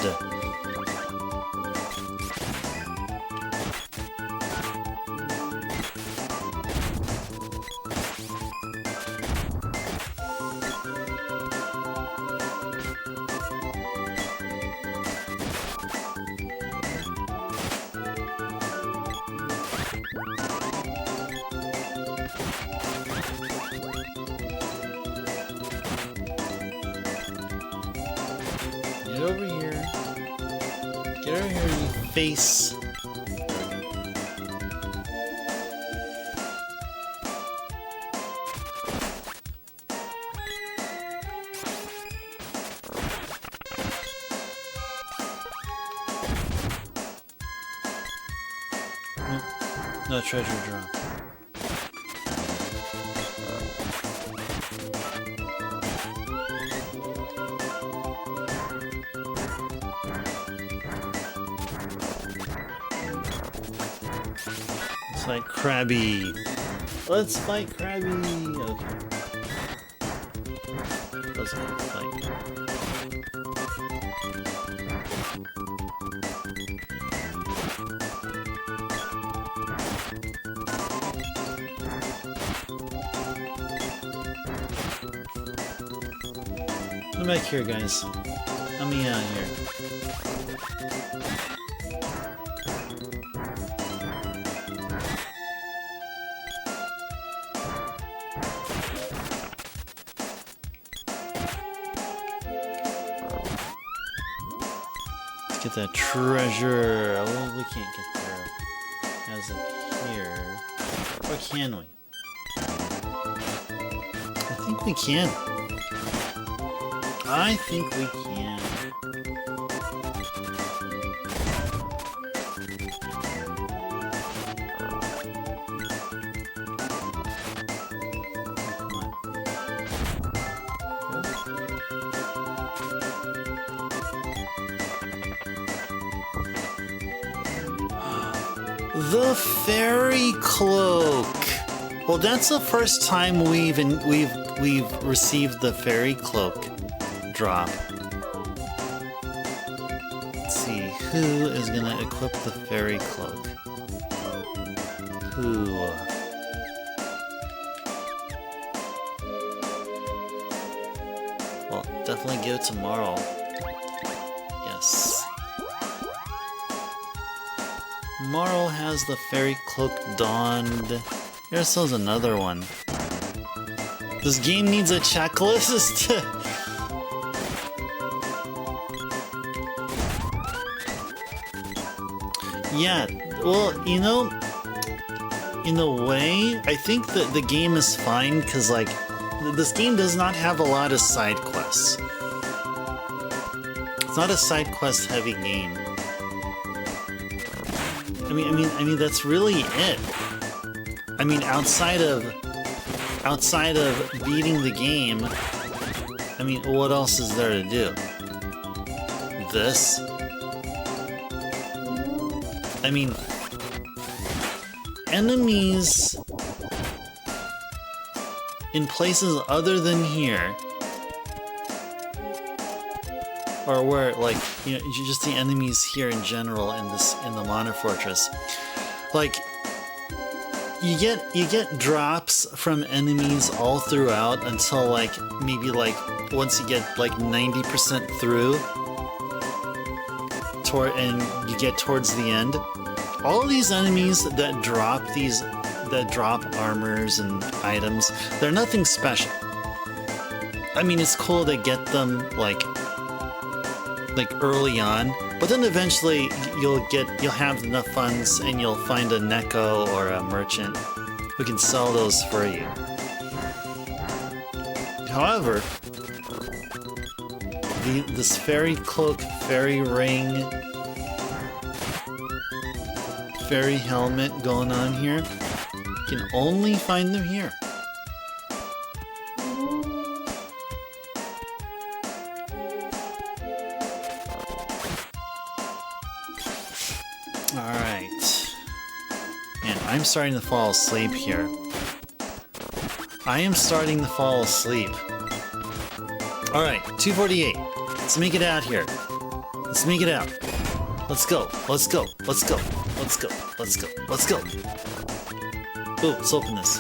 Get over here. Get over here, you face. No treasure drop. fight Krabby. Let's fight Krabby. Okay. Let's fight. Come back here, guys. Let me out here. Let's get that treasure. Oh, we can't get there. As it here. Or can we? I think we can. I think we can. The fairy cloak. Well, that's the first time we've received the fairy cloak drop. Let's see, who is gonna equip the fairy cloak? Who? Well, definitely give it to Marl. Yes. Marl has the fairy cloak donned. Here's another one. This game needs a checklist. Yeah, well, you know, in a way, I think that the game is fine because, like, this game does not have a lot of side quests. It's not a side quest heavy game. I mean, that's really it. I mean, outside of beating the game, I mean, what else is there to do? This? I mean, enemies in places other than here, or where, like, you know, just the enemies here in general in the Mana Fortress, like, you get drops from enemies all throughout until, like, maybe, like, once you get like 90% through, and you get towards the end. All of these enemies that drop armors and items, they're nothing special. I mean, it's cool to get them like early on, but then eventually you'll have enough funds and you'll find a Neko or a merchant who can sell those for you. However, this fairy cloak, fairy ring, fairy helmet going on here, you can only find them here. Alright. Man, I'm starting to fall asleep here. I am starting to fall asleep. Alright, 248. Let's make it out here. Let's make it out. Let's go. Let's go. Let's go. Let's go. Let's go. Let's go. Ooh, let's open this.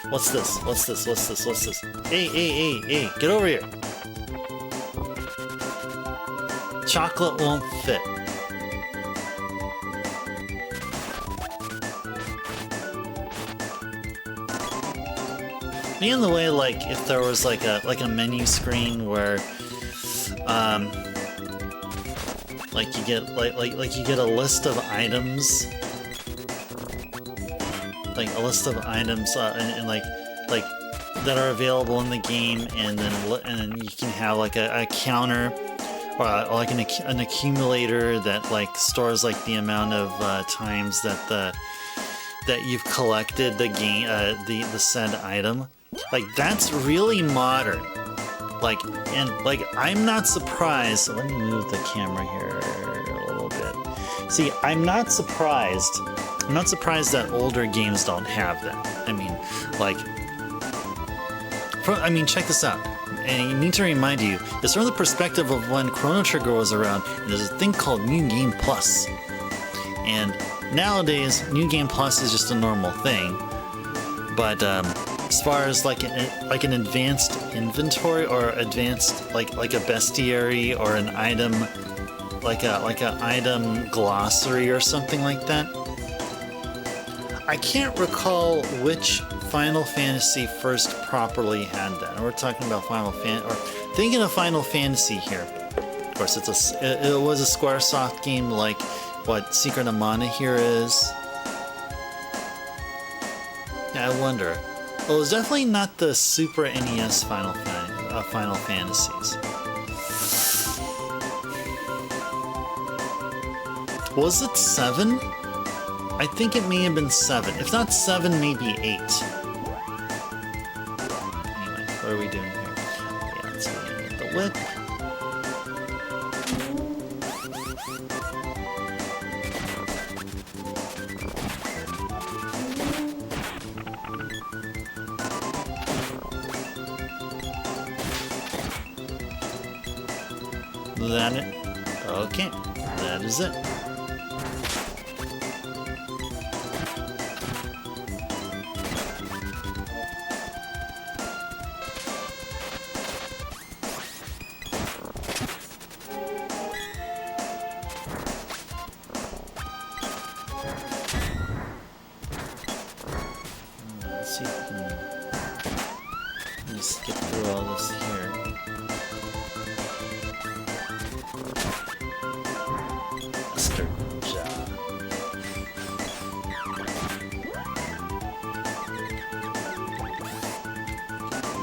What's this? What's this? What's this? What's this? Hey, get over here. Chocolate won't fit. Be in the way, like, if there was like a menu screen where like you get like you get a list of items, like a list of items and like that are available in the game, and then you can have like a counter or like an accumulator that like stores like the amount of times that you've collected the game the said item. Like, that's really modern. Like, and like, I'm not surprised. So let me move the camera here a little bit. See, I'm not surprised. I'm not surprised that older games don't have that. I mean, like, check this out. And you need to remind you, it's from the perspective of when Chrono Trigger was around, and there's a thing called New Game Plus. And nowadays, New Game Plus is just a normal thing. But as far as like an advanced inventory or advanced like a bestiary or an item, like a item glossary or something like that, I can't recall which Final Fantasy first properly had that. And we're talking about thinking of Final Fantasy here. Of course, it was a SquareSoft game like what Secret of Mana here is. Yeah, I wonder. Well, it was definitely not the Super NES Final Fantasies. Was it 7? I think it may have been 7. If not 7, maybe 8. Anyway, what are we doing here? Yeah, let's get the whip. That it? Okay, that is it. Let's see if we can skip through all this here. Mr. Ja.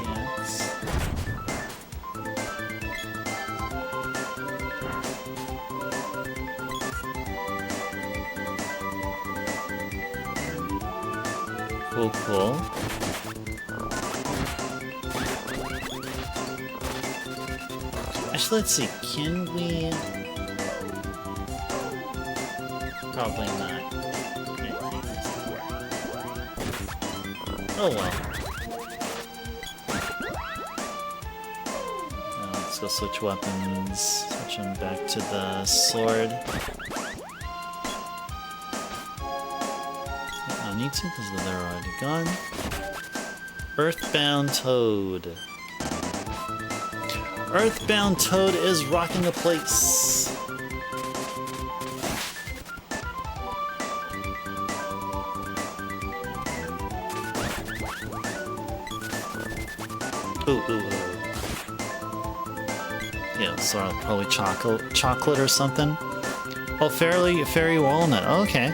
Yes. Cool, cool. Actually, let's see. Can we? Probably not. Oh well. Let's go switch weapons. Switch them back to the sword. No need to because they're already gone. Earthbound Toad. Earthbound Toad is rocking the place. Ooh. Yeah, so probably chocolate or something. Oh, fairy walnut. Okay.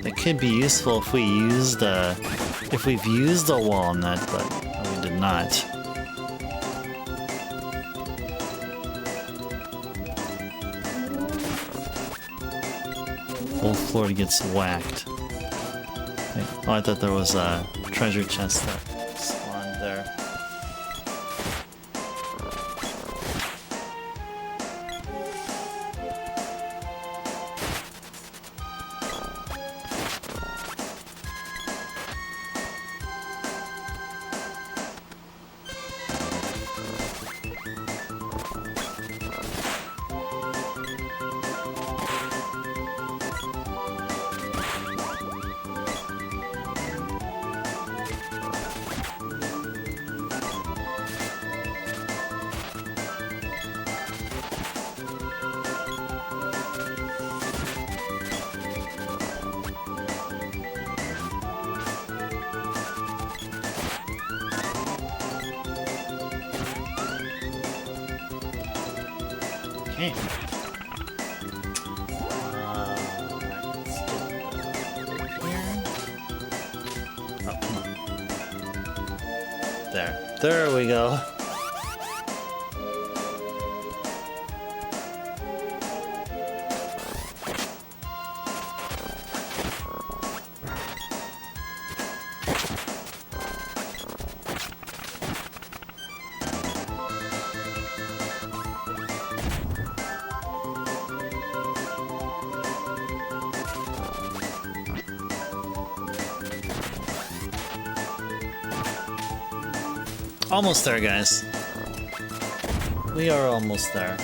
It could be useful if we've used a walnut, but we did not. Whole floor gets whacked. Oh, I thought there was a treasure chest that spawned there. Okay. Let's get here. Oh, come on. There we go. Almost there, guys. We are almost there.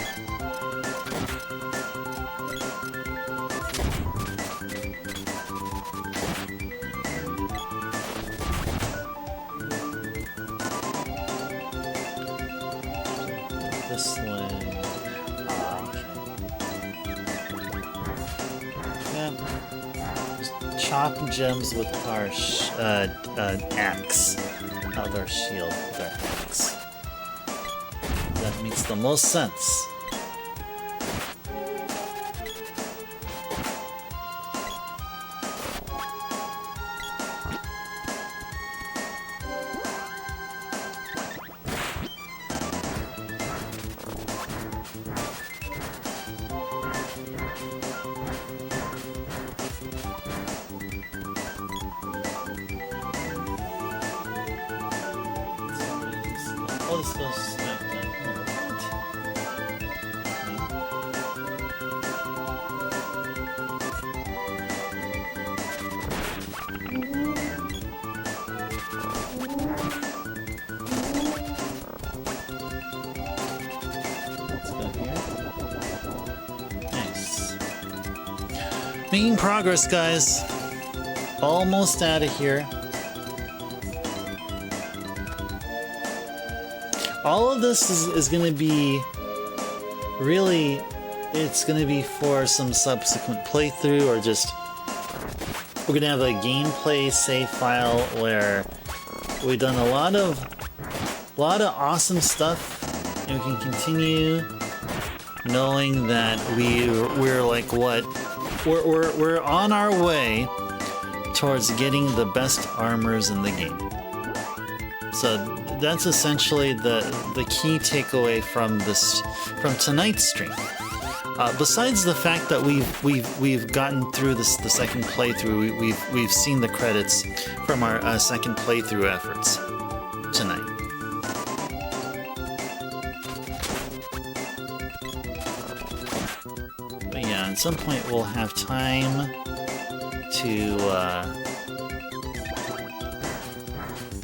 This way. Yeah. Just chop gems with our axe. Not our shield, with our axe. That makes the most sense. Oh, this goes smack down here. Let's go here. Nice. Making progress, guys. Almost out of here. All of this is going to be really, it's going to be for some subsequent playthrough, or just we're going to have a gameplay save file where we've done a lot of awesome stuff, and we can continue knowing that we're like what we're on our way towards getting the best armors in the game. So that's essentially the key takeaway from tonight's stream. Besides the fact that we've gotten through the second playthrough, we've seen the credits from our second playthrough efforts tonight. But yeah, at some point we'll have time to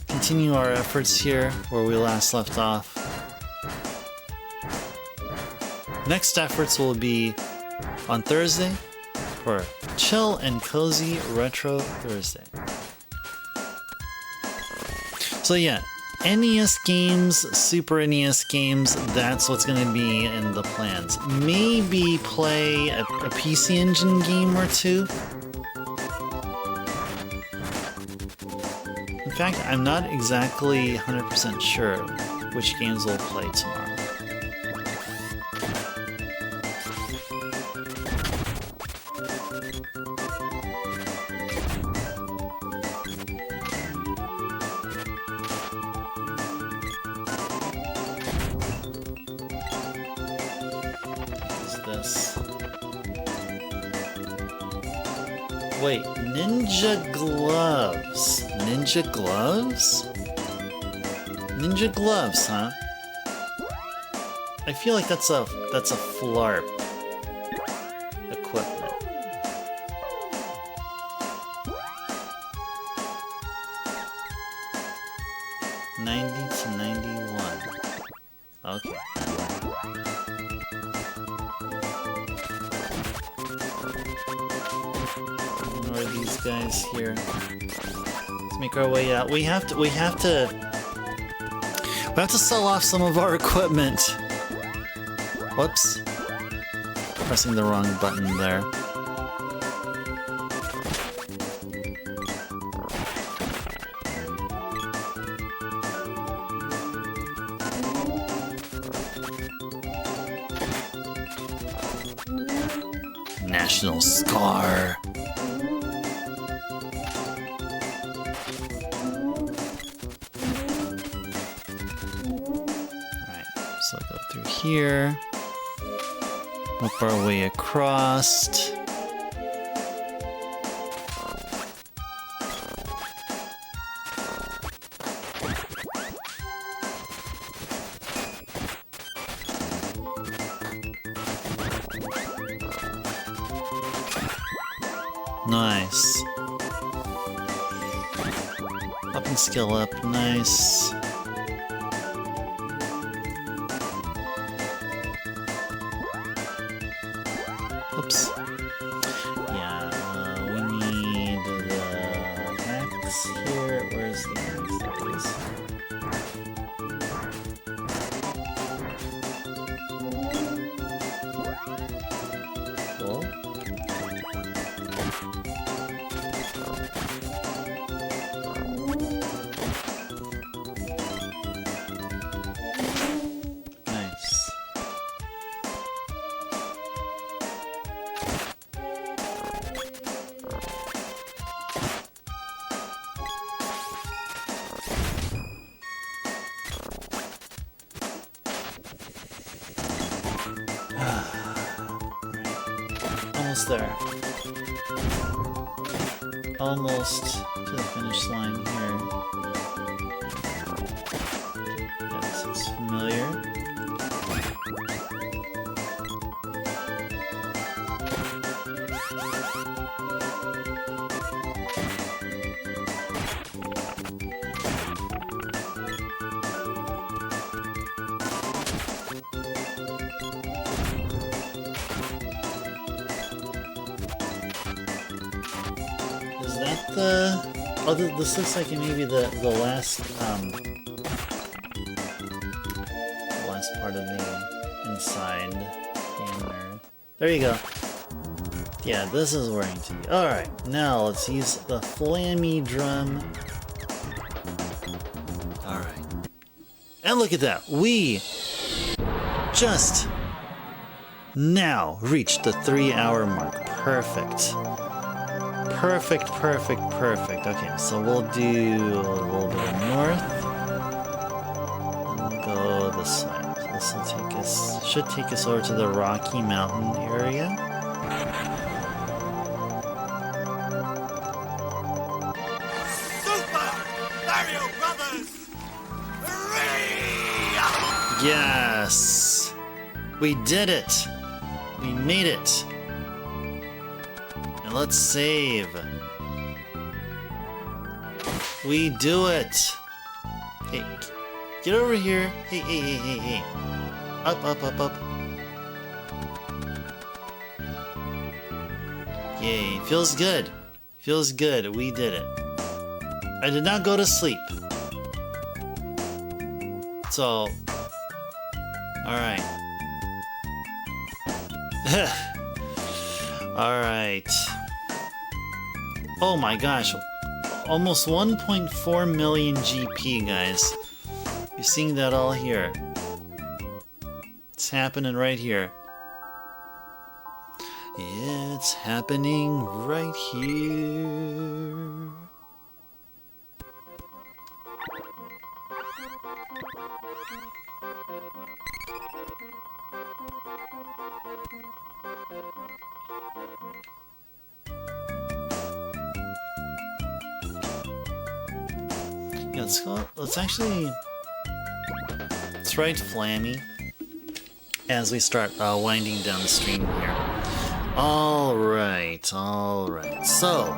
continue our efforts here where we last left off. Next efforts will be on Thursday for Chill and Cozy Retro Thursday. So yeah, NES games, Super NES games, that's what's going to be in the plans. Maybe play a PC Engine game or two. In fact, I'm not exactly 100% sure which games we'll play tomorrow. Wait, ninja gloves. Ninja gloves? Ninja gloves, huh? I feel like that's a flarp equipment. $90 to $91. Okay. These guys here. Let's make our way out. We have to sell off some of our equipment. Whoops. Pressing the wrong button there. National Scar. So go through here, work our way across. Nice. Up and skill up, nice. there. Almost to the finish line here. Yeah, this looks familiar. Is that the... Oh, this looks like maybe the last part of the inside camera. There you go. Yeah, this is where I need to be. Alright, now let's use the flammy drum. Alright. And look at that. We just now reached the 3-hour mark. Perfect. Perfect, perfect, perfect. Okay, so we'll do a little bit of north. And we'll go this way. So this will take us, should take us over to the Rocky Mountain area. Super Mario Brothers! Hooray! Yes! We did it! We made it! And let's save. We do it! Hey, get over here. Hey, hey, hey, hey, hey. Up, up, up, up. Yay, feels good. Feels good, we did it. I did not go to sleep. So, alright. Alright. Oh my gosh. Almost 1.4 million GP, guys. You're seeing that all here. It's happening right here. It's happening right here. Yeah, let's actually, let's write Flammy as we start winding down the stream here. Alright. So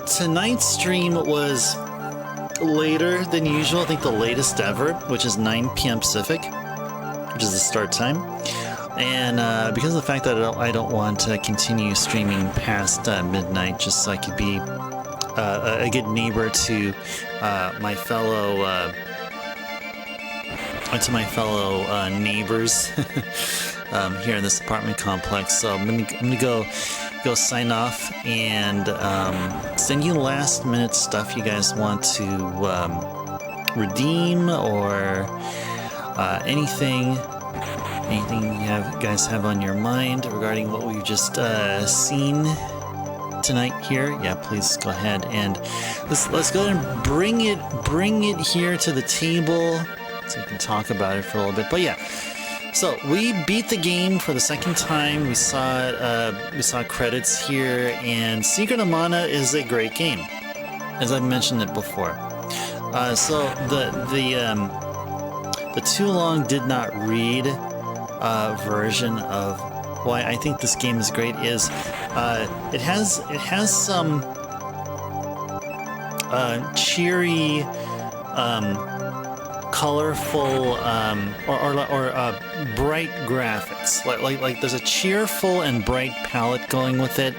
tonight's stream was later than usual. I think the latest ever, which is 9 p.m. Pacific, which is the start time. And because of the fact that I don't want to continue streaming past midnight, just so I could be a good neighbor to my fellow neighbors here in this apartment complex. So I'm gonna go sign off and send you last minute stuff you guys want to redeem, or anything you guys have on your mind regarding what we've just seen tonight here. Yeah, please go ahead and let's go ahead and bring it here to the table so we can talk about it for a little bit. But yeah, so we beat the game for the second time. We saw credits here, and Secret of Mana is a great game, as I've mentioned it before. So the too long did not read version of why I think this game is great is it has some cheery, colorful, or bright graphics. Like there's a cheerful and bright palette going with it.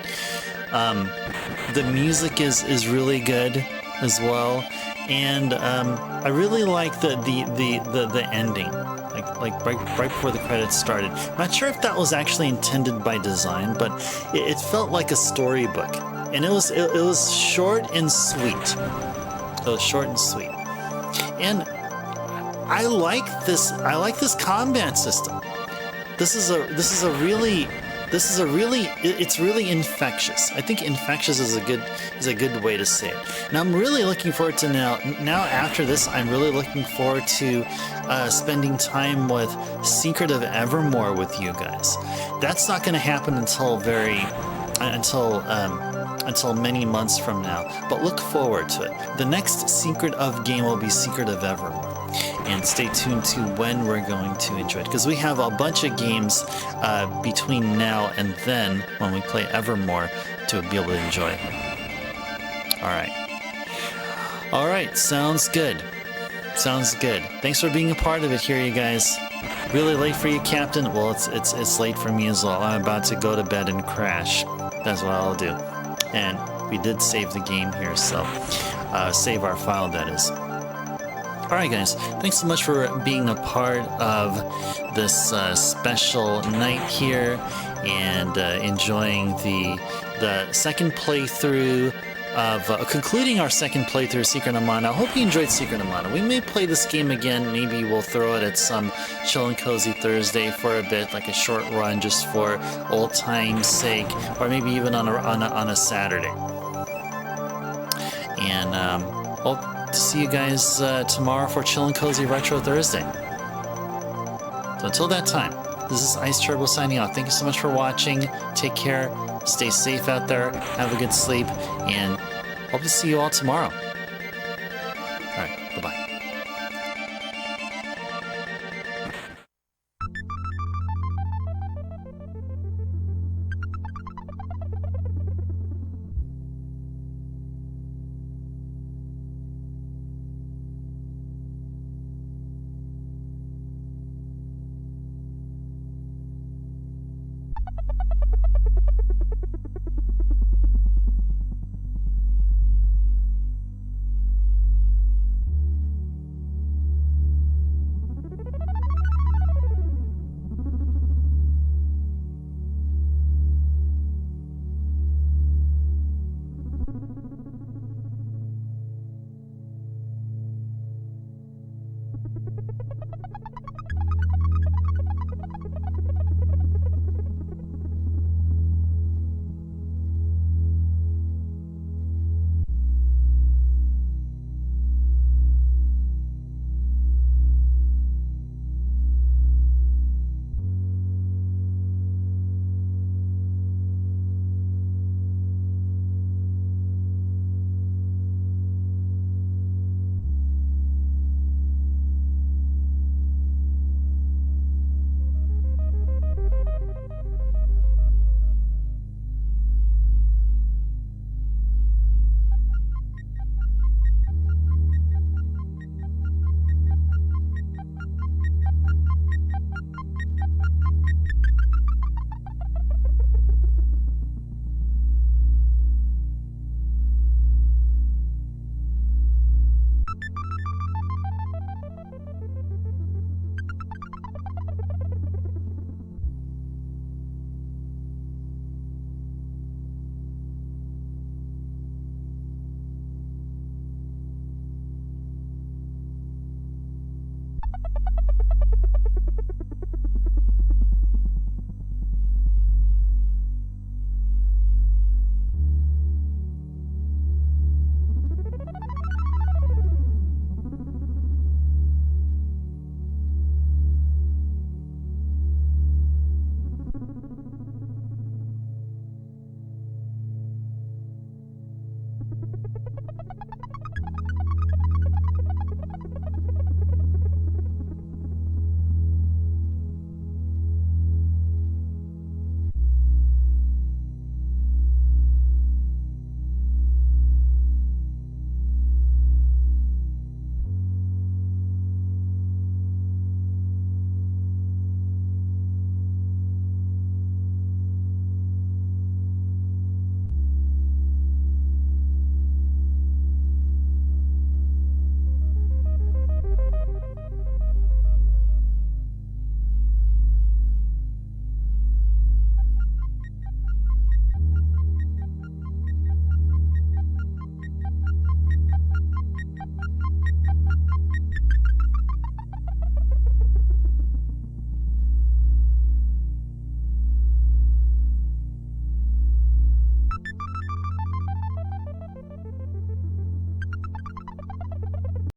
The music is really good as well, and I really like the ending. Like right before the credits started. I'm not sure if that was actually intended by design, but it felt like a storybook, and it was short and sweet. It was short and sweet, and I like this combat system. This is a really this is it's really infectious. I think infectious is a good way to say it. Now I'm really looking forward to now after this, I'm really looking forward to spending time with Secret of Evermore with you guys. That's not going to happen until many months from now, but look forward to it. The next Secret of game will be Secret of Evermore, and stay tuned to when we're going to enjoy it, because we have a bunch of games between now and then when we play Evermore to be able to enjoy it. All right, sounds good. Thanks for being a part of it here, you guys. Really late for you, Captain? Well, it's late for me as well. I'm about to go to bed and crash. That's what I'll do. And we did save the game here, so save our file, that is. Alright guys, thanks so much for being a part of this special night here and enjoying the second playthrough of concluding our second playthrough of Secret of Mana. I hope you enjoyed Secret of Mana. We may play this game again. Maybe we'll throw it at some Chill and Cozy Thursday for a bit, like a short run just for old time's sake, or maybe even on a Saturday. And hope to see you guys tomorrow for Chill and Cozy Retro Thursday. So until that time, this is Ice Turbo signing off. Thank you so much for watching. Take care. Stay safe out there. Have a good sleep. And hope to see you all tomorrow.